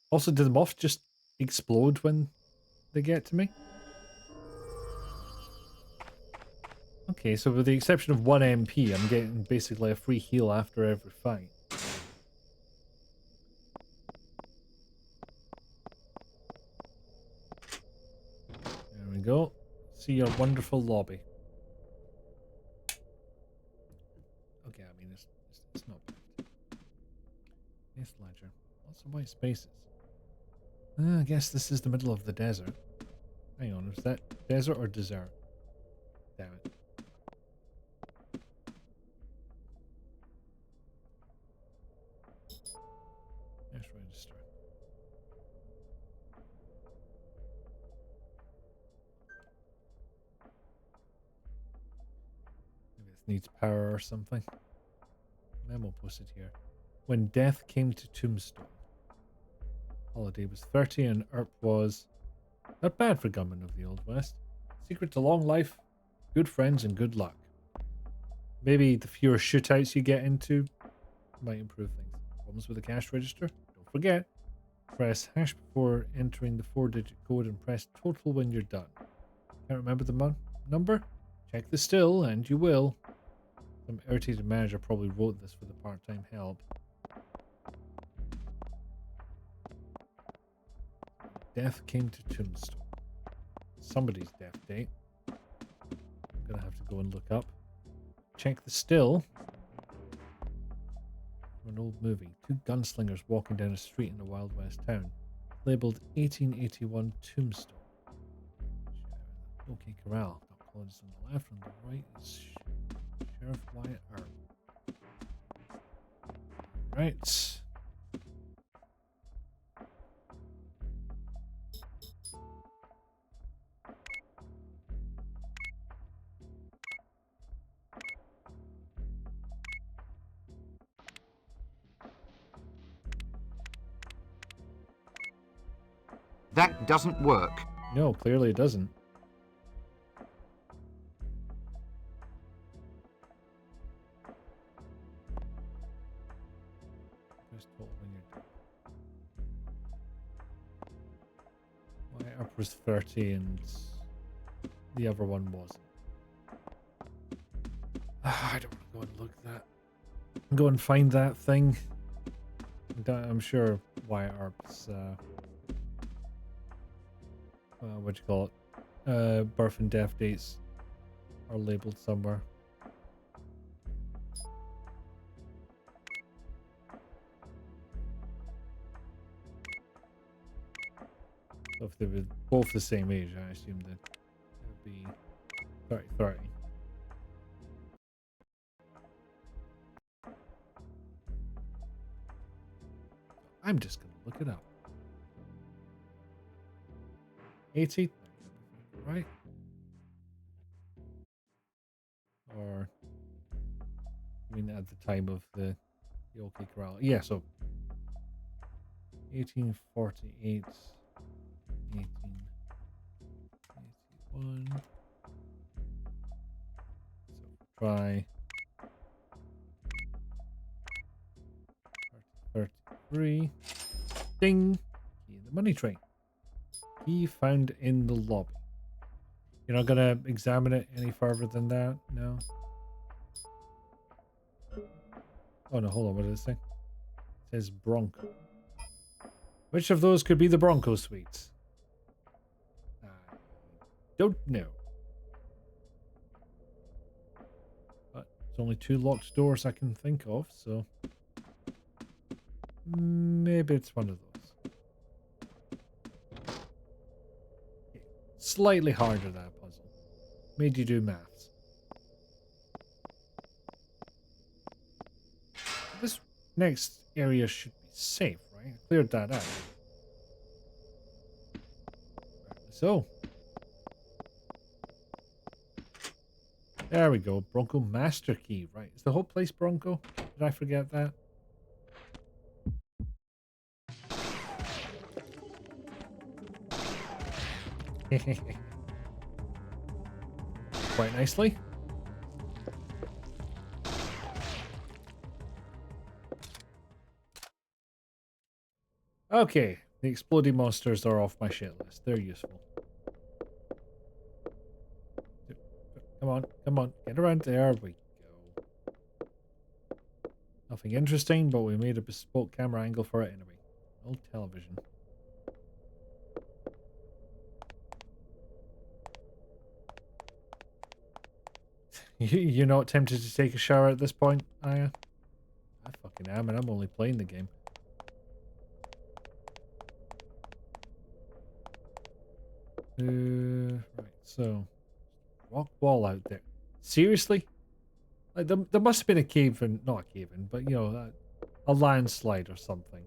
Also, did the moths just explode when they get to me? Okay, so with the exception of 1 MP, I'm getting basically a free heal after every fight. There we go. See your wonderful lobby. Okay, I mean, it's not bad. Yes, Ledger. Lots of white spaces. I guess this is the middle of the desert. Hang on, is that desert or desert? Damn it. Yes, register. Maybe this needs power or something. Memo posted here. When death came to Tombstone. Holiday was 30 and Earp was not bad for gunmen of the Old West. Secret to long life, good friends and good luck. Maybe the fewer shootouts you get into might improve things. Problems with the cash register? Don't forget, press hash before entering the 4-digit code and press total when you're done. Can't remember the number? Check the still and you will. Some irritated manager probably wrote this for the part-time help. Death came to Tombstone. Somebody's death date. I'm gonna have to go and look up. Check the still. From an old movie. 2 gunslingers walking down a street in a Wild West town. Labeled 1881 Tombstone. Okay, Corral. Got colleges on the left, on the right is Sheriff Wyatt Earp. Right. That doesn't work. No, clearly it doesn't. Press 12 when you're done. My up was 30 and the other one wasn't. I don't want to go and look at that. Go and find that thing. I'm sure YARP's what do you call it? Birth and death dates are labeled somewhere. So if they were both the same age, I assume that it would be 30. I'm just gonna look it up. 80, right? Or I mean at the time of the OK Corral. Yeah, so 1848, 1881. So try 33. Ding! Key in the money train. Key found in the lobby. You're not gonna examine it any further than that? No? Oh no, hold on, what does it say? It says Bronco. Which of those could be the Bronco suites? I don't know. But there's only 2 locked doors I can think of, so maybe it's one of those. Okay. Slightly harder, that puzzle. Made you do maths. This next area should be safe, right? I cleared that out. So. There we go. Bronco Master Key, right? Is the whole place Bronco? Did I forget that? Quite nicely. Okay, the exploding monsters are off my shit list. They're useful. Come on, come on, get around. There we go. Nothing interesting, but we made a bespoke camera angle for it anyway. Old television. You're not tempted to take a shower at this point, are you? I fucking am, and I'm only playing the game. Right, so rock wall out there. Seriously? Like there must have been a cave in, not a cave in, but you know, a landslide or something.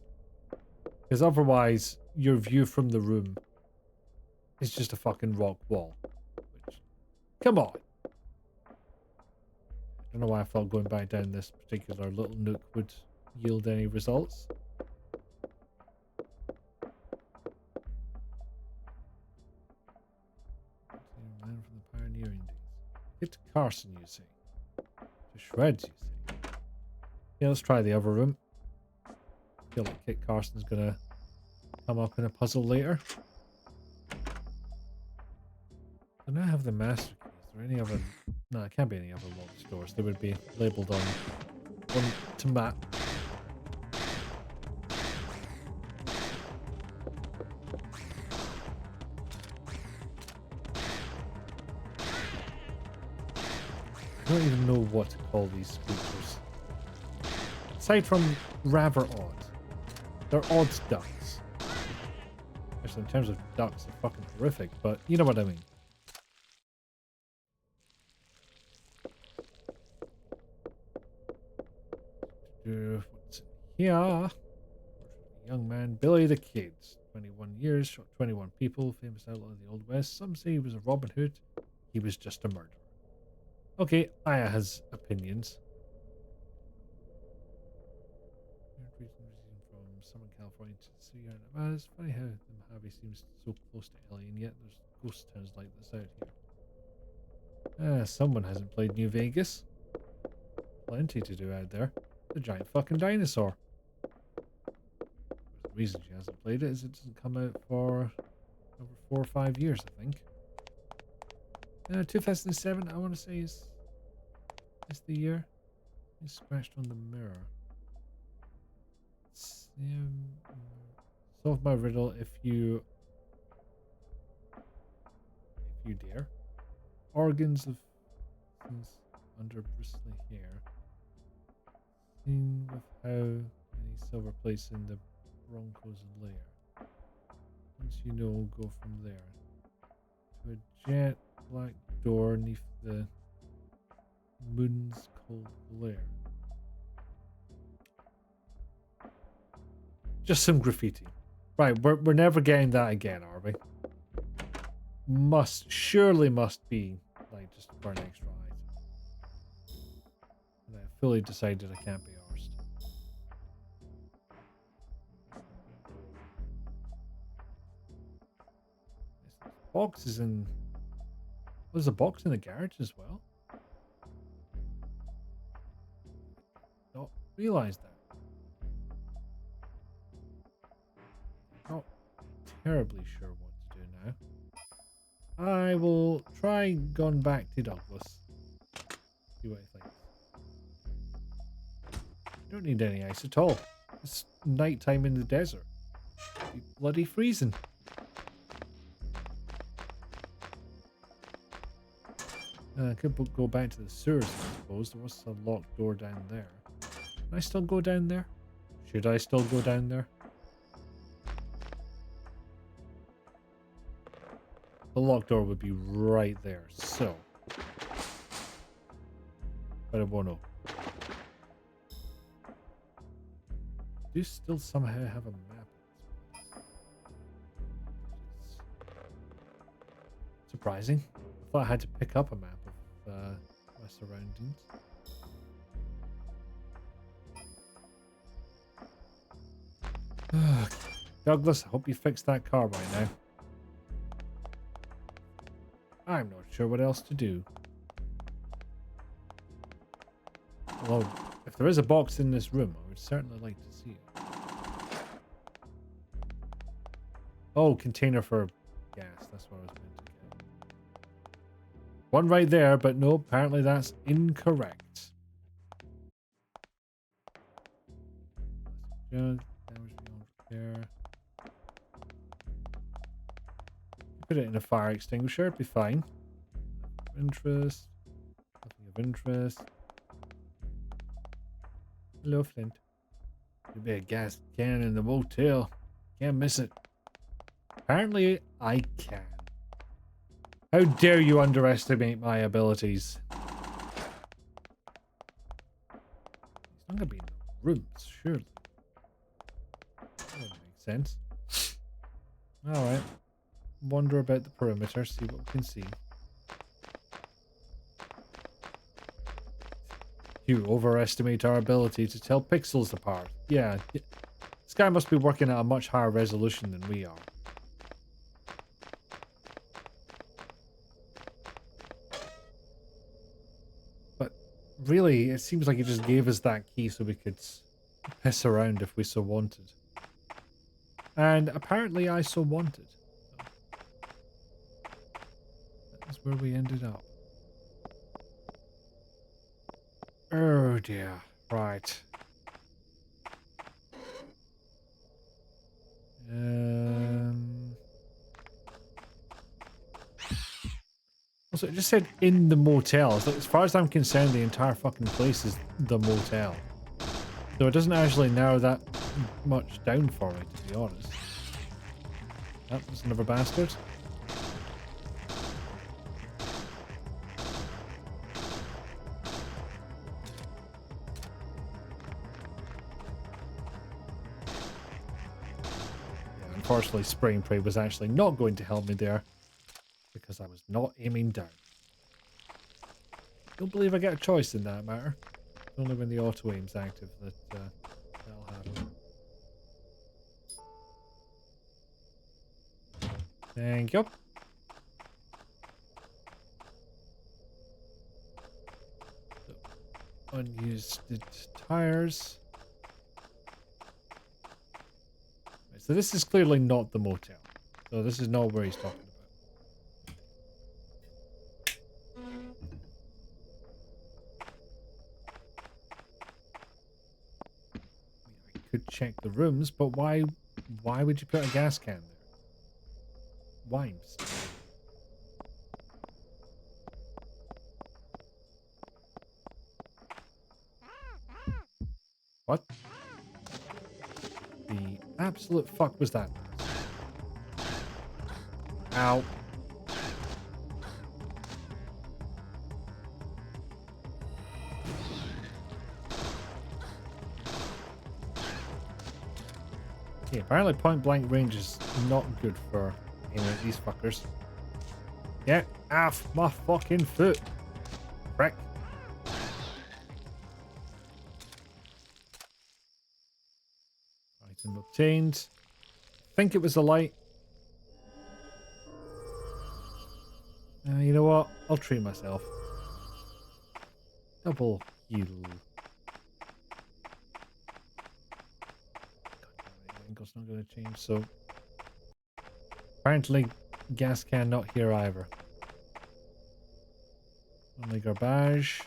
Because otherwise, your view from the room is just a fucking rock wall. Which, come on. I don't know why I thought going back down this particular little nook would yield any results. Man from the pioneering days. Hit Carson, you say. To shreds, you say. Yeah, let's try the other room. I feel like Kit Carson's gonna come up in a puzzle later. I now have the master key. Is there any other? No, it can't be any other locked doors. They would be labelled on one to map. I don't even know what to call these creatures. Aside from rather odd. They're odd ducks. Actually, in terms of ducks, they're fucking horrific, but you know what I mean. What's in here? Young man, Billy the Kid. 21 years, shot 21 people, famous outlaw of the Old West. Some say he was a Robin Hood. He was just a murderer. Okay, Aya has opinions. From Southern California to Nevada. It's funny how them Abby seems so close to Ellie, and yet there's ghost towns like this out here. Someone hasn't played New Vegas. Plenty to do out there. The giant fucking dinosaur. The reason she hasn't played it is it doesn't come out for over 4 or 5 years, I think. 2007, I want to say is the year. It's scratched on the mirror. Solve my riddle if you dare. Organs of under bristly hair. Seen with how many silver plates in the Bronco's lair. Once you know, go from there to a jet black door neath the moon's cold glare. Just some graffiti. Right, we're never getting that again, are we? Surely must be like just for an extra item. And I fully decided I can't be arsed. Boxes in. There's a box in the garage as well. Not realised that. Not terribly sure what to do now. I will try going back to Douglas. See what he thinks. Don't need any ice at all. It's nighttime in the desert. It'd be bloody freezing. I could go back to the sewers, I suppose. There was a locked door down there. Can I still go down there? Should I still go down there? The locked door would be right there, so. But I won't know. Do you still somehow have a map? Surprising. I thought I had to pick up a map of my surroundings. Douglas, I hope you fixed that car by now. I'm not sure what else to do. Well, if there is a box in this room, I would certainly like to see it. Oh, container for gas. That's what I was meant to get. One right there, but no, apparently that's incorrect. Jug, damage beyond repair. Put it in a fire extinguisher, it'd be fine. Interest. Nothing of interest. Hello, Flint. There'll be a gas can in the motel. Can't miss it. Apparently, I can. How dare you underestimate my abilities? He's not going to be in the rooms, surely. That would make sense. Alright. Wander about the perimeter, see what we can see. You overestimate our ability to tell pixels apart. Yeah, this guy must be working at a much higher resolution than we are. But really, it seems like he just gave us that key so we could piss around if we so wanted. And apparently I so wanted. That's where we ended up. Oh dear. Right. Also, it just said in the motel. So as far as I'm concerned, the entire fucking place is the motel. So it doesn't actually narrow that much down for me, to be honest. Oh, that's another bastard. Unfortunately, spray and pray was actually not going to help me there because I was not aiming down. Don't believe I get a choice in that matter. Only when the auto aim's active that that'll happen. Thank you. Unused tires. Right, so this is clearly not the motel. So this is not where he's talking about. I could check the rooms, but why would you put a gas can there? Wimes. What? The absolute fuck was that? Ow. Yeah, apparently point blank range is not good for any of these fuckers. Get off my fucking foot. Frick. Item obtained. Think it was a light. You know what? I'll treat myself. Double heal. Angle's not going to change, so apparently gas can not here either. Only garbage.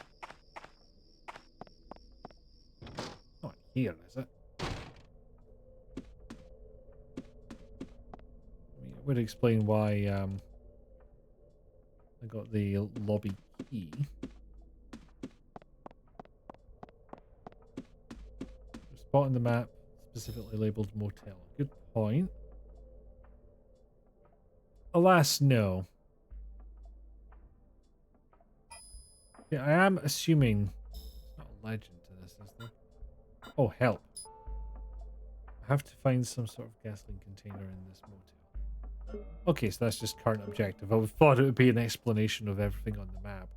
Not here, is it? I mean, it would explain why I got the lobby key. Spot on the map, specifically labeled motel. Good point. Alas, no. Yeah, I am assuming there's not a legend to this, is there? Oh, help. I have to find some sort of gasoline container in this motel. Okay, so that's just current objective. I thought it would be an explanation of everything on the map.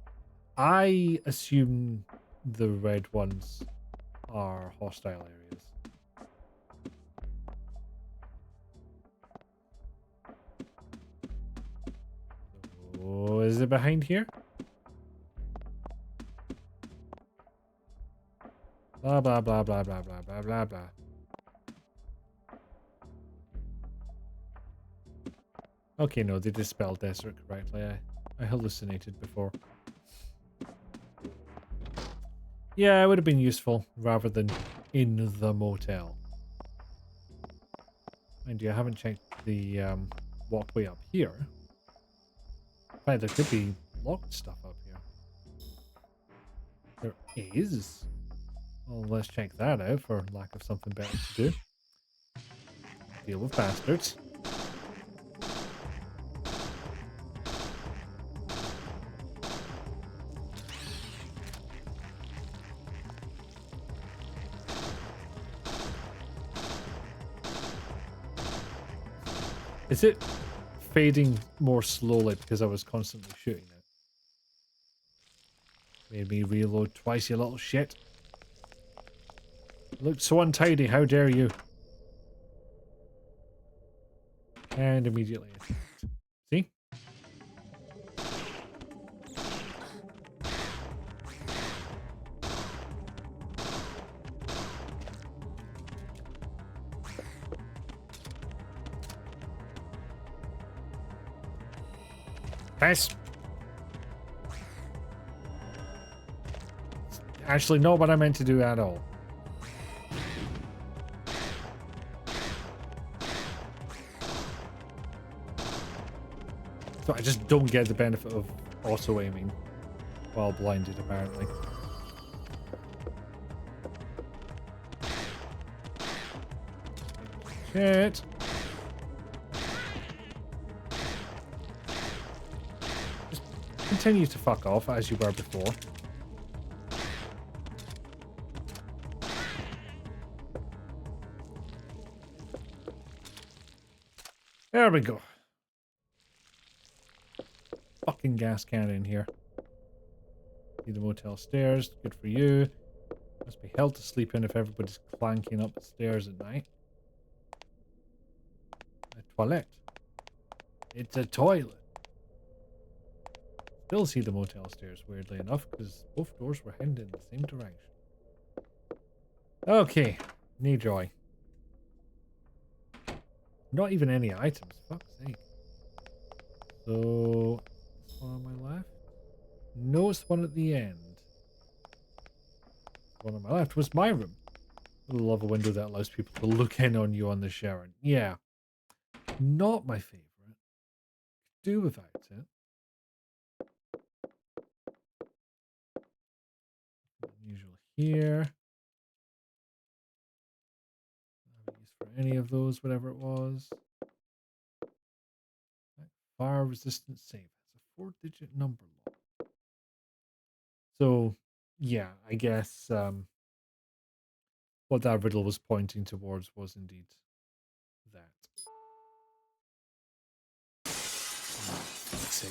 I assume the red ones are hostile areas. Oh, is it behind here? Blah, blah, blah, blah, blah, blah, blah, blah, blah. Okay, no, they did spell desert correctly. I hallucinated before. Yeah, it would have been useful rather than in the motel. Mind you, I haven't checked the walkway up here. In fact, there could be locked stuff up here. There is. Well, let's check that out for lack of something better to do. Deal with bastards. Is it fading more slowly because I was constantly shooting it? Made me reload twice, you little shit. It looked so untidy, how dare you? And immediately attacked. See? Pass. Actually, not what I meant to do at all. So I just don't get the benefit of auto aiming while blinded, apparently. Shit. Just continue to fuck off as you were before. There we go. Fucking gas can in here. See the motel stairs. Good for you. Must be hell to sleep in if everybody's clanking up the stairs at night. A toilet. It's a toilet. Still see the motel stairs, weirdly enough, because both doors were heading in the same direction. Okay, knee joy. Not even any items, fuck's sake. So, this one on my left? No, it's the one at the end. The one on my left was my room. I love a window that allows people to look in on you on the shower. Yeah. Not my favorite. Do without it. Unusual here. Not used for any of those, whatever it was. Fire resistant save. It's a 4-digit number lock. So, yeah, I guess what that riddle was pointing towards was indeed that. Let's see.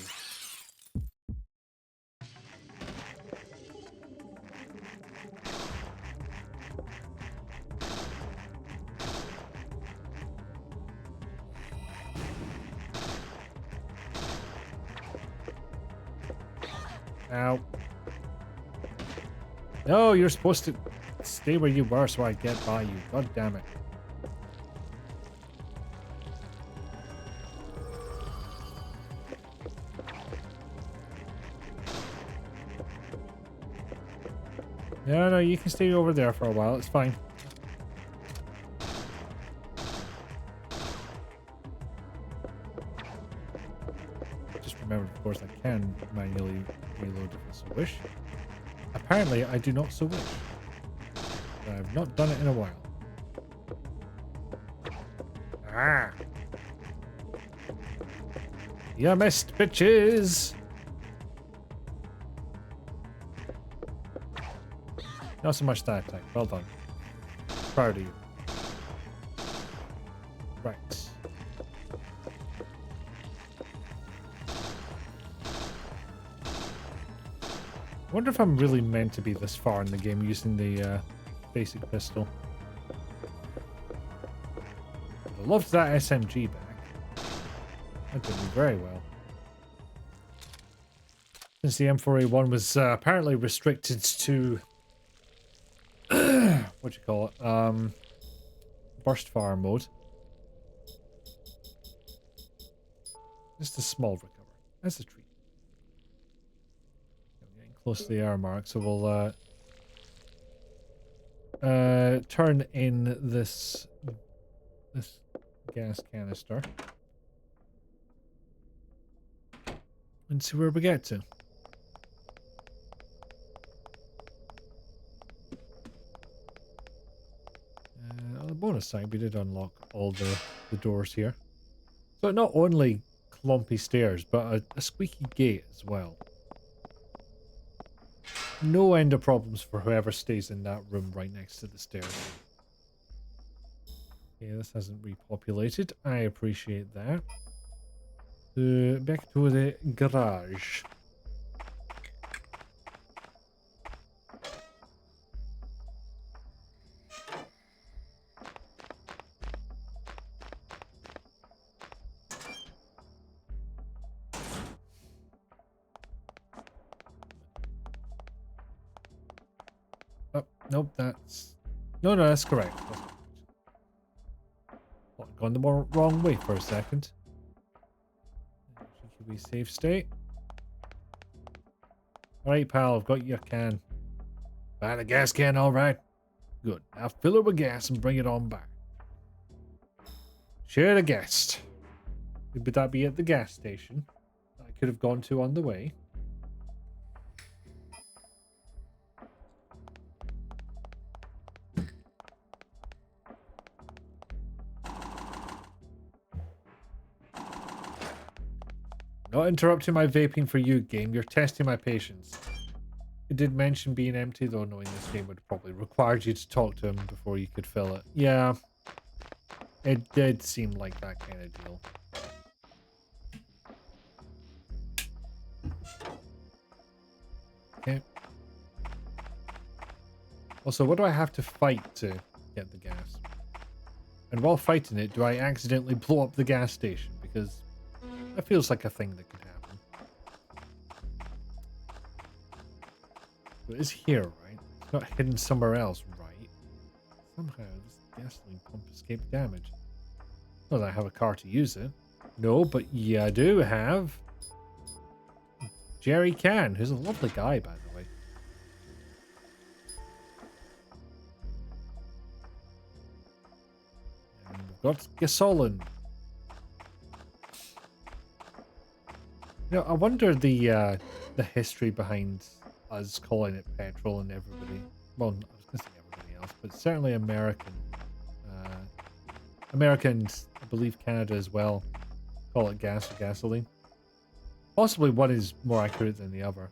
Ow. No, you're supposed to stay where you were so I get by you. God damn it. No, you can stay over there for a while. It's fine. Just remember, of course, I can manually reload if I so wish. Apparently, I do not so wish. I've not done it in a while. Ah! You missed, bitches! Not so much that attack. Well done. Proud of you. Right. I wonder if I'm really meant to be this far in the game using the basic pistol. I loved that SMG back. That did me very well. Since the M4A1 was apparently restricted to what do you call it? Burst fire mode. Just a small recover. That's a treat. We're getting close to the hour mark, so we'll turn in this gas canister and see where we get to. On the bonus side, we did unlock all the doors here. So not only clumpy stairs, but a squeaky gate as well. No end of problems for whoever stays in that room right next to the stairs. Okay, this hasn't repopulated. I appreciate that. Back to the garage. Oh, nope, that's... No, that's correct. Gone the wrong way for a second. Should we save state? Alright, pal, I've got your can. Find the gas can, alright. Good. Now fill it with gas and bring it on back. Share the guest. Would that be at the gas station that I could have gone to on the way? Not interrupting my vaping for you, game. You're testing my patience. It did mention being empty, though, knowing this game would probably require you to talk to him before you could fill it. Yeah. It did seem like that kind of deal. Okay. Also, what do I have to fight to get the gas? And while fighting it, do I accidentally blow up the gas station? Because That feels like a thing that could happen. It is here, right? It's not hidden somewhere else, right? Somehow this gasoline pump escaped damage. Not that I have a car to use it. No, but yeah, I do have Jerry Can, who's a lovely guy, by the way. And we've got gasoline. You know, I wonder the history behind us calling it petrol and everybody. Well, I was going to say everybody else, but certainly American. Americans, I believe Canada as well, call it gas or gasoline. Possibly one is more accurate than the other.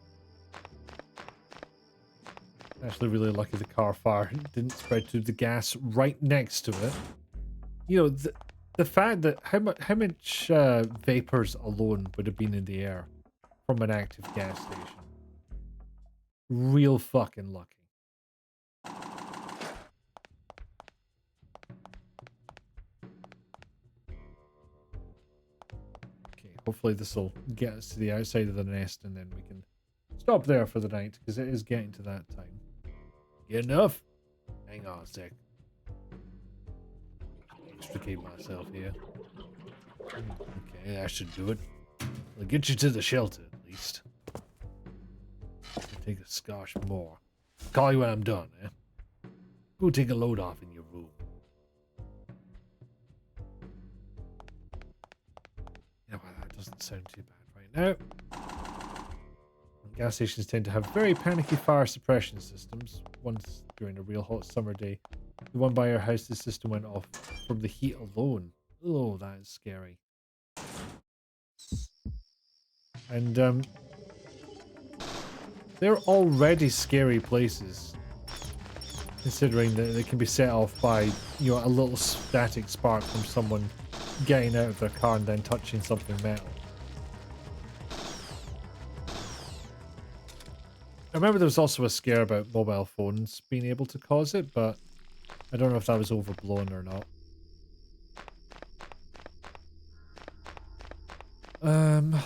Actually, really lucky the car fire didn't spread to the gas right next to it. You know, the fact that how much vapors alone would have been in the air from an active gas station. Real fucking lucky. Okay, hopefully this will get us to the outside of the nest and then we can stop there for the night because it is getting to that time. Get enough? Hang on a sec. Extricate myself here. Okay, that should do it. I'll get you to the shelter at least. Take a skosh more. Call you when I'm done, eh? Go take a load off in your room. Yeah, well, that doesn't sound too bad right now. Gas stations tend to have very panicky fire suppression systems. Once during a real hot summer day, the one by our house, the system went off from the heat alone. Oh, that is scary. And they're already scary places, considering that they can be set off by, you know, a little static spark from someone getting out of their car and then touching something metal. I remember there was also a scare about mobile phones being able to cause it, but I don't know if that was overblown or not.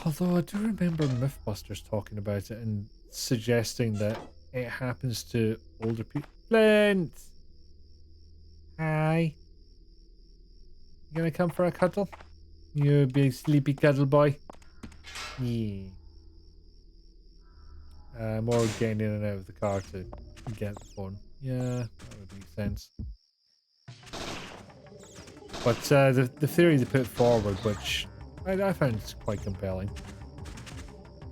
Although I do remember Mythbusters talking about it and suggesting that it happens to older people. Flint! Hi. You gonna come for a cuddle? You big sleepy cuddle boy? Yeah. More getting in and out of the car to get the phone. Yeah, that would make sense. But the theory they put forward, which I found quite compelling.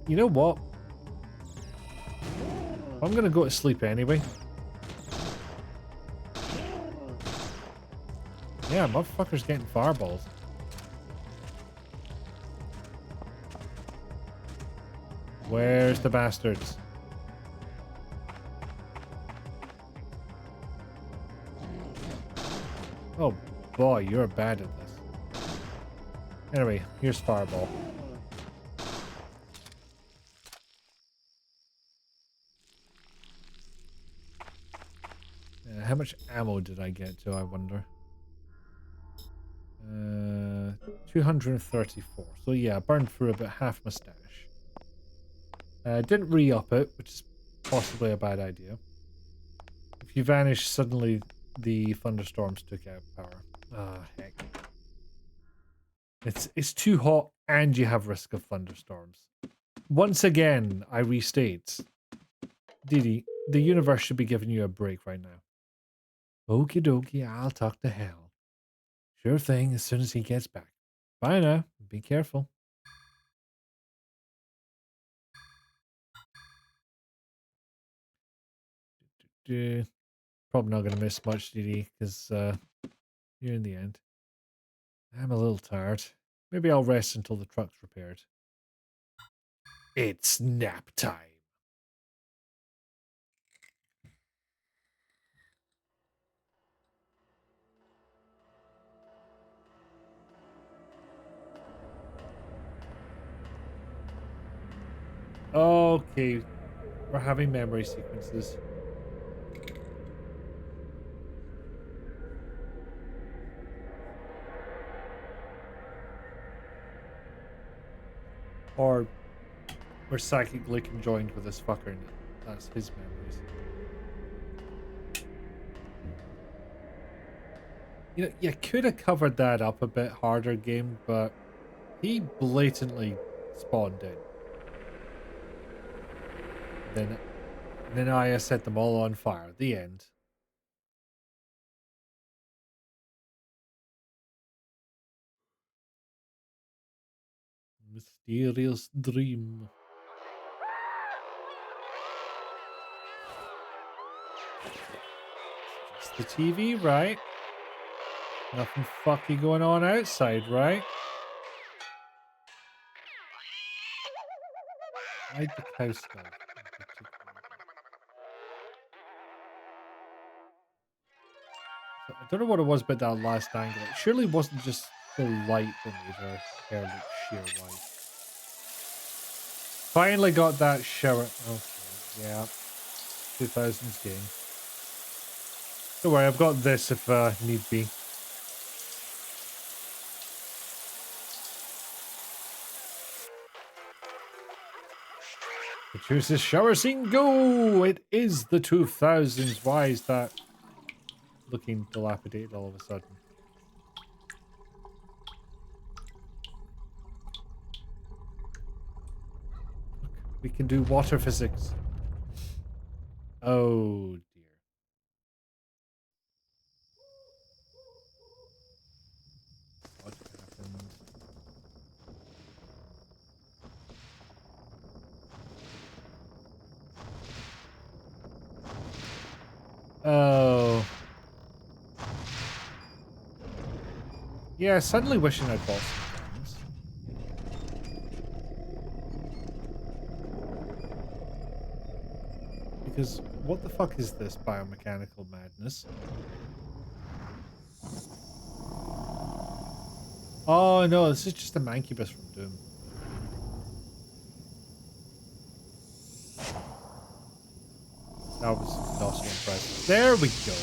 You know what? I'm gonna go to sleep anyway. Yeah, motherfucker's getting fireballs. Where's the bastards? Oh boy, you're bad at this. Anyway, here's fireball. How much ammo did I get to, I wonder? 234. So yeah, I burned through about half my stash. Didn't re-up it, which is possibly a bad idea. If you vanish, suddenly the thunderstorms took out power. Ah, heck. It's too hot and you have risk of thunderstorms. Once again, I restate. Didi, the universe should be giving you a break right now. Okie dokie, I'll talk to Hal. Sure thing, as soon as he gets back. Bye now. Be careful. Probably not going to miss much, Didi, because you're in the end. I'm a little tired. Maybe I'll rest until the truck's repaired. It's nap time. Okay, we're having memory sequences. Or we're psychically conjoined with this fucker and that's his memories. You know, you could have covered that up a bit harder, game, but he blatantly spawned in. Then I set them all on fire. The end. Mysterious dream. It's the TV, right? Nothing fucky going on outside, right? Why'd the cow stop? I don't know what it was about that last angle. It surely wasn't just the light that made her hair look sheer white. Finally got that shower. Okay, yeah. 2000s game. Don't worry, I've got this if need be. Choose this shower scene. Go! It is the 2000s. Why is that looking dilapidated all of a sudden? Look, we can do water physics. Oh dear. What happened? Oh. Yeah, suddenly wishing I'd bought some things. Because what the fuck is this biomechanical madness? Oh no, this is just a mancubus from Doom. That was not so impressive. There we go.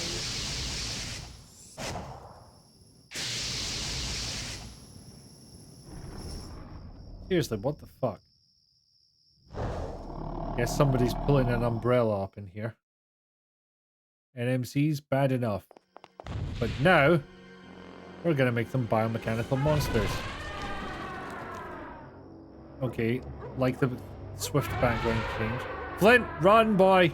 Seriously, what the fuck? Guess somebody's pulling an umbrella up in here. NMC's bad enough. But now, we're gonna make them biomechanical monsters. Okay, like the swift background change. Flint, run, boy!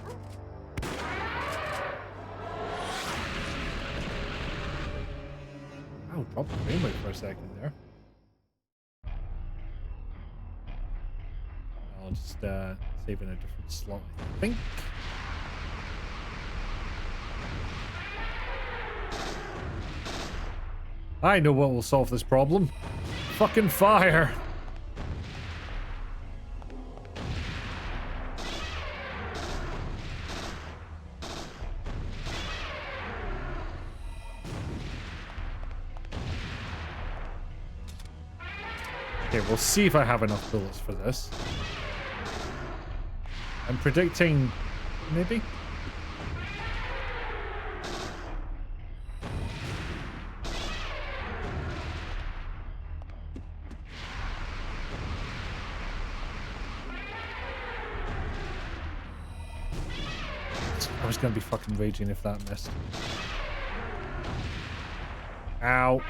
Oh, drop the frame rate for a second there. I'll just save in a different slot, I think. I know what will solve this problem. Fucking fire! Okay, we'll see if I have enough bullets for this. I'm predicting... maybe? I was gonna be fucking raging if that missed. Ow.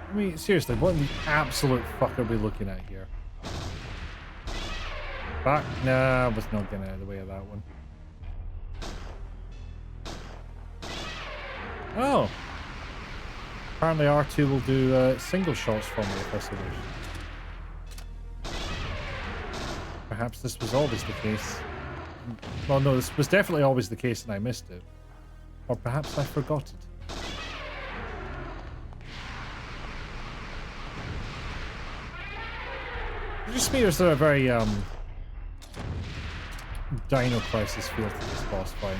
I mean, seriously, what in the absolute fuck are we looking at here? Back? Nah, I was not getting out of the way of that one. Oh. Apparently R2 will do single shots for me if I so wish. Perhaps this was always the case. Well, no, this was definitely always the case and I missed it. Or perhaps I forgot it. Just me, or is there a very Dino Crisis feel to this boss fight?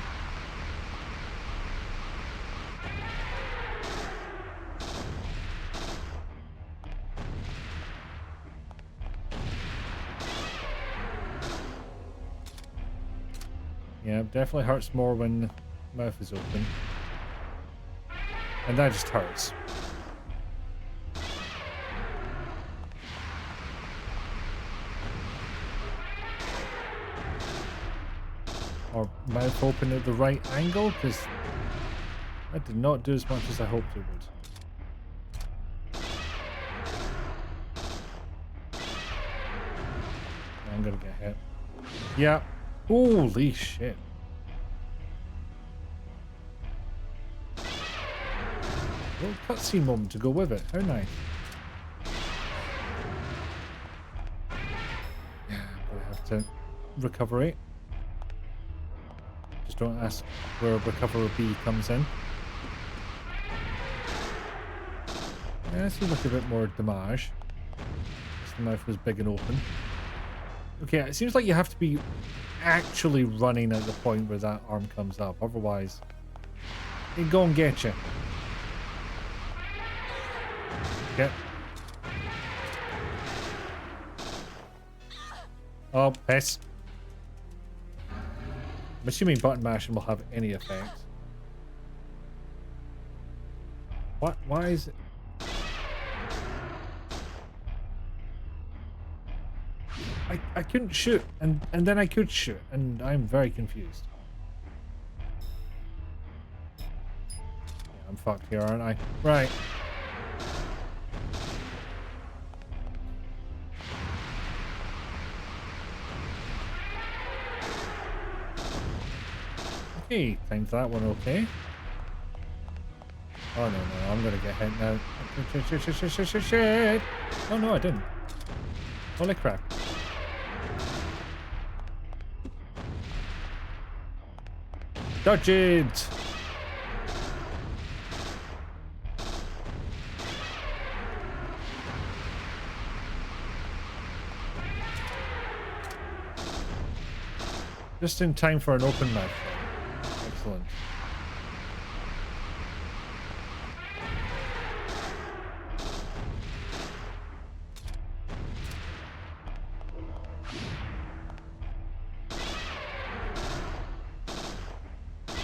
Yeah, it definitely hurts more when Mouth is open. And that just hurts. Or mouth open at the right angle, because that did not do as much as I hoped it would. I'm gonna get hit. Yeah. Holy shit. Little cutscene moment to go with it. How nice. Yeah, I'm gonna have to recovery. Just don't ask where recovery B comes in. Yeah, seems like a bit more damage. The mouth was big and open. Okay, it seems like you have to be actually running at the point where that arm comes up. Otherwise, it'll go and get you. Okay. Oh, piss. I'm assuming button mashing will have any effect. What? Why is it? I couldn't shoot, and then I could shoot, and I'm very confused. Yeah, I'm fucked here, aren't I? Right. Okay, timed that one okay. Oh no, I'm gonna get hit now. Shit. Oh no, I didn't. Holy crap. Dodge it! Just in time for an open match. Excellent.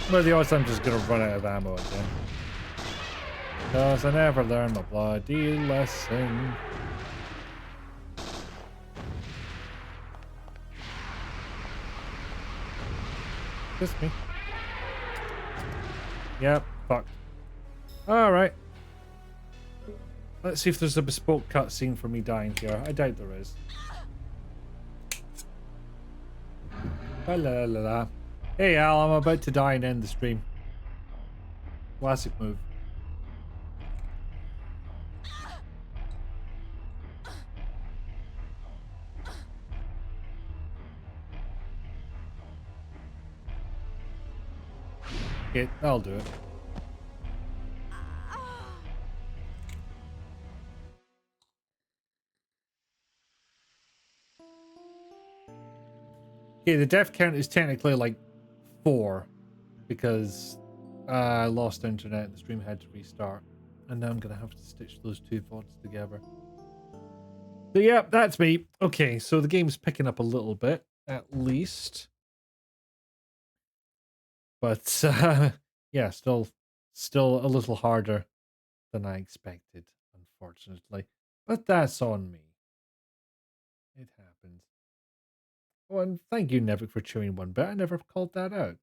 What are the odds I'm just gonna run out of ammo again? Because I never learned my bloody lesson. Just me. Yep, fuck. Alright. Let's see if there's a bespoke cutscene for me dying here. I doubt there is. La la la la. Hey Al, I'm about to die and end the stream. Classic move. Okay, I'll do it. Okay, the death count is technically like 4 because I lost internet and the stream had to restart. And now I'm going to have to stitch those two VODs together. So yeah, that's me. Okay, so the game's picking up a little bit, at least. But yeah, still a little harder than I expected, unfortunately. But that's on me. It happens. Oh, and thank you, Nevik, for chewing one bit. I never called that out.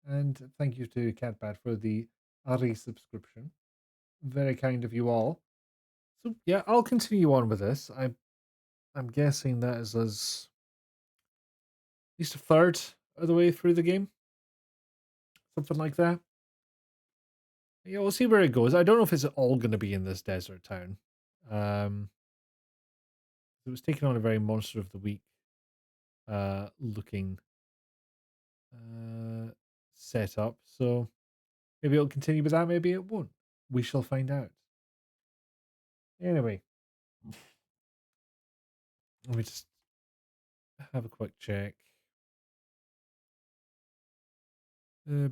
And thank you to Catbat for the resubscription. Very kind of you all. So yeah, I'll continue on with this. I'm guessing that is as at least a third of the way through the game. Something like that. Yeah, we'll see where it goes. I don't know if it's all going to be in this desert town. It was taking on a very Monster of the Week looking setup. So maybe it'll continue with that, maybe it won't. We shall find out. Anyway. Let me just have a quick check. You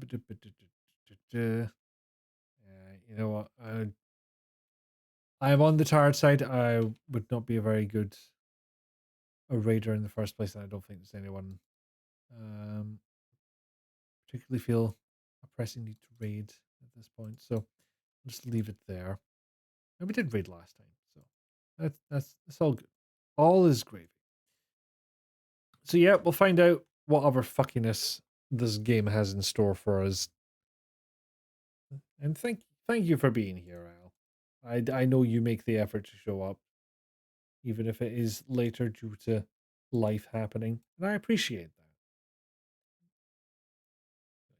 know what? I'm on the tired side. I would not be a very good raider in the first place, and I don't think there's anyone particularly feel a pressing need to raid at this point, so I'll just leave it there. And we did raid last time, so that's all good. All is gravy. So yeah, we'll find out what other fuckiness this game has in store for us. And thank you for being here, Al. I know you make the effort to show up, even if it is later due to life happening, and I appreciate that.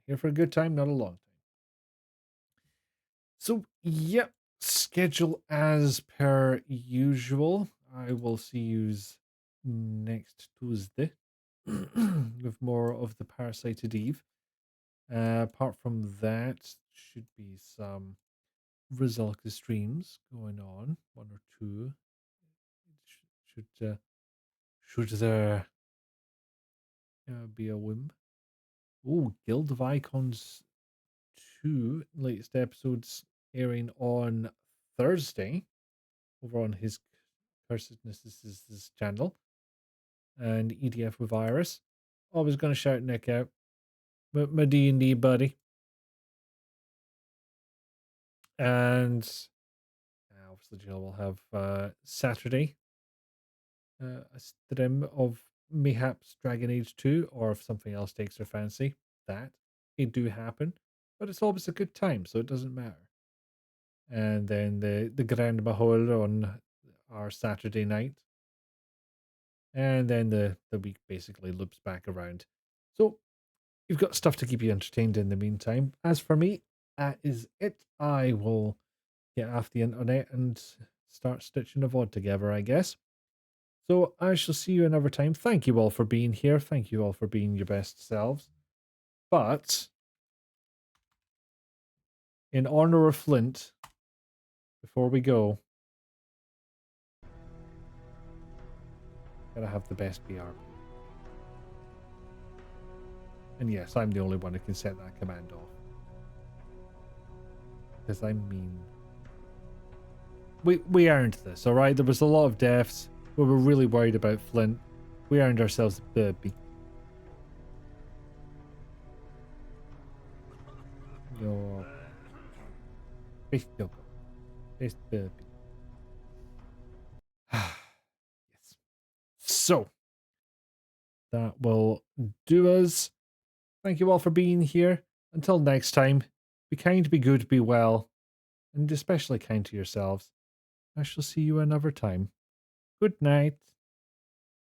Here for a good time, not a long time. So, yep, schedule as per usual. I will see you next Tuesday with more of the Parasite Eve. Apart from that, should be some Rizalka streams going on, one or two. Should there be a whim? Oh, Guild of Icons 2 latest episodes airing on Thursday over on his Cursedness' channel, and EDF with Iris. Always going to shout Nick out, my D&D buddy. And obviously, Jill will have Saturday a stream of mayhaps Dragon Age 2, or if something else takes her fancy, that it do happen. But it's always a good time, so it doesn't matter. And then the Grand Mahol on our Saturday night. And then the week basically loops back around. So you've got stuff to keep you entertained in the meantime. As for me, that is it. I will get off the internet and start stitching a VOD together, I guess. So I shall see you another time. Thank you all for being here. Thank you all for being your best selves. But in honor of Flint, before we go, gotta have the best BRB. And yes, I'm the only one who can set that command off. Because I mean, we earned this, alright? There was a lot of deaths. We were really worried about Flint. We earned ourselves a burpee. Your best doggo. Best burpee. Yes. So, that will do us. Thank you all for being here. Until next time, be kind, be good, be well, and especially kind to yourselves. I shall see you another time. Good night.